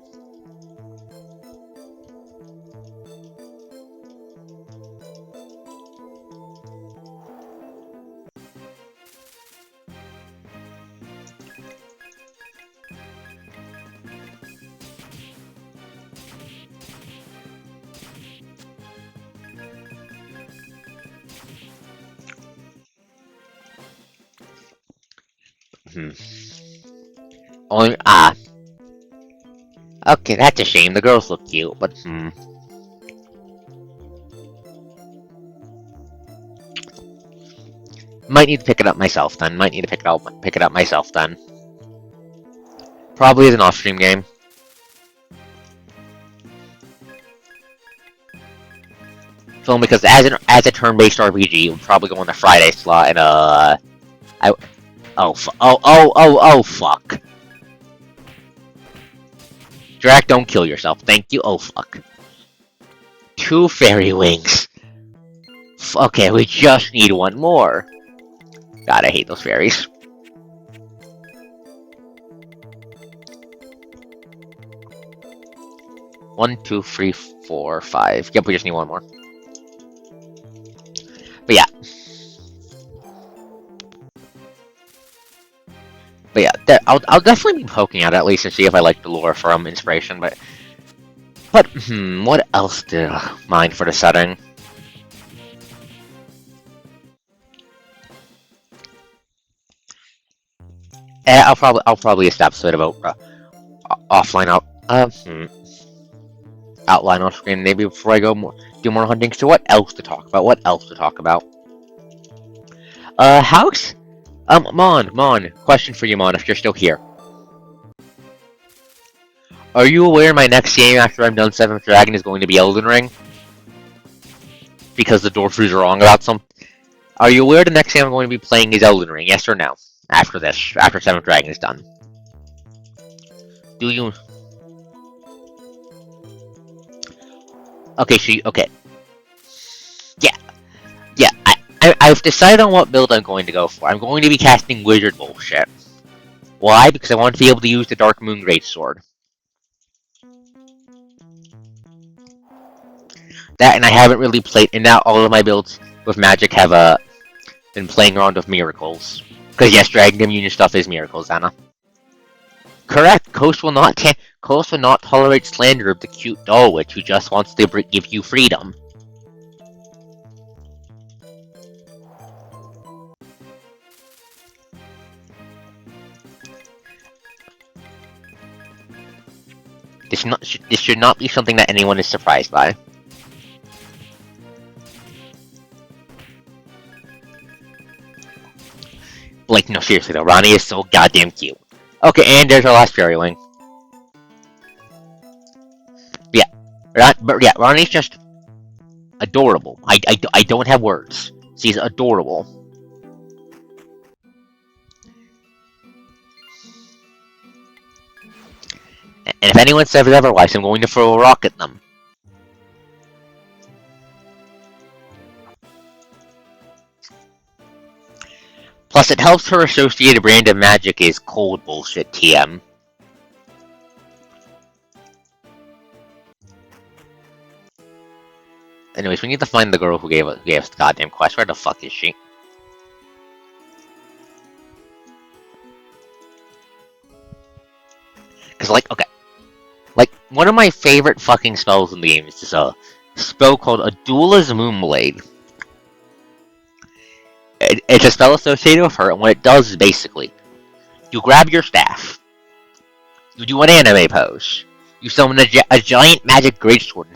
Hmm. Only okay, that's a shame. The girls look cute, but might need to pick it up myself then. Might need to pick it up myself then. Probably as an off-stream game. Film because as a turn-based RPG, it would probably go on the Friday slot and oh fuck. Drac, don't kill yourself. Thank you. Oh fuck. 2 fairy wings. Okay, we just need 1 more. God, I hate those fairies. One, 2, 3, 4, 5. Yep, we just need 1 more. But yeah. I'll definitely be poking at it at least and see if I like the lore from inspiration. But what else did I mind for the setting? I'll probably establish it about offline outline off screen maybe before I go do more hunting. So what else to talk about? House? Mon, question for you, Mon, if you're still here. Are you aware my next game after I'm done 7th Dragon is going to be Elden Ring? Because the Dorfus are wrong about some. Are you aware the next game I'm going to be playing is Elden Ring? Yes or no? After 7th Dragon is done. Do you? Okay, okay. Yeah, I've decided on what build I'm going to go for. I'm going to be casting wizard bullshit. Why? Because I want to be able to use the Dark Moon Greatsword. That, and I haven't really played, and now all of my builds with magic have been playing around with miracles. Because yes, Dragon Immunion stuff is miracles, Anna. Correct. Coast will not tolerate slander of the cute doll witch who just wants to give you freedom. This should not be something that anyone is surprised by. Like, no, seriously though, Ronnie is so goddamn cute. Okay, and there's our last fairy wing. But yeah, Ronnie's just adorable. I don't have words. She's adorable. And if anyone says otherwise, I'm going to throw a rock at them. Plus, it helps her associated brand of magic is cold bullshit TM. Anyways, we need to find the girl who gave us the goddamn quest. Where the fuck is she? Because, like, okay. Like, one of my favorite fucking spells in the game is this spell called Adula's Moonblade. It's a spell associated with her, and what it does is basically, you grab your staff, you do an anime pose, You summon a giant magic greatsword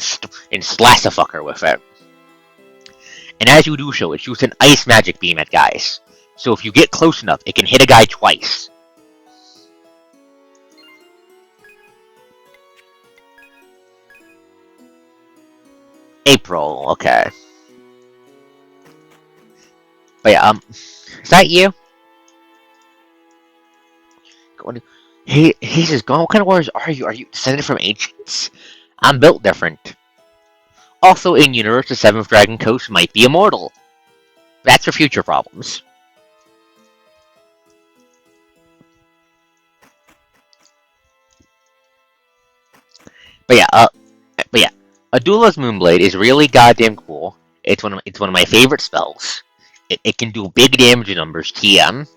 and slash a fucker with it. And as you do so, it shoots an ice magic beam at guys. So if you get close enough, it can hit a guy twice. April, okay. But yeah, is that you? He says, what kind of warriors are you? Are you descended from ancients? I'm built different. Also, in universe, the 7th Dragon Coast might be immortal. That's for future problems. But yeah, Adula's Moonblade is really goddamn cool. It's one of my favorite spells. It can do big damage numbers, TM.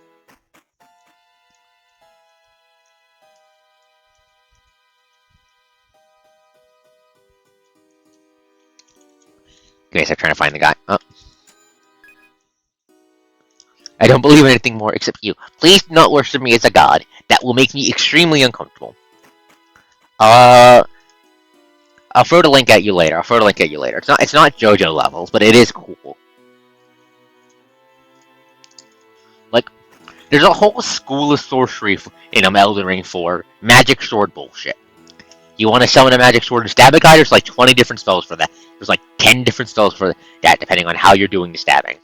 Okay, so I'm trying to find the guy. Oh. I don't believe in anything more except you. Please do not worship me as a god. That will make me extremely uncomfortable. I'll throw the link at you later. It's not JoJo levels, but it is cool. Like, there's a whole school of sorcery in Elden Ring for magic sword bullshit. You want to summon a magic sword and stab a guy? There's like 20 different spells for that. There's like 10 different spells for that, depending on how you're doing the stabbing.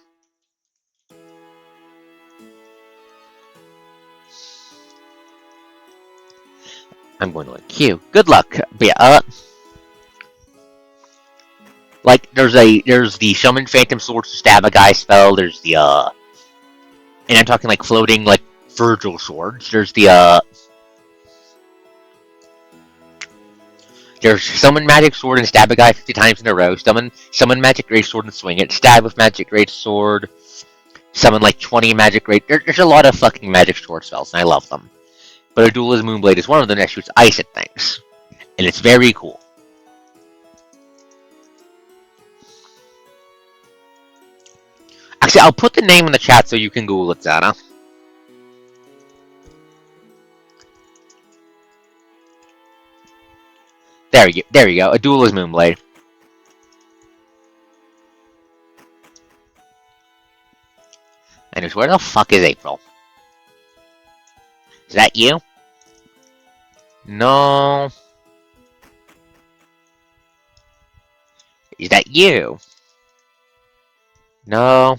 I'm going to like Q. Good luck. But yeah, like there's the summon phantom swords to stab a guy spell. There's the and I'm talking like floating like Virgil swords. There's summon magic sword and stab a guy 50 times in a row. Summon magic great sword and swing it. Stab with magic great sword. Summon like 20 magic great. There's a lot of fucking magic sword spells, and I love them. But Adula's Moonblade is one of them that shoots ice at things, and it's very cool. Actually, I'll put the name in the chat so you can Google it, Zana. There you go. Adula's Moonblade. And where the fuck is April? Is that you? No. Is that you? No.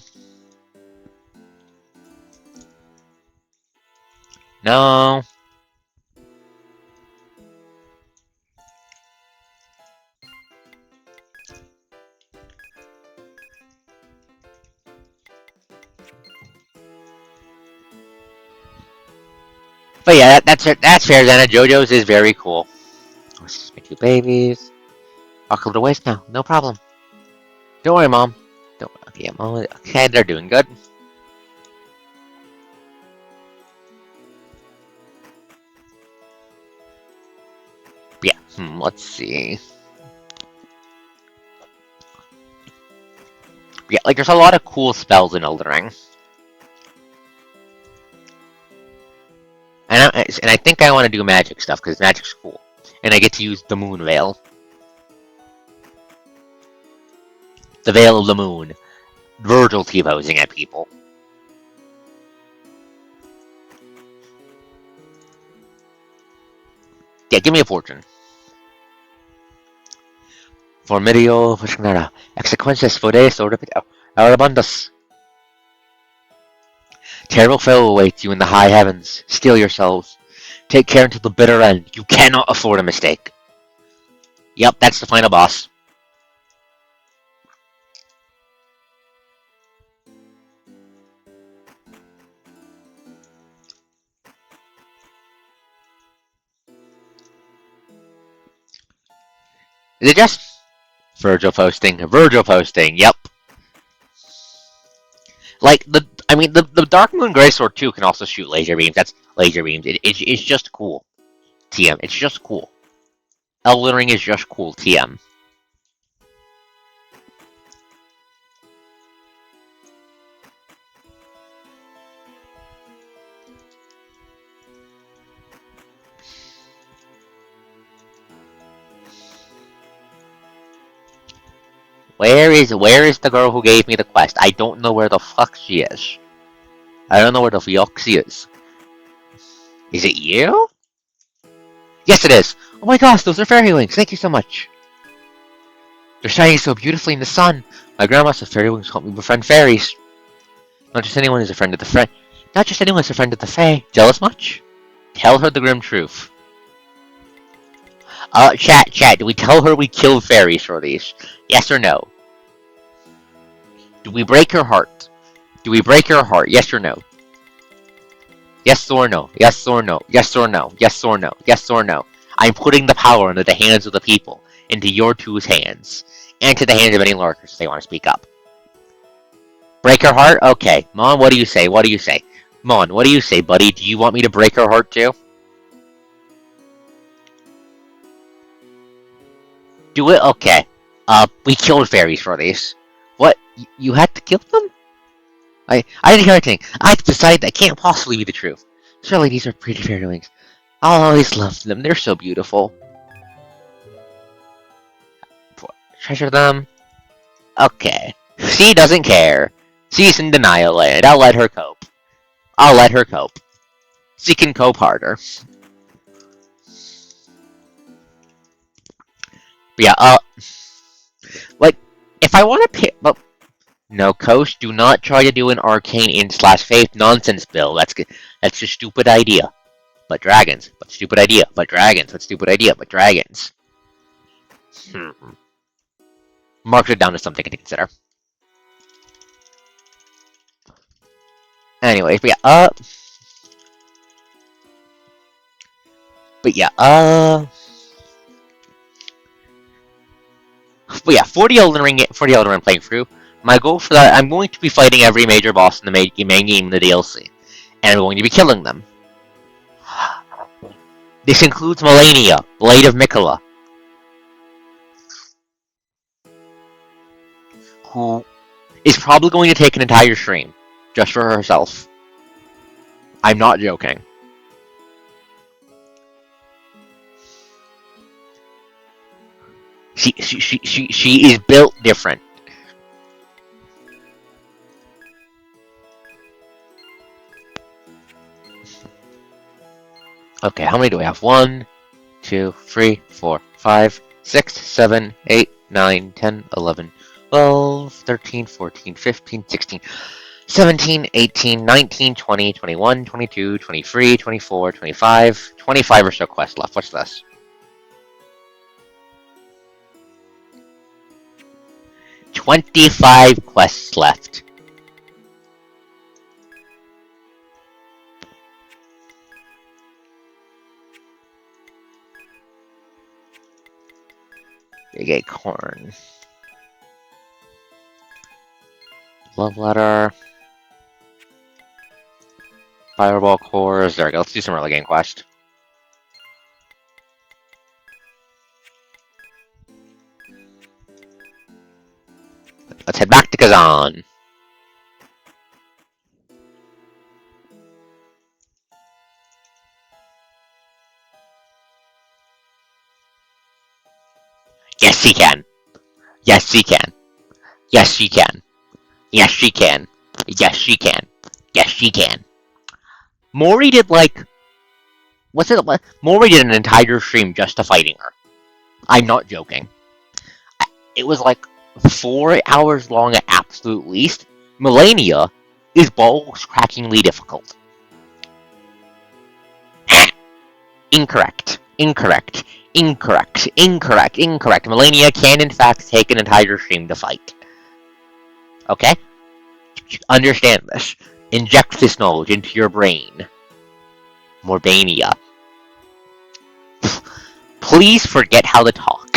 No. But yeah, that's fair, Zana. JoJo's is very cool. Let's just make 2 babies. I'll go to waste now. No problem. Don't worry, Mom. Don't. Okay, Mom. Okay, they're doing good. Yeah. Let's see. Yeah, like there's a lot of cool spells in Elden Ring. And I think I want to do magic stuff because magic's cool, and I get to use the Moon Veil, the Veil of the Moon. Virgil T-posing at people. Yeah, give me a fortune. Formidio, Exequences for days or Arabandus. Terrible fate awaits you in the high heavens. Steel yourselves. Take care until the bitter end. You cannot afford a mistake. Yep, that's the final boss. Is it just Virgil posting? Virgil posting. Yep. Like the Dark Moon Greysword 2 can also shoot laser beams. That's laser beams. It's just cool. TM. It's just cool. Elden Ring is just cool. TM. Where is the girl who gave me the quest? I don't know where the fuck she is. I don't know where the fuck she is. Is it you? Yes, it is. Oh my gosh, those are fairy wings. Thank you so much. They're shining so beautifully in the sun. My grandma said fairy wings help me befriend fairies. Not just anyone is a friend of the friend. Not just anyone is a friend of the fae. Jealous much? Tell her the grim truth. Chat, do we tell her we killed fairies for these? Yes or no? Do we break her heart? Do we break her heart? Yes or no? Yes or no? Yes or no? Yes or no? Yes or no? Yes or no? I'm putting the power into the hands of the people. Into your two's hands. And to the hands of any lurkers if they want to speak up. Break her heart? Okay. Mon, what do you say? What do you say? Mon, what do you say, buddy? Do you want me to break her heart too? Do it? Okay. We killed fairies for these. What? You had to kill them? I didn't hear anything. I decided that can't possibly be the truth. Surely these are pretty fairy wings. I'll always love them. They're so beautiful. Treasure them. Okay. She doesn't care. She's in denial land. I'll let her cope. I'll let her cope. She can cope harder. But yeah, like, if I want to pick... Well, no, Coach, do not try to do an arcane in/faith nonsense bill. That's a stupid idea. But dragons. But stupid idea. But dragons. But stupid idea. But dragons. Mark it down as something to consider. Anyways, but yeah, for the Elden Ring playing through, my goal for that, I'm going to be fighting every major boss in the main game in the DLC, and I'm going to be killing them. This includes Melania, Blade of Mikola, who is probably going to take an entire stream just for herself. I'm not joking. She is built different. Okay, how many do we have? 1, 2, 3, 4, 5, 6, 7, 8, 9, 10, 11, 12, 13, 14, 15, 16, 17, 18, 19, 20, 21, 22, 23, 24, 25, 25 or so quests left. What's this? 25 quests left. Big acorn. Love letter. Fireball cores. There we go. Let's do some early game quest. Let's head back to Kazan. Yes, she can. Yes, she can. Yes, she can. Yes, she can. Yes, she can. Yes, she can. Mori did Mori did an entire stream just to fighting her. I'm not joking. It was like 4 hours long at absolute least. Melania is balls-crackingly difficult. Incorrect. Incorrect. Incorrect. Incorrect. Incorrect. Melania can in fact take an entire stream to fight. Okay? Understand this. Inject this knowledge into your brain. Morbania. Please forget how to talk.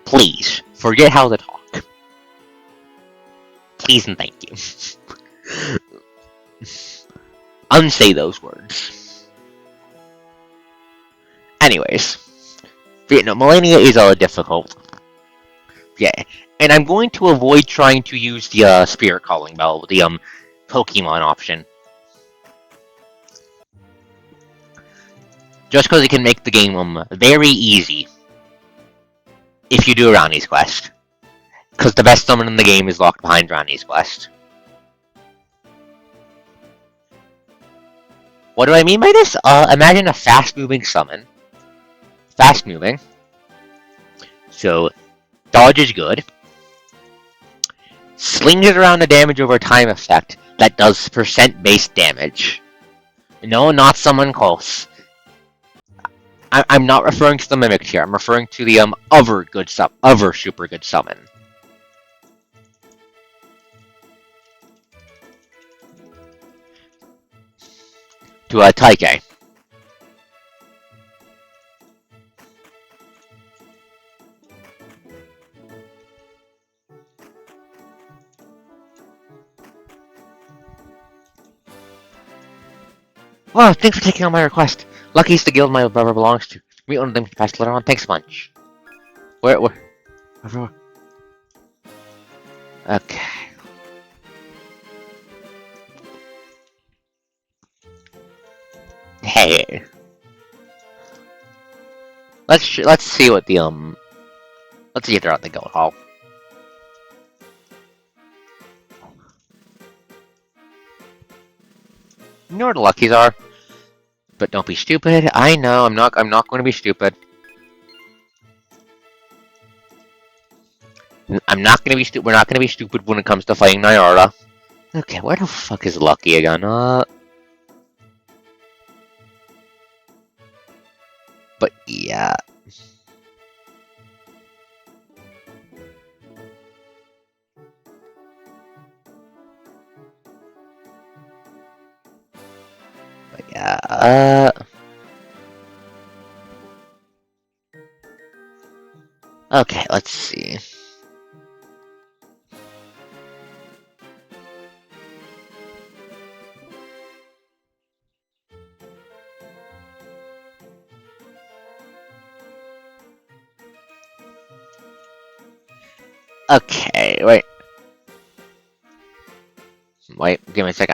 Please forget how to talk. Please and thank you. Unsay those words. Anyways. Melania is difficult. Yeah. And I'm going to avoid trying to use the Spirit Calling Bell, the Pokemon option. Just because it can make the game very easy if you do a Ronnie's quest. Because the best summon in the game is locked behind Ronnie's quest. What do I mean by this? Imagine a fast-moving summon. Fast-moving. So, dodge is good. Slings it around a damage over time effect that does percent-based damage. No, not someone close. I'm not referring to the Mimic here. I'm referring to the other super good summon. To a Taike. Well, thanks for taking on my request. Lucky's the guild my brother belongs to. Meet one of them fast later on. Thanks a bunch. Where? Okay. Hey. Let's see what the let's see if they're at the guild hall. You know where the Luckies are? But don't be stupid. I know, I'm not going to be stupid. I'm not going to be stupid. We're not going to be stupid when it comes to fighting Nyara. Okay, where the fuck is Lucky again? But yeah. But yeah, okay, let's see. Okay, wait. Wait, give me a sec.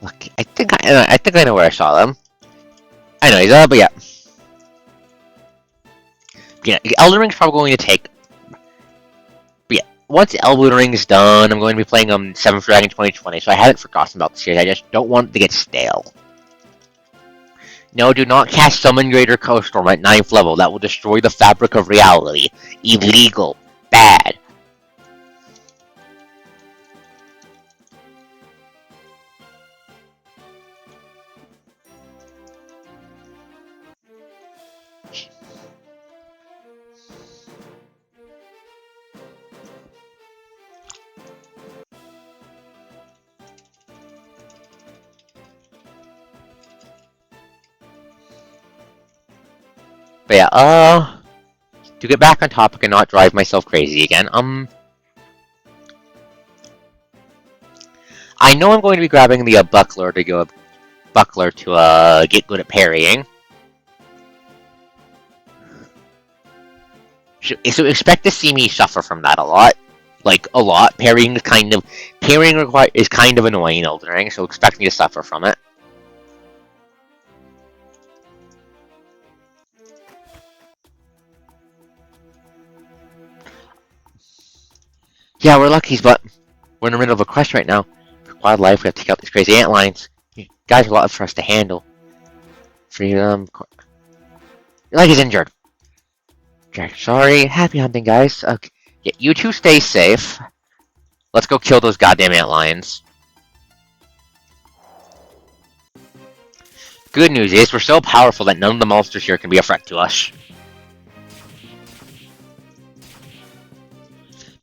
Look, I think I know where I saw them. I know he's but yeah. Yeah, Elden Ring's probably going to take. But yeah, once Elden Ring's done, I'm going to be playing 7th Dragon 2020, so I haven't forgotten about the series. I just don't want it to get stale. No, do not cast Summon Greater Coaststorm at 9th level. That will destroy the fabric of reality. Illegal. Bad. But yeah, to get back on topic and not drive myself crazy again, I know I'm going to be grabbing the buckler to get good at parrying. So expect to see me suffer from that a lot. Like, a lot. Parrying is kind of annoying in Elden Ring, so expect me to suffer from it. Yeah, we're luckies, but we're in the middle of a quest right now. For wildlife, we have to take out these crazy ant lions. You guys are a lot for us to handle. Freedom. Your leg is injured. Jack, sorry. Happy hunting, guys. Okay. Yeah, you two stay safe. Let's go kill those goddamn ant lions. Good news is, we're so powerful that none of the monsters here can be a threat to us.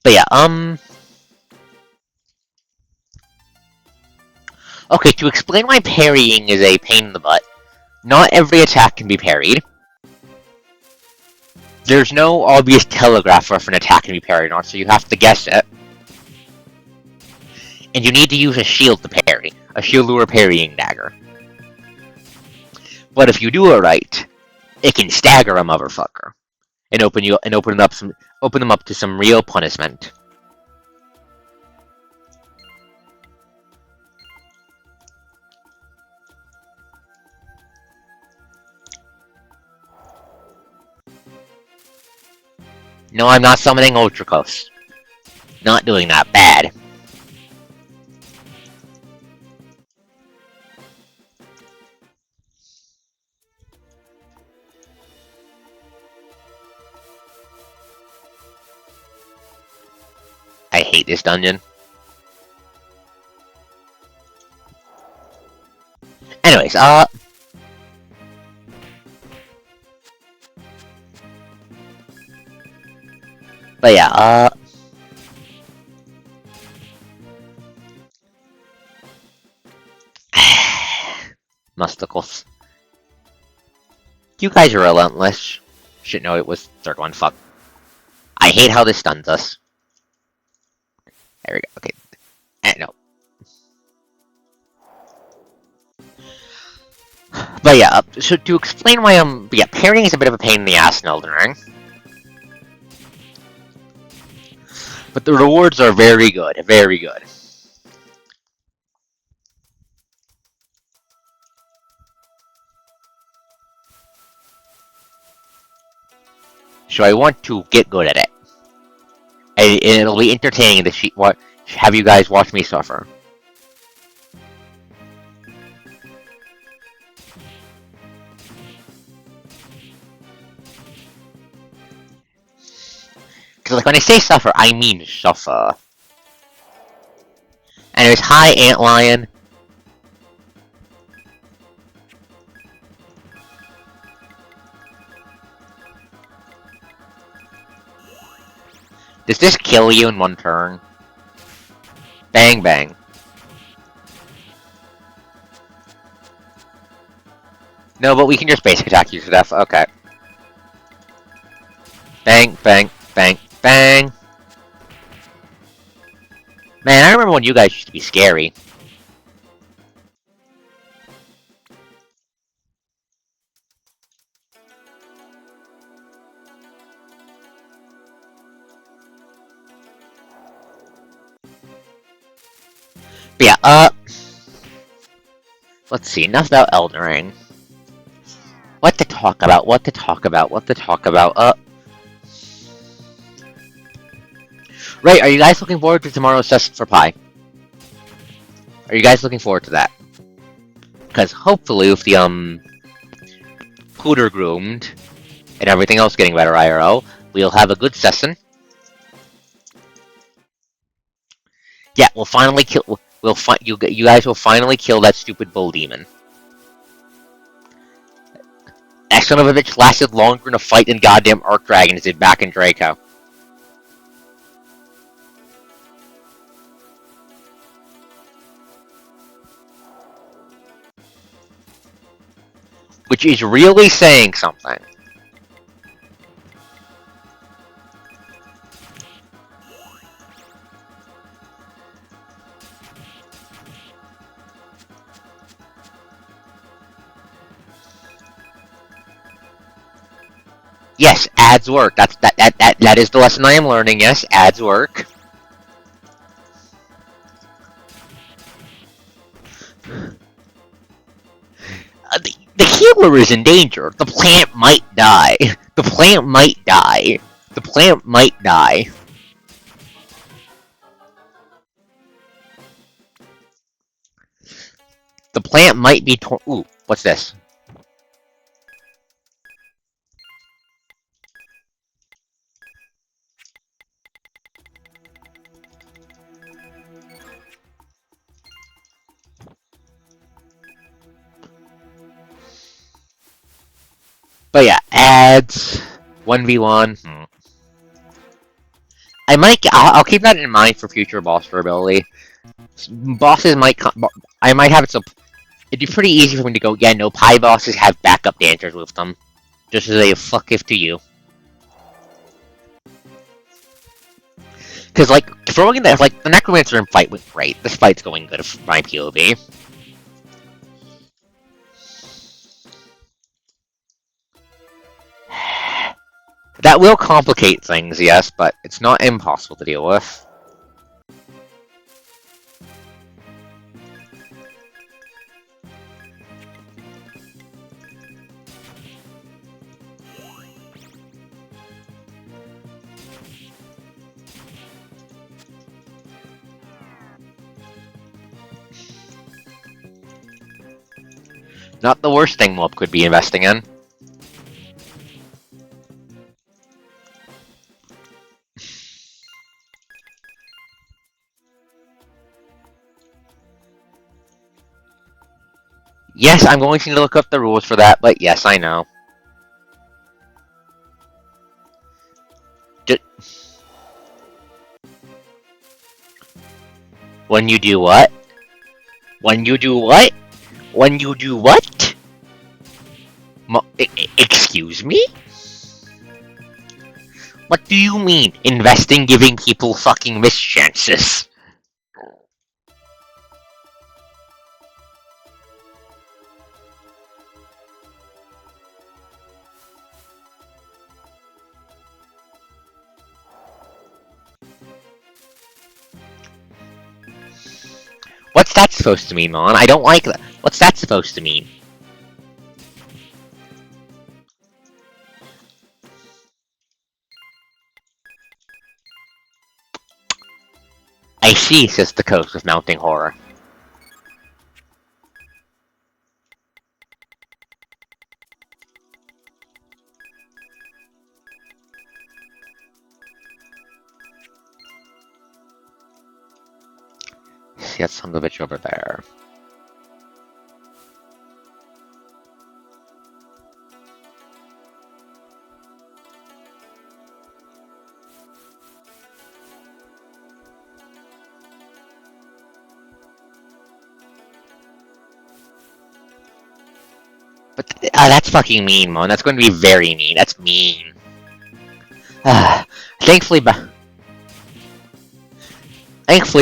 But yeah, okay, to explain why parrying is a pain in the butt, not every attack can be parried. There's no obvious telegraph if an attack can be parried or not, so you have to guess it. And you need to use a shield to parry. A shield or a parrying dagger. But if you do it right, it can stagger a motherfucker. And open them up to some real punishment. No, I'm not summoning Ultracos. Not doing that. Bad. I hate this dungeon. Anyways, but yeah, Musticles. You guys are relentless. Should know it was third one, fuck. I hate how this stuns us. There we go, okay. No. But yeah, so to explain why parrying is a bit of a pain in the ass in Elden Ring. But the rewards are very good, very good. So I want to get good at it. And it'll be entertaining to have you guys watch me suffer. Because like when I say suffer, I mean suffer. Anyways, hi Antlion. Does this kill you in one turn? Bang bang. No, but we can just basic attack you to death. Okay. Bang, bang, bang, bang. Man, I remember when you guys used to be scary. But yeah, let's see, enough about Elden Ring. What to talk about, what to talk about, what to talk about, Right, are you guys looking forward to tomorrow's session for Pi? Are you guys looking forward to that? Because hopefully with the, Pooter groomed, and everything else getting better IRL, we'll have a good session. Yeah, we'll finally kill, you guys will finally kill that stupid bull demon. That son of a bitch lasted longer in a fight than goddamn Arc Dragon did back in Draco. Which is really saying something. Yes, ads work. That is the lesson I am learning. Yes, ads work. The healer is in danger. The plant might die. The plant might die. The plant might die. The plant might be torn. Ooh, what's this? But yeah, ads. 1v1. I'll keep that in mind for future boss durability. Bosses might come. I might have it so. It'd be pretty easy for me to go, yeah, no, Pi bosses have backup dancers with them. Just as a fuck if to you. Because, like, throwing in that, like, the Necromancer in fight went great. This fight's going good for my POV. That will complicate things, yes, but it's not impossible to deal with. Not the worst thing Mob could be investing in. Yes, I'm going to look up the rules for that, but yes, I know. When you do what? When you do what? When you do what? Excuse me? What do you mean, investing giving people fucking mischances? What's that supposed to mean, Mon? I don't like that. What's that supposed to mean? I see, says the coach with mounting horror. See that son of a bitch over there. But that's fucking mean, Mon. That's going to be very mean. That's mean. Thankfully,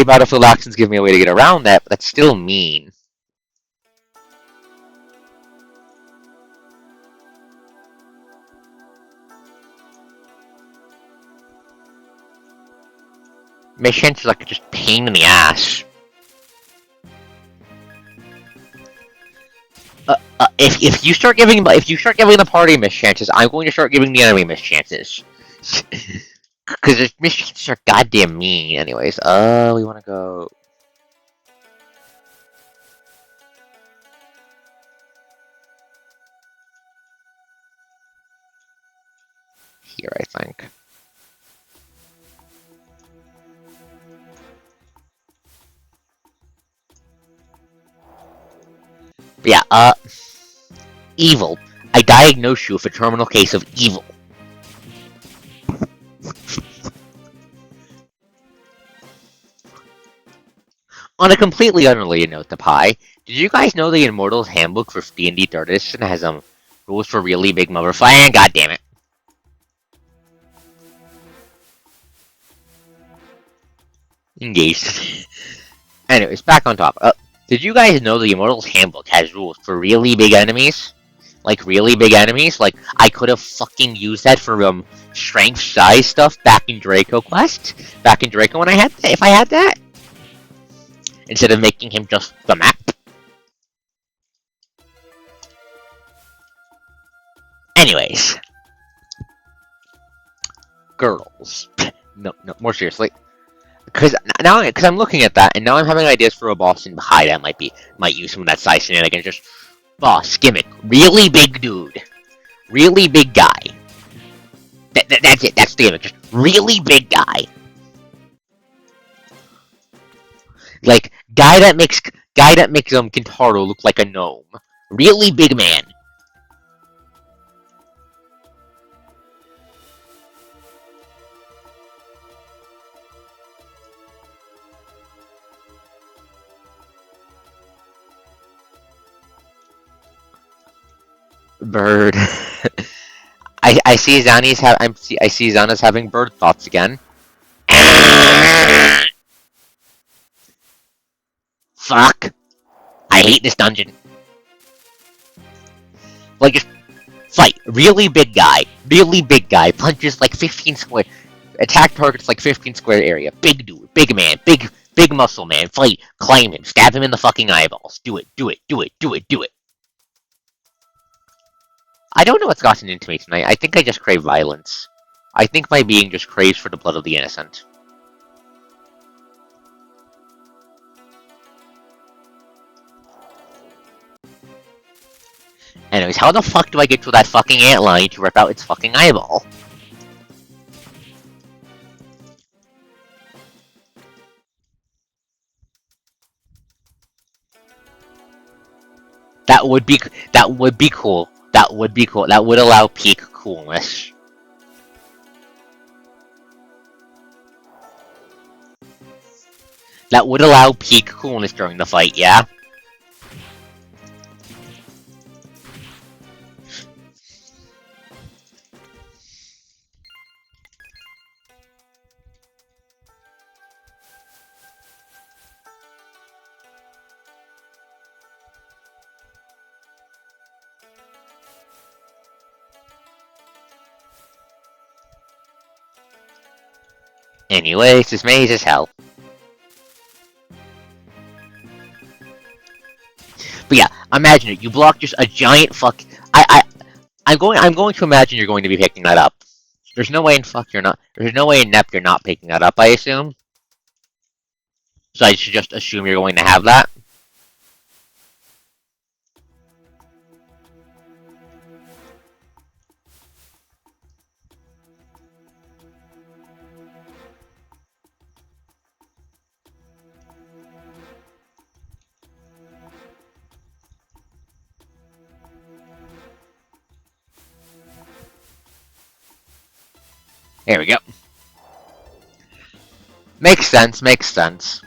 Battlefield Actions give me a way to get around that, but that's still mean. Missions are like just pain in the ass. If you start giving the party mischances, I'm going to start giving the enemy mischances. Because the mischances are goddamn mean. Anyways, we want to go. Here, I think. But yeah, evil. I diagnose you with a terminal case of evil. On a completely unrelated note to Pi, did you guys know the Immortals Handbook for D&D 3rd Edition has rules for really big motherfuckers? God damn it. Engaged. Anyways, back on top. Did you guys know the Immortals Handbook has rules for really big enemies? Like, really big enemies? Like, I could have fucking used that for, strength size stuff back in Draco Quest? Back in Draco when I had that, if I had that? Instead of making him just the map? Anyways. Girls. No, more seriously. Because I'm looking at that, and now I'm having ideas for a boss in Heya that might use some of that size shenanigans. Just boss gimmick, really big dude, really big guy. That's it. That's the gimmick. Just really big guy, like guy that makes Kintaro look like a gnome. Really big man. Bird. I see I see Zana's having bird thoughts again. Fuck! I hate this dungeon. Like, just fight. Really big guy. Punches like 15 square. Attack targets like 15 square area. Big dude. Big man. Big muscle man. Fight. Climb him. Stab him in the fucking eyeballs. Do it. I don't know what's gotten into me tonight. I think I just crave violence. I think my being just craves for the blood of the innocent. Anyways, how the fuck do I get to that fucking antlion to rip out its fucking eyeball? That would be cool. That would be cool. That would allow peak coolness. That would allow peak coolness during the fight, yeah? Anyways, this maze is hell. But yeah, imagine it. You block just a giant fuck. I'm going to imagine you're going to be picking that up. There's no way in fuck you're not. There's no way in Nep you're not picking that up. I assume. So I should just assume you're going to have that. There we go. Makes sense. Makes sense.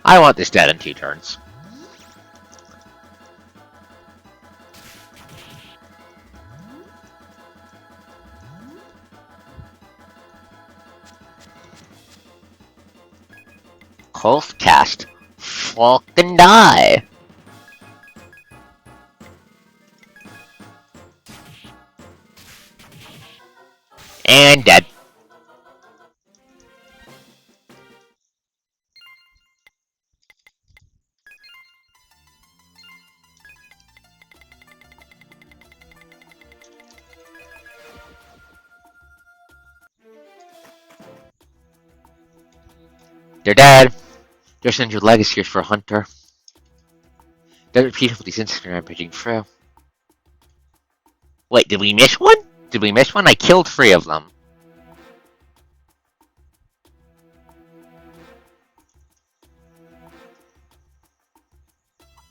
I want this dead in 2 turns. Cold cast. Fucking die. And dead. They're dead. Just injured legacy for a hunter. Desert peaceful these instant rampaging through. Wait, did we miss one? Did we miss one? I killed 3 of them.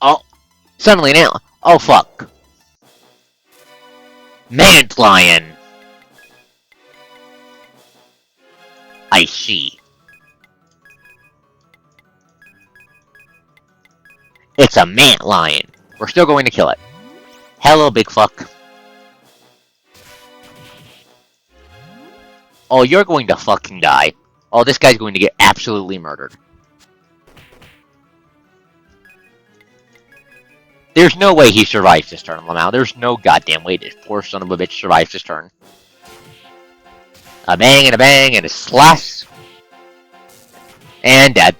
Oh, suddenly now. Oh fuck. Mantlion. I see. It's a Mantlion. We're still going to kill it. Hello, big fuck. Oh, you're going to fucking die. Oh, this guy's going to get absolutely murdered. There's no way he survives this turn, Lamau. There's no goddamn way this poor son of a bitch survives this turn. A bang and a slash. And dead.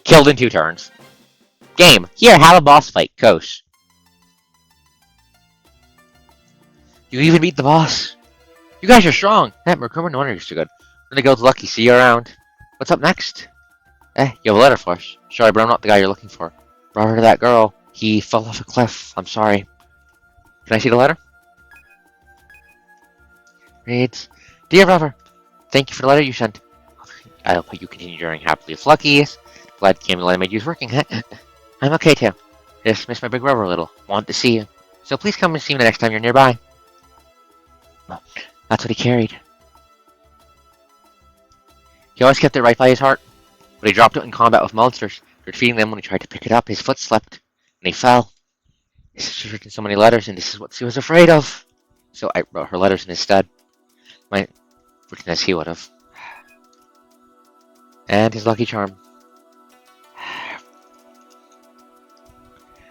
Killed in 2 turns. Game. Here, have a boss fight. Coach. You even beat the boss. You guys are strong. That Mercury, no wonder you're so good. We're gonna go with Lucky. See you around. What's up next? You have a letter for us. Sorry, but I'm not the guy you're looking for. Brought her to that girl. He fell off a cliff. I'm sorry. Can I see the letter? Reads, Dear brother, thank you for the letter you sent. I hope you continue during happily with Lucky. Glad the letter made you working. I'm okay too. Just miss my big brother a little. Want to see you. So please come and see me the next time you're nearby. Well, that's what he carried. He always kept it right by his heart. But he dropped it in combat with monsters. Defeating them when he tried to pick it up, his foot slipped, and he fell. His sister written so many letters, and this is what she was afraid of. So I wrote her letters in his stead. Written as he would have. And his lucky charm.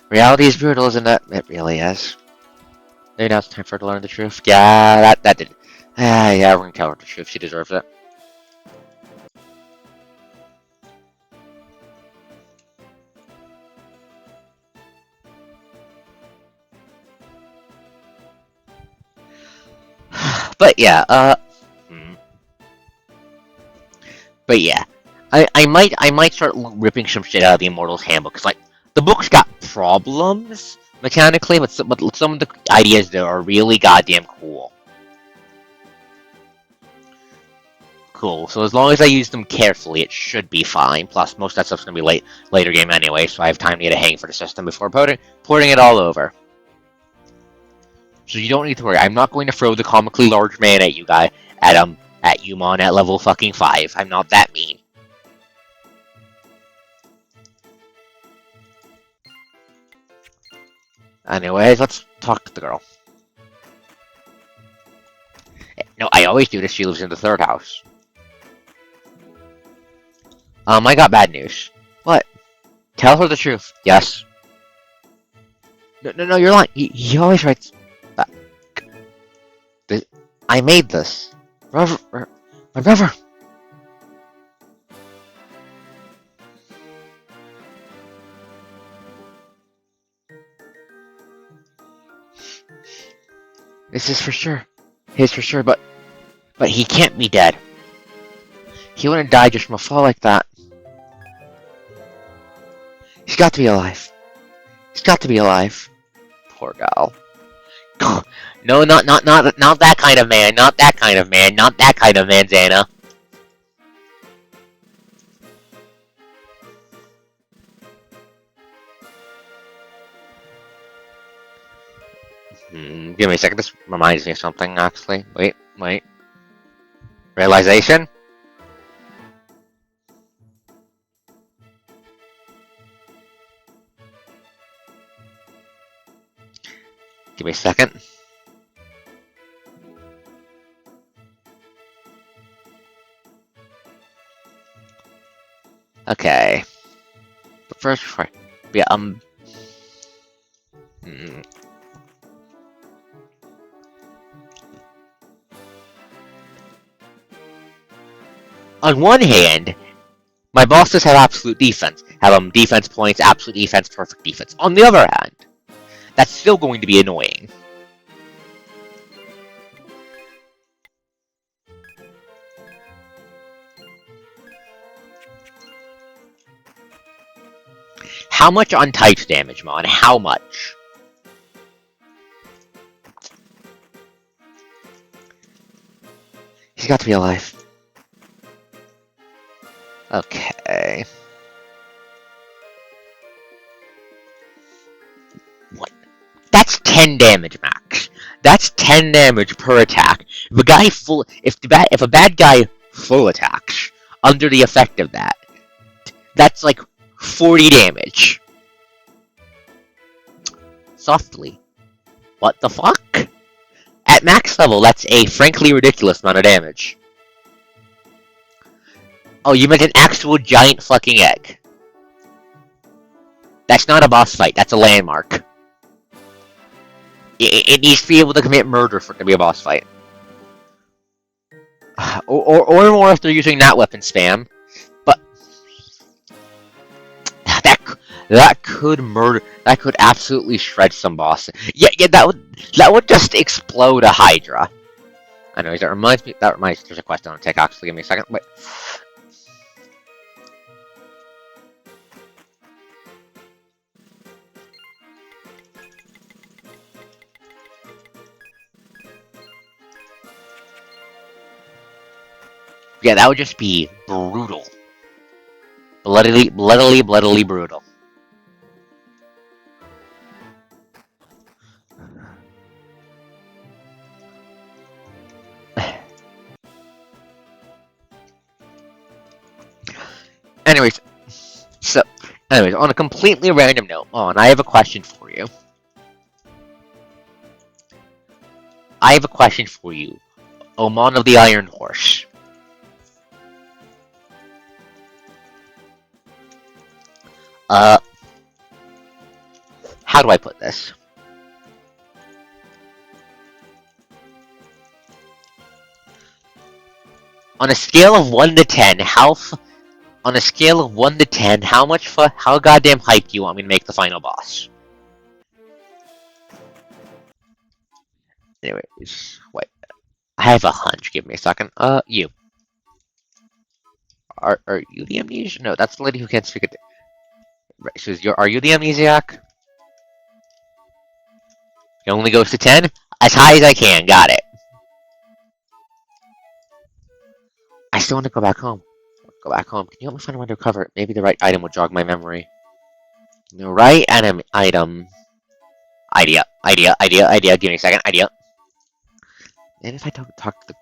Reality is brutal, isn't it? It really is. Maybe now it's time for her to learn the truth. Yeah, that did. Yeah, we're gonna tell her the truth. She deserves it. But yeah, hmm. But yeah, I might start ripping some shit out of the Immortals Handbook because like the book's got problems mechanically, but some of the ideas there are really goddamn cool. Cool. So as long as I use them carefully, it should be fine. Plus, most of that stuff's gonna be later game anyway, so I have time to get a hang for the system before porting it all over. So you don't need to worry. I'm not going to throw the comically large man at you guy at Yumon at level fucking 5. I'm not that mean. Anyways, let's talk to the girl. No, I always do this. She lives in the 3rd house. I got bad news. What? Tell her the truth. Yes. No, you're lying. He always writes. Uh, I made this. My brother. This is for sure. His for sure, but he can't be dead. He wouldn't die just from a fall like that. He's got to be alive. He's got to be alive. Poor gal. No, not that kind of man. Not that kind of man. Not that kind of man, Xana. Give me a second. This reminds me of something, actually. Wait. Realization? Give me a second. Okay. But first, yeah, on one hand, my bosses have absolute defense. Have defense points, absolute defense, perfect defense. On the other hand, that's still going to be annoying. How much on types damage, Mon? How much? He's got to be alive. Okay. What? That's 10 damage max. That's 10 damage per attack. If a bad guy full attacks under the effect of that, that's like 40 damage. Softly. What the fuck? At max level, that's a frankly ridiculous amount of damage. Oh, you meant an actual giant fucking egg. That's not a boss fight, that's a landmark. It needs to be able to commit murder for it to be a boss fight. Or more if they're using that weapon spam. But that could absolutely shred some bosses. Yeah, that would just explode a Hydra. Anyways, that reminds me there's a quest on Tech actually, give me a second. Wait. Yeah, that would just be brutal. Bloodily brutal. Anyways, on a completely random note, I have a question for you. Oman of the Iron Horse. How do I put this? On a scale of 1 to 10, how goddamn hyped do you want me to make the final boss? Anyways, wait. have a hunch. Give me a second. You. Are you the amnesia? No, that's the lady who can't speak it. Are you the amnesiac? It only goes to 10? As high as I can. Got it. I still want to go back home. Go back home. Can you help me find a window cover? Maybe the right item would jog my memory. The right item. Idea. Give me a second. Idea. And if I don't talk to the...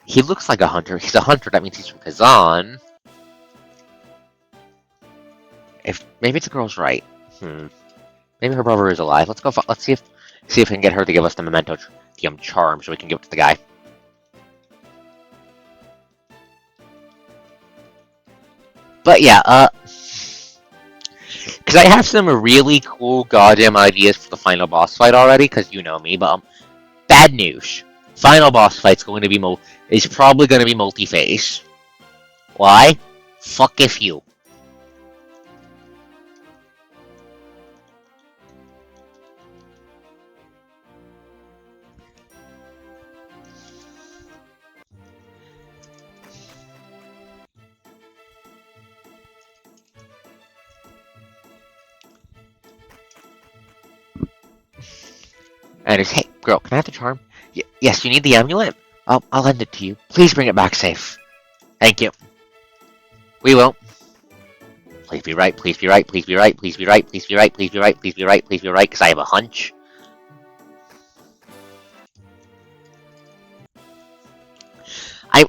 He looks like a hunter. He's a hunter. That means he's from Kazan. Maybe it's the girl's right. Maybe her brother is alive. Let's go. Let's see if we can get her to give us the memento, charm, so we can give it to the guy. But yeah, because I have some really cool goddamn ideas for the final boss fight already. Because you know me, but bad news. Final boss fight's going to be is probably going to be multi-phase. Why? Fuck if you. And it's, hey, girl, can I have the charm? Yes, you need the amulet? I'll lend it to you. Please bring it back safe. Thank you. We will. Please be right, please be right, please be right, please be right, please be right, please be right, please be right, please be right, because I have a hunch.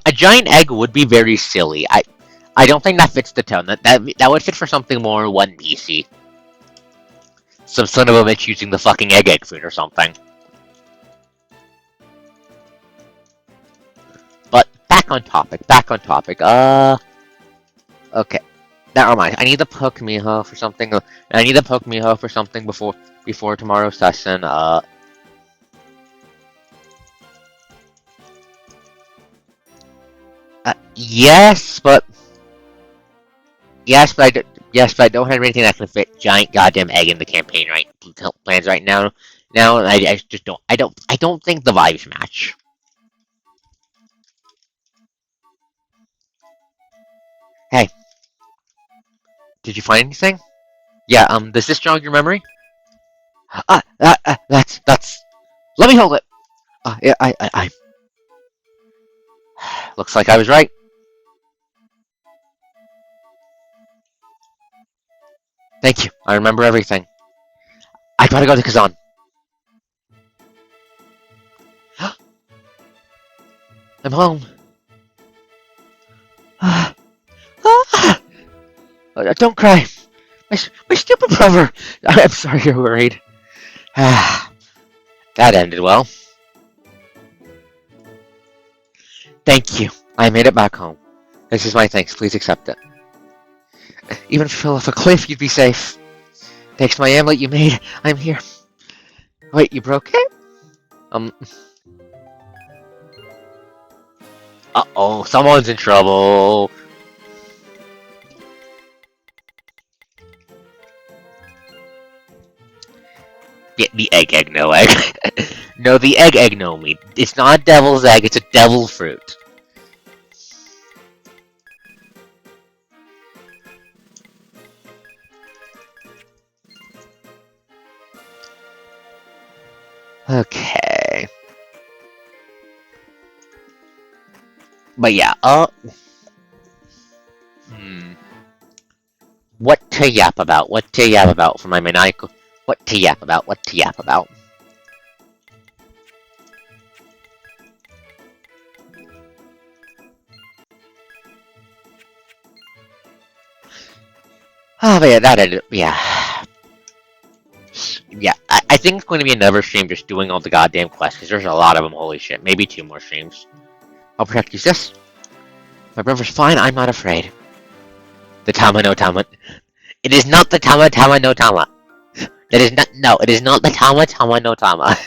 A giant egg would be very silly. I don't think that fits the tone. That would fit for something more One Piecey. Some son of a bitch using the fucking egg fruit or something. But back on topic. Okay. Never mind. I need to poke Miho for something. I need to poke Miho for something before tomorrow's session. Yes, but I don't have anything that can fit giant goddamn egg in the campaign plans right now. I just don't. I don't think the vibes match. Hey, did you find anything? Yeah. Does this jog your memory? That's. Let me hold it. Yeah. I. Looks like I was right. Thank you. I remember everything. I gotta go to Kazan. I'm home. Don't cry. My stupid brother. I'm sorry you're worried. That ended well. Thank you. I made it back home. This is my thanks. Please accept it. Even if you fell off a cliff, you'd be safe. Thanks to my amulet you made, I'm here. Wait, you broke it? Uh-oh, someone's in trouble. Yeah, the egg, no egg. No, the egg, no meat. It's not a devil's egg, it's a devil fruit. Okay. But yeah, What to yap about? What to yap about for my maniacal? What to yap about? What to yap about? Oh, but yeah, that ended. Yeah. Yeah, I think it's going to be another stream just doing all the goddamn quests, because there's a lot of them, holy shit. Maybe 2 more streams. I'll protect you, sis. My brother's fine, I'm not afraid. The Tama no Tama. It is not the Tama Tama no Tama. That is not. No, it is not the Tama Tama no Tama.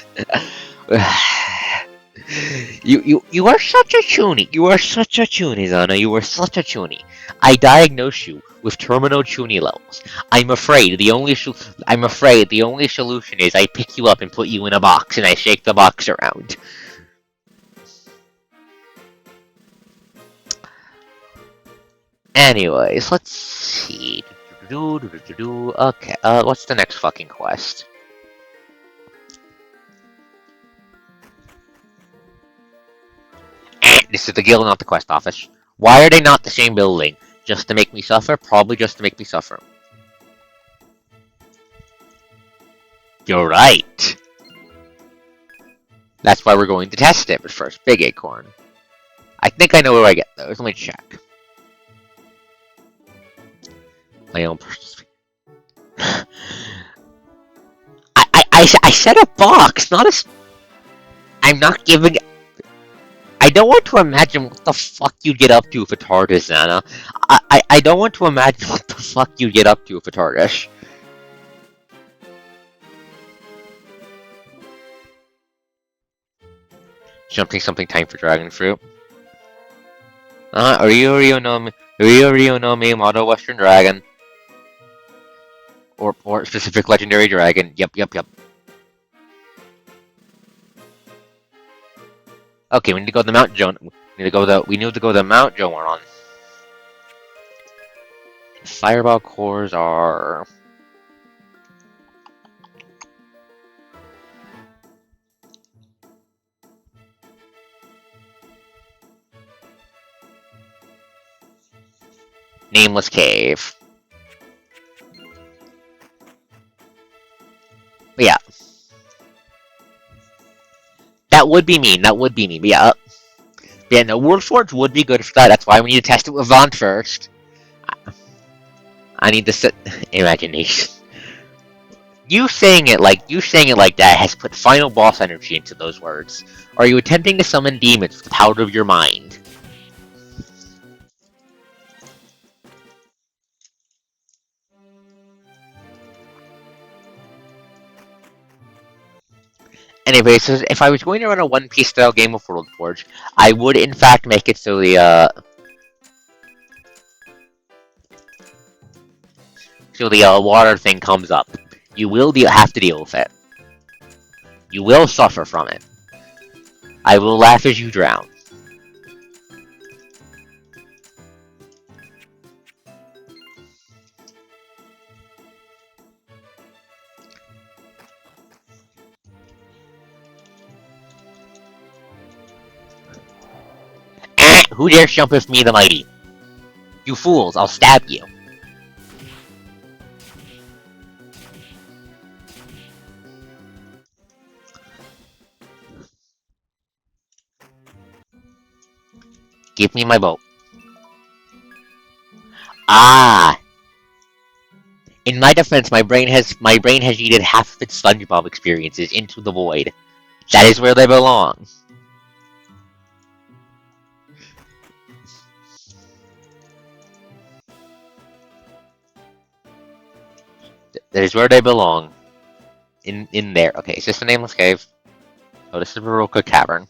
You are such a chuny. You are such a chuny, Zana. You are such a chuny. I diagnose you with terminal chuny levels. I'm afraid the only solution is I pick you up and put you in a box and I shake the box around. Anyways, let's see. Okay, what's the next fucking quest? This is the guild, not the quest office. Why are they not the same building? Just to make me suffer? Probably just to make me suffer. You're right. That's why we're going to test it, but first, Big Acorn. I think I know where I get those. Let me check. My own personal... I said a box, not a... I'm not giving... I don't want to imagine what the fuck you get up to, Fatardis, Anna. I don't want to imagine what the fuck you get up to, Fatardis. Something time for dragon fruit. Rio no me, Model Western Dragon. Or specific legendary dragon. Yep. Okay, we need to go to the Mount Joan. We need to go to the Mount Joan. Fireball cores are... Nameless Cave. But yeah. That would be mean. But yeah. Yeah, no, World Forge would be good for that. That's why we need to test it with Vaughn first. I need to set imagination. You saying it like that has put final boss energy into those words. Are you attempting to summon demons with the power of your mind? Anyway, so if I was going to run a One Piece style game of World Forge, I would in fact make it so the water thing comes up. You will have to deal with it. You will suffer from it. I will laugh as you drown. Who dares jump with me, the mighty? You fools, I'll stab you. Give me my boat. Ah! In my defense, my brain has yeeted half of its SpongeBob experiences into the void. That is where they belong. That is where they belong. In there. Okay, is this the Nameless Cave? Oh, this is Baroka Cavern.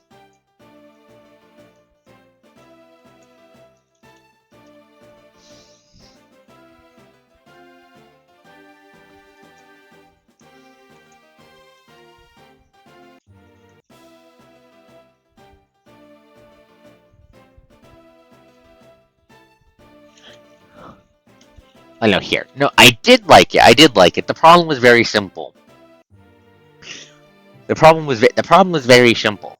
Oh no, here. No, I did like it. The problem was very simple. The problem was very simple.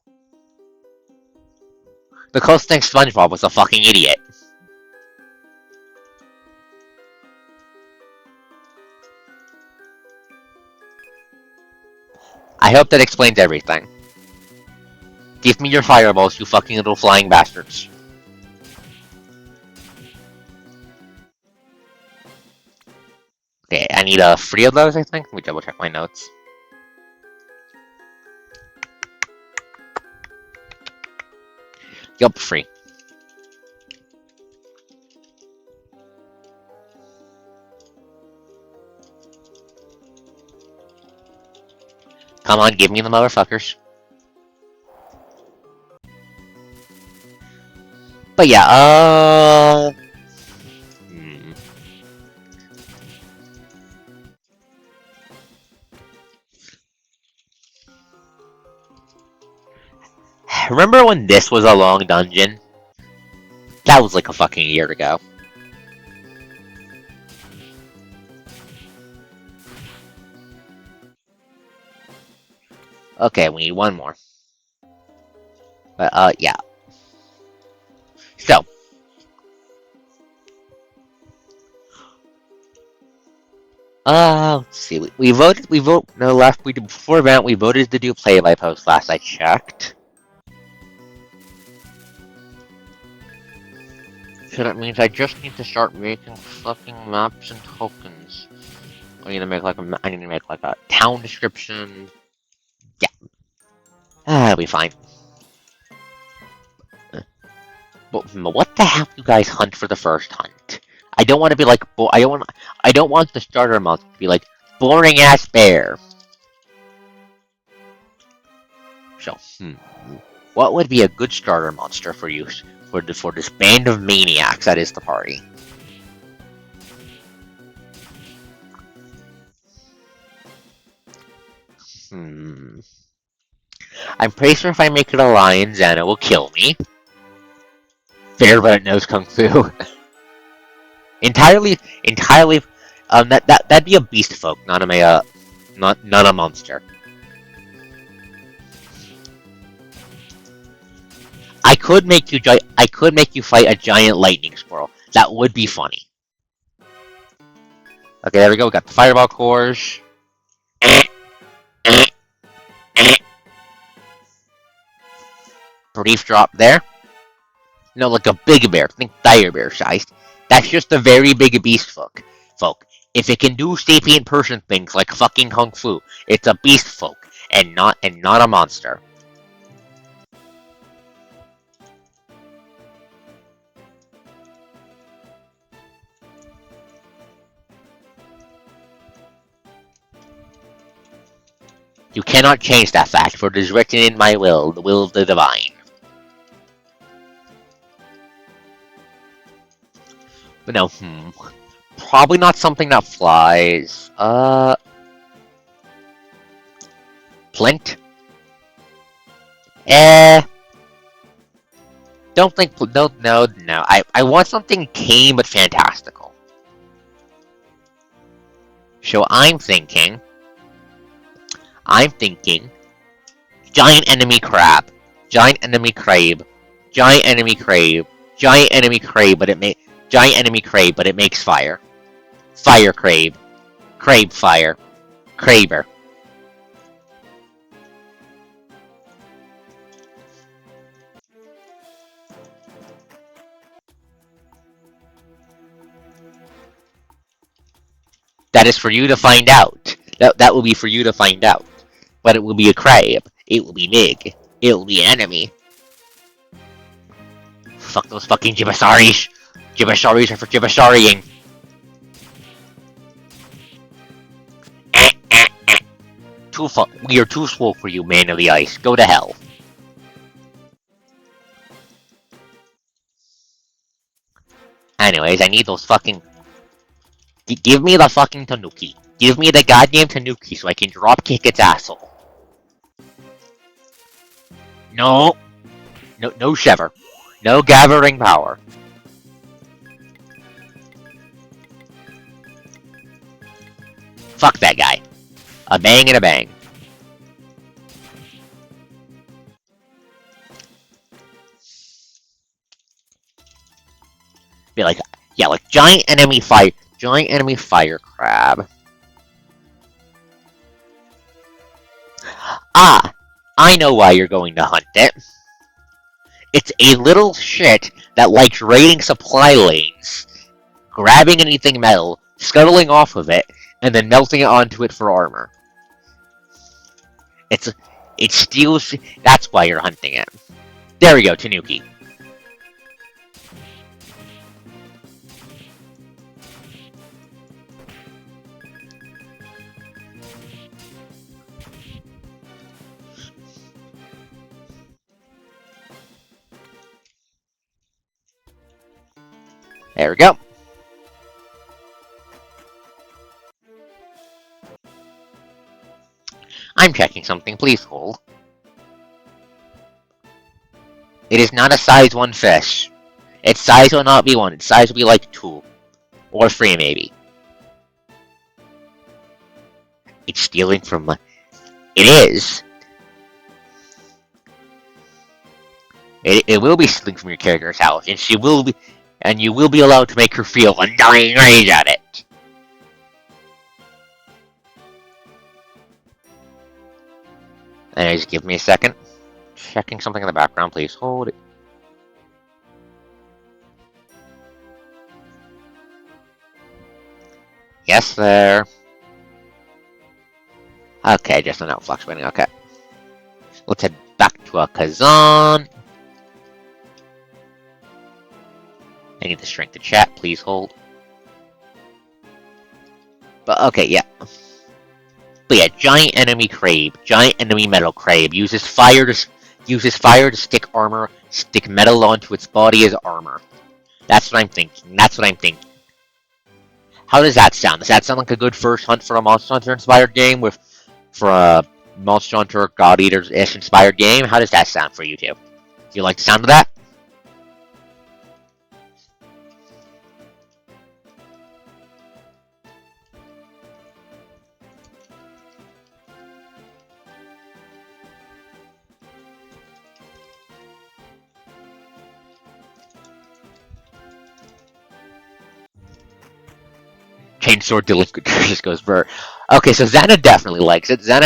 The close thing SpongeBob was a fucking idiot. I hope that explains everything. Give me your fireballs, you fucking little flying bastards. Okay, I need 3 of those, I think. Let me double check my notes. Yup, 3. Come on, give me the motherfuckers. But yeah, Remember when this was a long dungeon? That was like a fucking year ago. Okay, we need one more. Yeah. So, let's see. We voted. No, last we did before event. We voted to do play-by post. Last I checked. So that means I just need to start making fucking maps and tokens. I need to make like a town description. Yeah, that'll be fine. But what the hell do you guys hunt for the first hunt? I don't want to be like I don't want the starter monster to be like boring ass bear. So, what would be a good starter monster for you for this band of maniacs that is the party? I'm pretty sure if I make it a lion, Xana will kill me. Fair, but it knows kung fu. entirely. That'd be a beast folk, not a monster. I could make you fight a giant lightning squirrel. That would be funny. Okay, there we go. We got the fireball cores. Brief drop there. No, like a big bear. Think dire bear sized. That's just a very big beast folk. If it can do sapient person things like fucking kung fu, it's a beast folk and not a monster. You cannot change that fact, for it is written in my will, the will of the divine. But no, probably not something that flies. Plint? Don't think, no. I want something tame but fantastical. So I'm thinking, giant enemy crab, giant enemy crab, giant enemy crab, giant enemy crab, but it makes fire. Fire crab, crab fire, craber. That is for you to find out. That will be for you to find out. But it will be a crab. It will be Mig. It will be an enemy. Fuck those fucking Jibbasaris. Jibbasaris are for Jibbasarying. We are too slow for you, man of the ice. Go to hell. Anyways, I need those fucking... Give me the fucking Tanuki. Give me the goddamn Tanuki so I can drop kick its asshole. No. No Shever. No gathering power. Fuck that guy. A bang and a bang. Be like, yeah, like giant enemy fire crab. Ah, I know why you're going to hunt it. It's a little shit that likes raiding supply lanes, grabbing anything metal, scuttling off of it, and then melting it onto it for armor. It steals. That's why you're hunting it. There we go, Tanuki. There we go. I'm checking something, please hold. It is not a size 1 fish. Its size will not be 1, its size will be like 2. Or 3 maybe. It's stealing from... It is. It will be stealing from your character's house, and you will be allowed to make her feel undying rage at it. And just give me a second. Checking something in the background, please hold it. Yes, there. Okay, just enough fluctuating. Okay. Let's head back to ArkosDawn. I need to shrink the chat, please hold. But okay, yeah. But yeah, giant enemy crab, giant enemy metal crab uses fire to stick metal onto its body as armor. That's what I'm thinking. How does that sound? Does that sound like a good first hunt for a Monster Hunter inspired game for a Monster Hunter God Eaters-ish inspired game? How does that sound for you two? Do you like the sound of that? Chainsaw Delinquent just goes for. Okay, so Xana definitely likes it. That's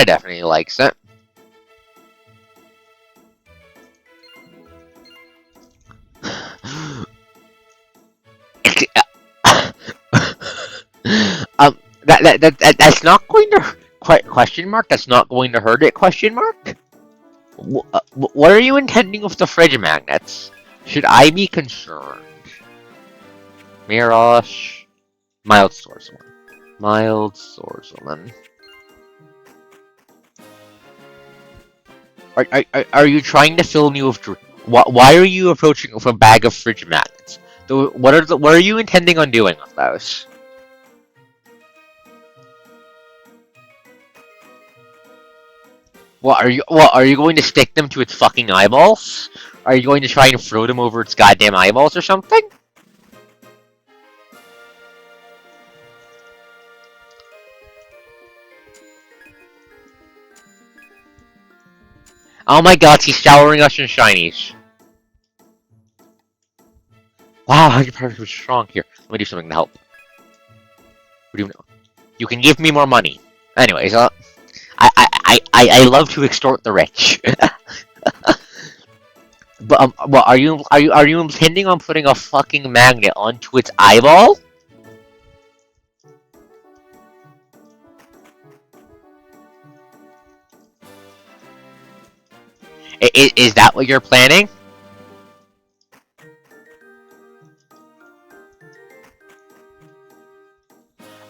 not going to question mark. That's not going to hurt it question mark. What are you intending with the fridge magnets? Should I be concerned? Mirosh, mild swordswoman. Are you trying to fill me with? Why are you approaching with a bag of fridge magnets? What are you intending on doing with those? What are you going to stick them to its fucking eyeballs? Are you going to try and throw them over its goddamn eyeballs or something? Oh my god, he's showering us in shinies. Wow, your parents was strong here. Let me do something to help. What do you know? You can give me more money. Anyways, I love to extort the rich. But what are you intending on putting a fucking magnet onto its eyeball? Is that what you're planning?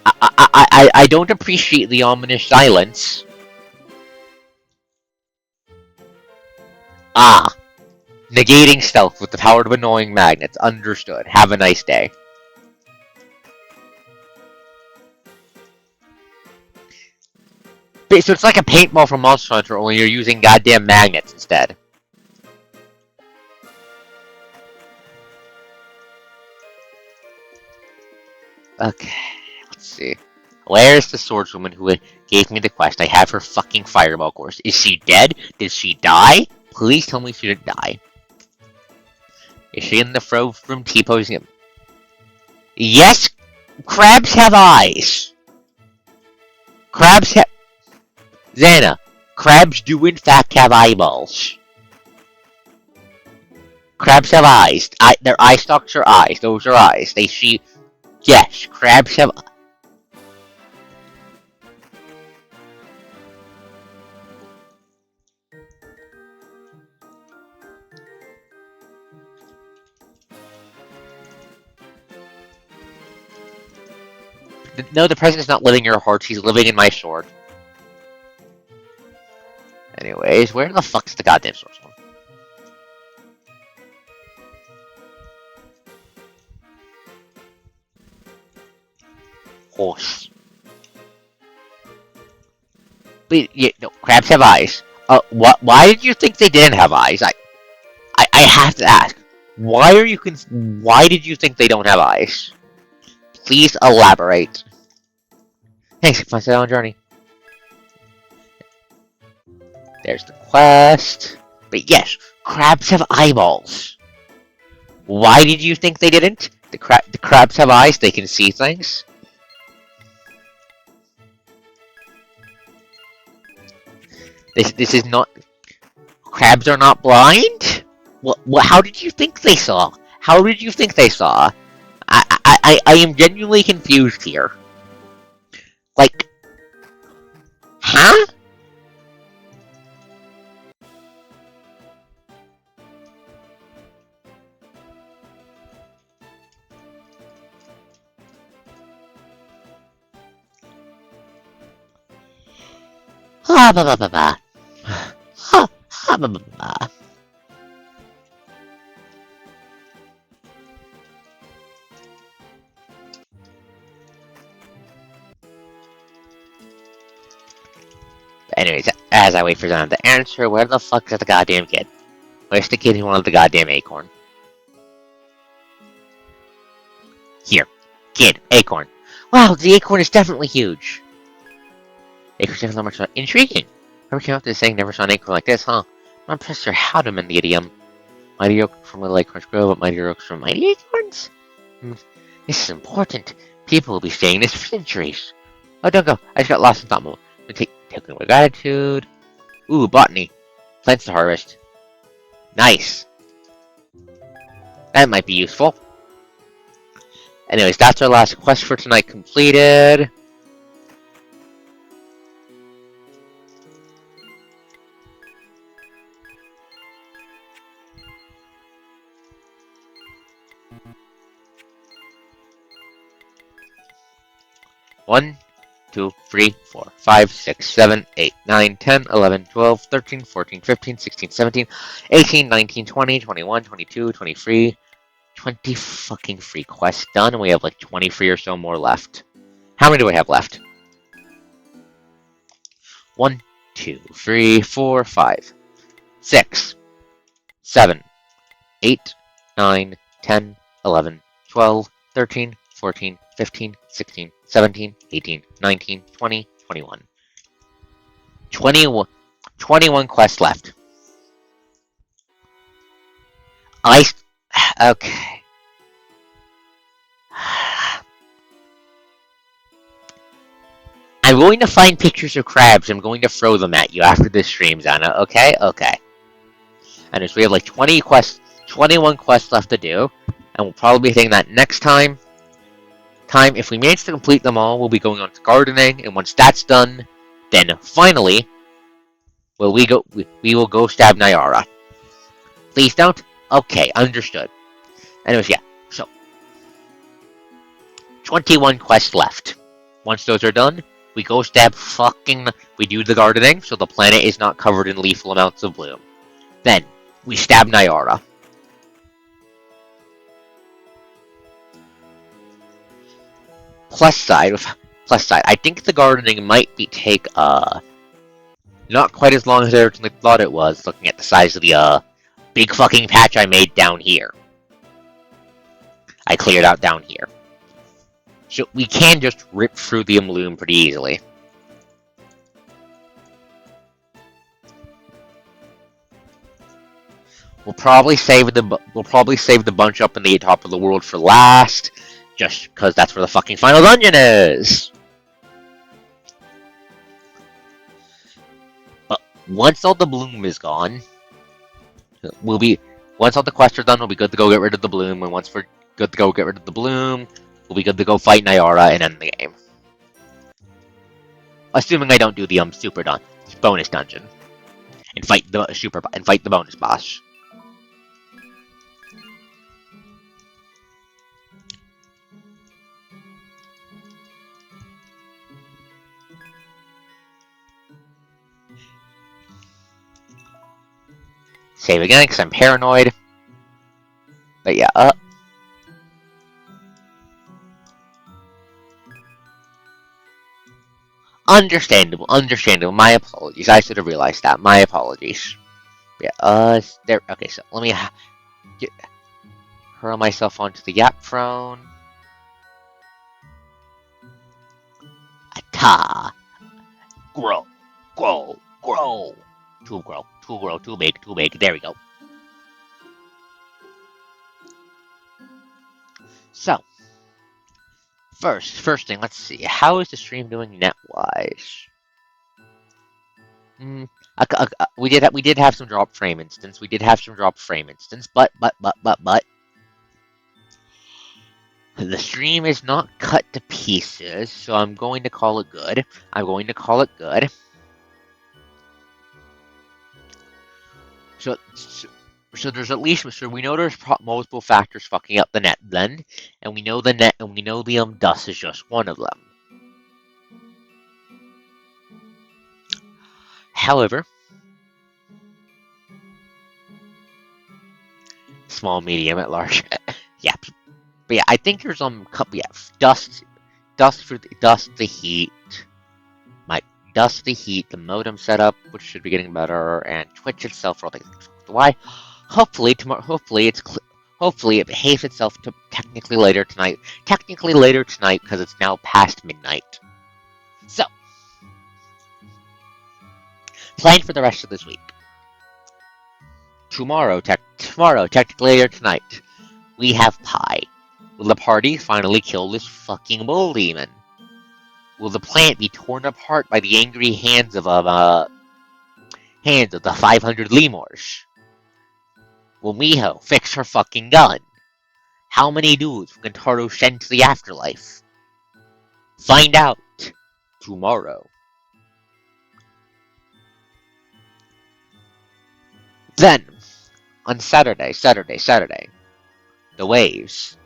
I don't appreciate the ominous silence. Ah, negating stealth with the power of annoying magnets. Understood. Have a nice day. So it's like a paintball from Monster Hunter, only you're using goddamn magnets instead. Okay, let's see. Where's the swordswoman who gave me the quest? I have her fucking fireball course. Is she dead? Did she die? Please tell me she didn't die. Is she in the throw room T-posing him? Yes! Crabs have eyes! Xana, crabs do in fact have eyeballs. Crabs have eyes. Their eye stalks are eyes. Those are eyes. Yes, crabs have. No, the president's not living in your heart. He's living in my sword. Anyways, where the fuck's the goddamn swordswoman? Horse. But yeah, no, crabs have eyes. Why did you think they didn't have eyes? I have to ask. Why did you think they don't have eyes? Please elaborate. Thanks for my silent journey. There's the quest. But yes, Crabs have eyeballs. Why did you think they didn't? The crabs have eyes, they can see things. This is not... Crabs are not blind? What, how did you think they saw? How did you think they saw? I am genuinely confused here. Like... Huh? Ha ba ba ba ba. Ha ha ba ba ba. Anyways, as I wait for them to answer, where the fuck is the goddamn kid? Where's the kid who wanted the goddamn acorn? Here. Kid, acorn. Wow, the acorn is definitely huge. Acorn's definitely much more intriguing. Whoever came up to this saying never saw an acorn like this, huh? I'm impressed sure how to mend the idiom. Mighty oak from little acorns grow, but mighty oaks from mighty acorns? This is important. People will be saying this for centuries. Oh, don't go. I just got lost in thought mode. Taking away gratitude. Ooh, botany. Plants to harvest. Nice. That might be useful. Anyways, that's our last quest for tonight completed. One, 2, 3, 4, 5, 6, 7, 8, 9, 10, 11, 12, 13, 14, 15, 16, 17, 18, 19, 20, 21, 22, 23, 20 fucking free quests done, and we have like 20 free or so more left. How many do I have left? 1, 2, 3, 4, 5, 6, 7, 8, 9, 10, 11, 12, 13, 14, 15, 16, 17, 18, 19, 20, 21. 21 quests left. Okay. I'm going to find pictures of crabs. I'm going to throw them at you after this stream's on. Okay? Okay. And so we have like 21 quests left to do. And we'll probably be saying that next time. If we manage to complete them all, we'll be going on to gardening. And once that's done, then finally, we will go stab Nyara. Please don't? Okay, understood. Anyways, yeah. So, 21 quests left. Once those are done, we go stab we do the gardening, so the planet is not covered in lethal amounts of bloom. Then, we stab Nyara. Plus side, I think the gardening might take, not quite as long as I originally thought it was, looking at the size of the, big fucking patch I made down here. I cleared out down here. So we can just rip through the bloom pretty easily. We'll probably save the bunch up in the top of the world for last, just because that's where the fucking final dungeon is. But once all the bloom is gone, once all the quests are done, we'll be good to go get rid of the bloom, and once we're good to go get rid of the bloom, we'll be good to go fight Nyara and end the game. Assuming I don't do the bonus dungeon and fight the bonus boss. Save again, because I'm paranoid. But yeah, Understandable. My apologies. I should have realized that. My apologies. Yeah, there. Okay, so let me hurl myself onto the Yap throne. Ata! Grow! Too big. There we go. So, first thing, let's see. How is the stream doing net-wise? We did have some drop frame instance. But the stream is not cut to pieces, so I'm going to call it good. So there's at least so we know there's multiple factors fucking up the net blend, and we know the dust is just one of them. However, small, medium, at large, yeah. But yeah, I think there's dust the heat, the modem setup, which should be getting better, and Twitch itself for all things. Why? Hopefully it behaves itself to technically later tonight because it's now past midnight. So, plan for the rest of this week. Tomorrow, technically later tonight, we have pie. Will the party finally kill this fucking bull demon? Will the plant be torn apart by the angry hands of the 500 lemurs? Will Miho fix her fucking gun? How many dudes will Kentaro send to the afterlife? Find out tomorrow. Then, on Saturday, the waves,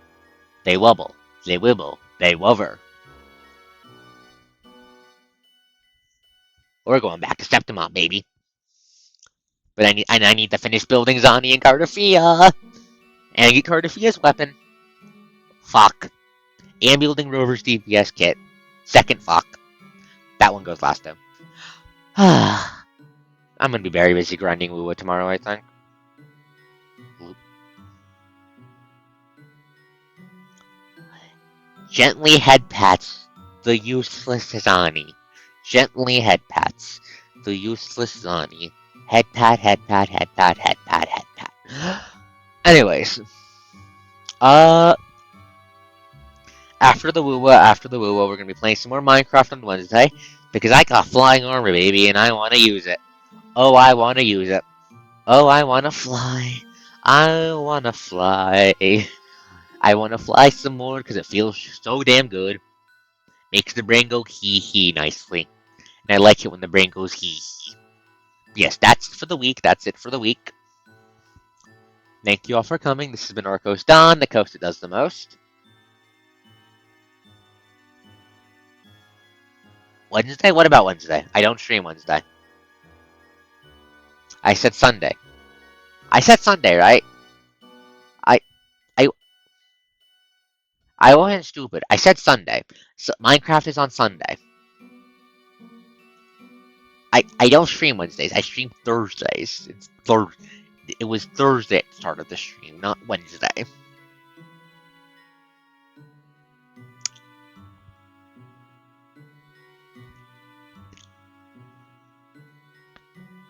they wobble, they wibble, they wover. We're going back to Septimon, baby. But I need to finish building Zani and Cardafia. And get Cardafia's weapon. Fuck. And building Rover's DPS kit. Second fuck. That one goes last though. I'm gonna be very busy grinding Wuwa tomorrow, I think. Gently head pats the useless Zani. Gently head pats the useless Zani. Head pat, head pat, head pat, head pat, head pat. Anyways. After the Wuwa, we're gonna be playing some more Minecraft on Wednesday. Because I got flying armor, baby, and I wanna use it. Oh, I wanna use it. Oh, I wanna fly. I wanna fly. I wanna fly some more because it feels so damn good. Makes the brain go hee hee nicely. And I like it when the brain goes hee hee. Yes, that's for the week. That's it for the week. Thank you all for coming. This has been ArkosDawn, the coast that does the most. Wednesday? What about Wednesday? I don't stream Wednesday. I said Sunday. I said Sunday, right? I wasn't stupid. I said Sunday. So Minecraft is on Sunday. I don't stream Wednesdays. I stream Thursdays. It was Thursday at the start of the stream, not Wednesday.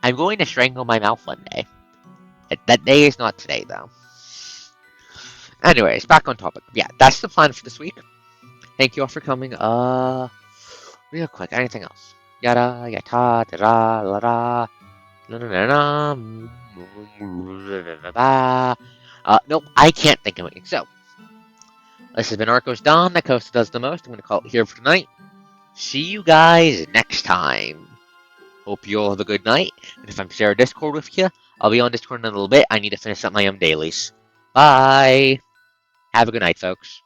I'm going to strangle my mouth one day. That day is not today, though. Anyways, back on topic. Yeah, that's the plan for this week. Thank you all for coming. Real quick, anything else? Yada, yata, da, la, da, na, na, na, nope, I can't think of anything. So, this has been ArkosDawn, the coast that does the most. I'm going to call it here for tonight. See you guys next time. Hope you all have a good night. And if I'm sharing Discord with you, I'll be on Discord in a little bit. I need to finish up my dailies. Bye. Have a good night, folks.